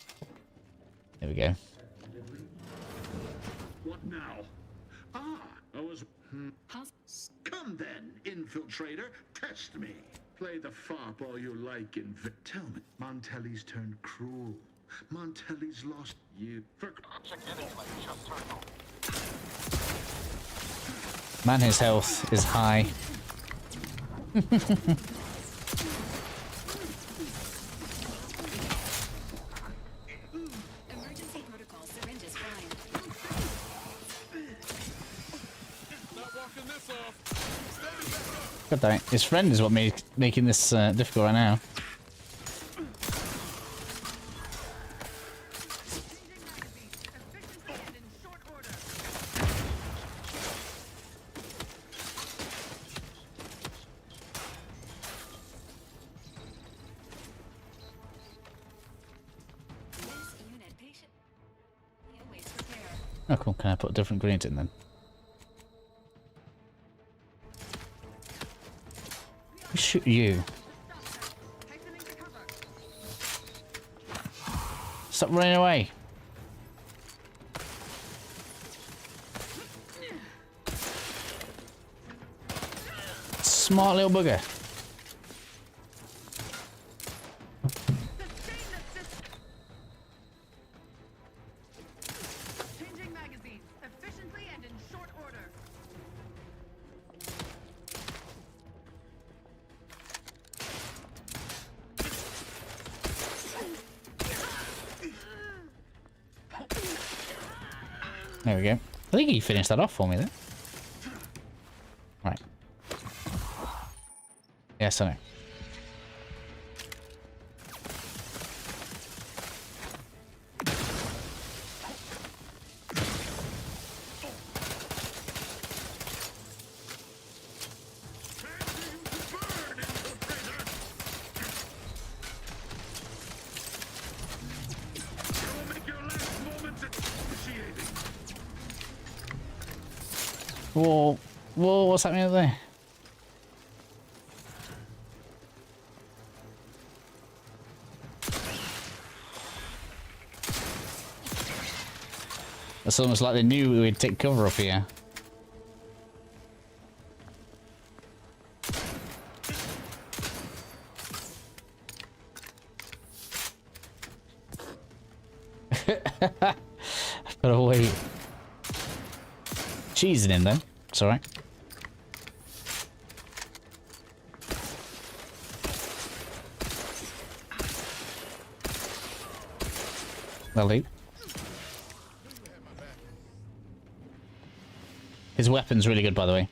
There we go. What now? Ah, I was... Come then, infiltrator, test me. Play the fop all you like and tell me. Montelli's turned cruel. Montelli's lost you. Man, his health is high. Emergency protocol syringe is fine. Not walking this off. God damn it. His friend is what making this difficult right now. Oh cool, can I put a different grenade in then? Who shoot you? Stop running away! Smart little bugger. There we go. I think he finished that off for me then. Right. Yes, I know. Whoa, whoa, what's happening up there? It's almost like they knew we would take cover up here. I've got to wait. Cheesing in then. It's alright. That'll do. His weapon's really good, by the way.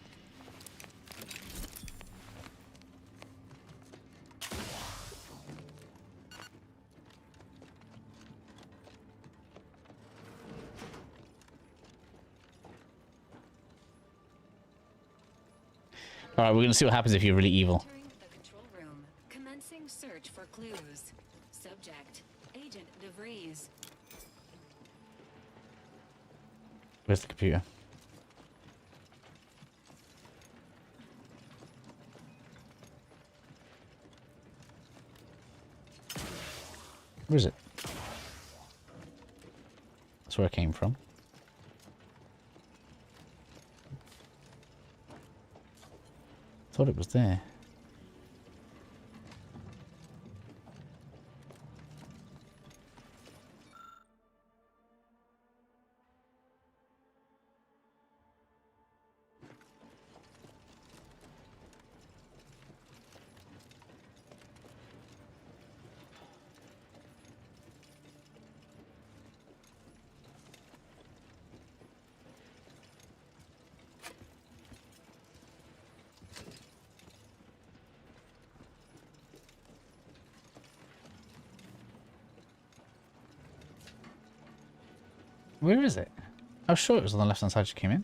Alright, we're gonna see what happens if you're really evil. Entering the control room. Commencing search for clues. Subject: Agent DeVries. Where's the computer? Where is it? That's where I came from. Thought it was there. Where is it? I was sure it was on the left-hand side she came in.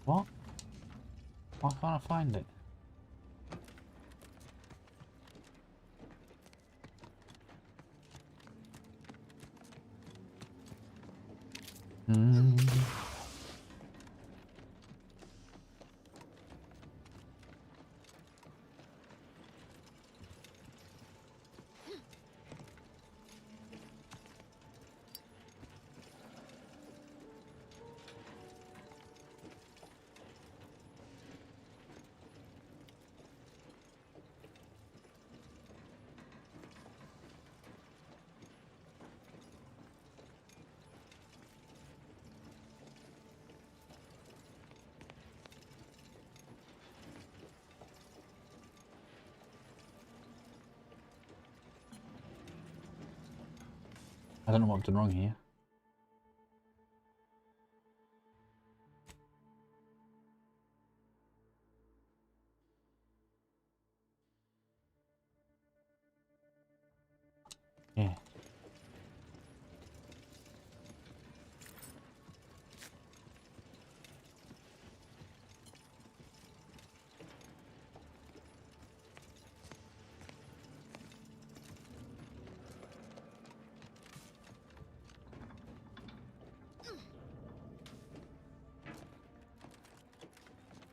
What? Why can't I find it? I don't know what I've done wrong here. Yeah.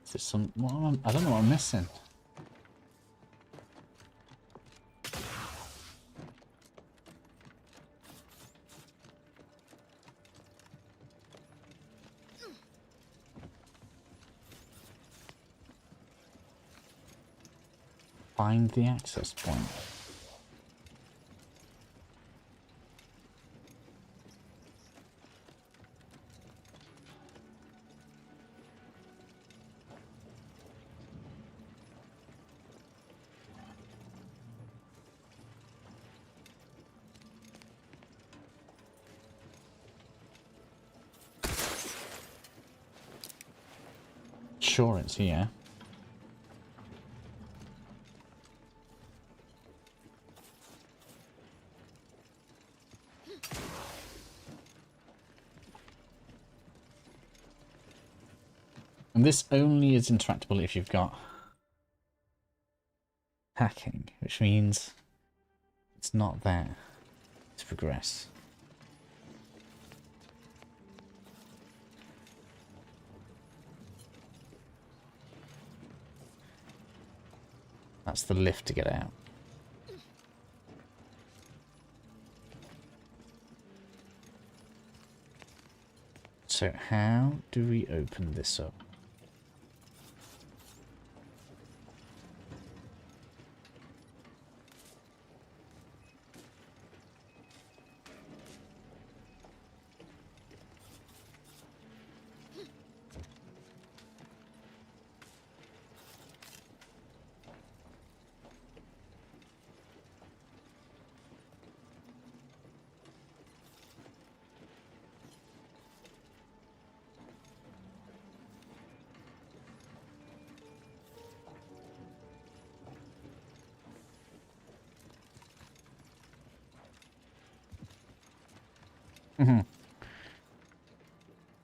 Is it some? I don't know what I'm missing. Find the access point. Sure, it's here. And this only is interactable if you've got hacking, which means it's not there to progress. That's the lift to get out. So how do we open this up?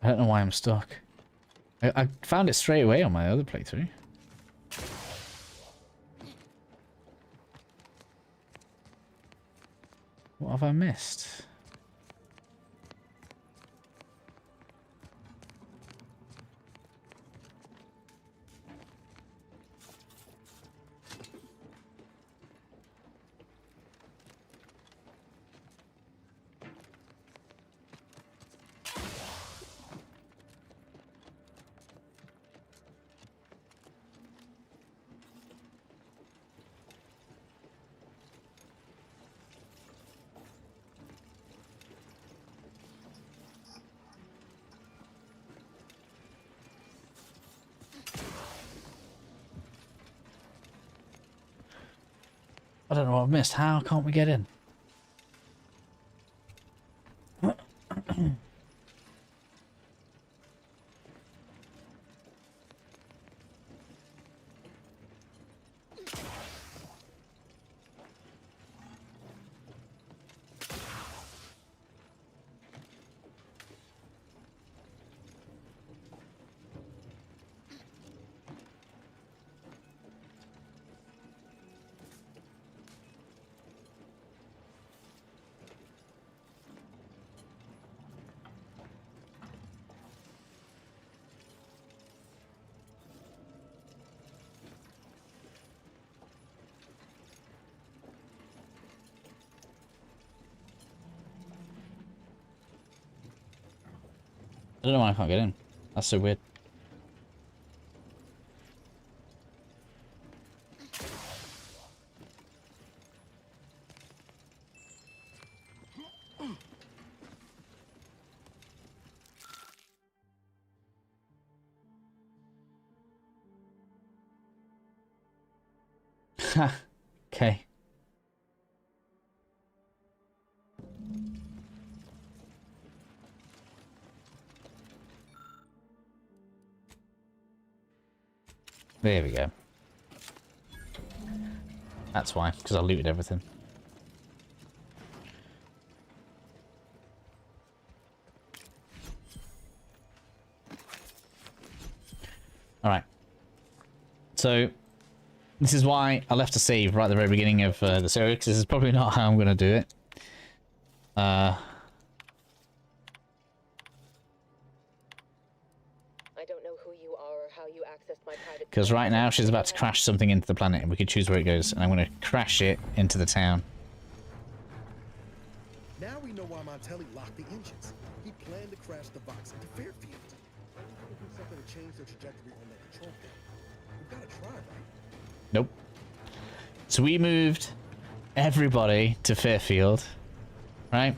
I don't know why I'm stuck. I found it straight away on my other playthrough. What have I missed? I don't know what I've missed. How can't we get in? I don't know why I can't get in. That's so weird. Ha. Okay. There we go. That's why, because I looted everything. Alright. So, this is why I left a save right at the very beginning of the series, because this is probably not how I'm going to do it. Because right now she's about to crash something into the planet and we could choose where it goes. And I'm going to crash it into the town. Now we know why Montelli locked the engines. He planned to crash the Vox into Fairfield. We do something to change the trajectory on that control thing. We've got to try, right? Nope. So we moved everybody to Fairfield. Right?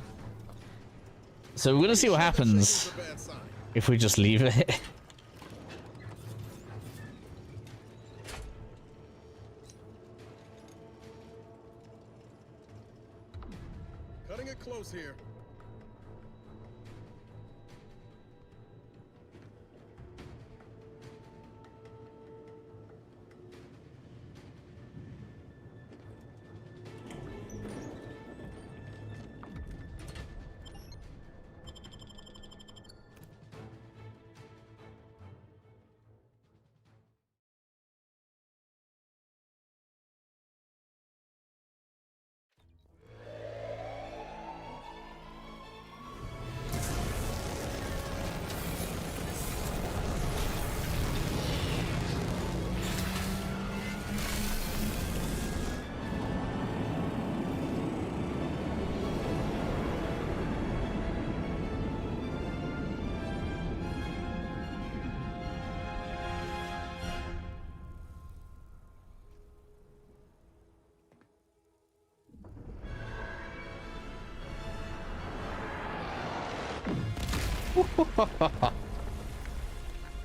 So we're going to see what happens if we just leave it. Cutting it close here.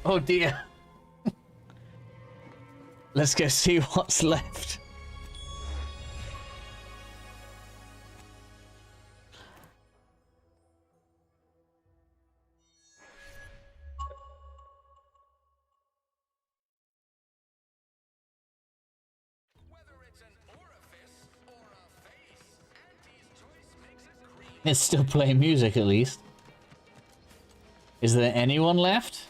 Oh dear. Let's go see what's left. It's still playing music at least. Is there anyone left?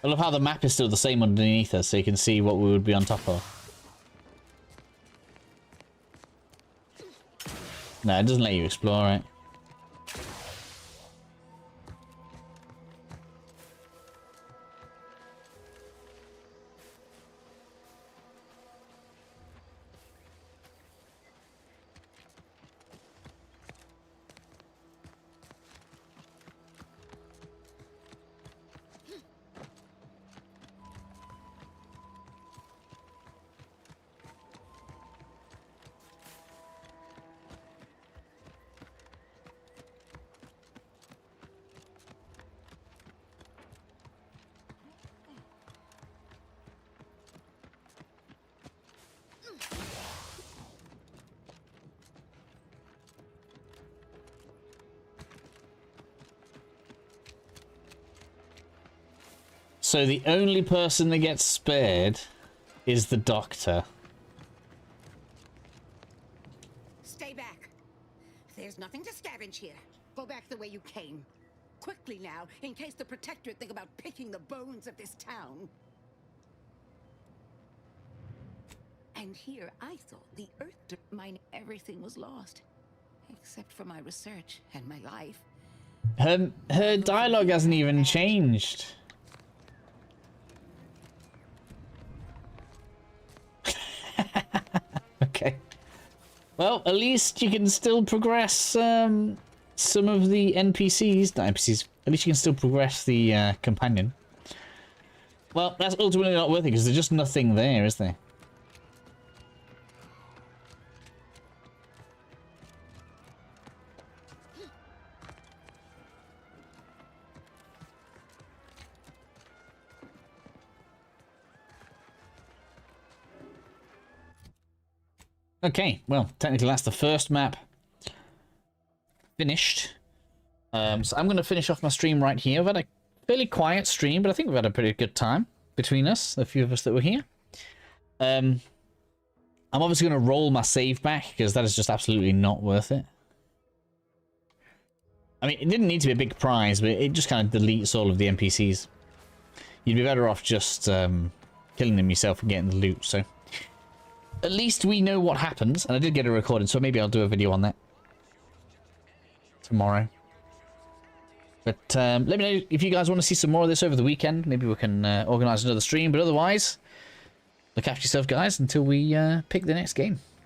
I love how the map is still the same underneath us, so you can see what we would be on top of. No, it doesn't let you explore, right? So the only person that gets spared is the doctor. Stay back. There's nothing to scavenge here. Go back the way you came. Quickly now, in case the Protectorate think about picking the bones of this town. And here I thought the Earth mine everything was lost. Except for my research and my life. Her dialogue hasn't even changed. Okay. Well, at least you can still progress some of the NPCs. Not NPCs. At least you can still progress the companion. Well, that's ultimately not worth it because there's just nothing there, is there? Okay, well, technically that's the first map finished. So I'm going to finish off my stream right here. We've had a fairly quiet stream, but I think we've had a pretty good time between us, the few of us that were here. I'm obviously going to roll my save back, because that is just absolutely not worth it. I mean, it didn't need to be a big prize, but it just kind of deletes all of the NPCs. You'd be better off just killing them yourself and getting the loot, so... At least we know what happens, and I did get it recorded, so maybe I'll do a video on that tomorrow. But let me know if you guys want to see some more of this over the weekend. Maybe we can organise another stream, but otherwise, look after yourself, guys, until we pick the next game.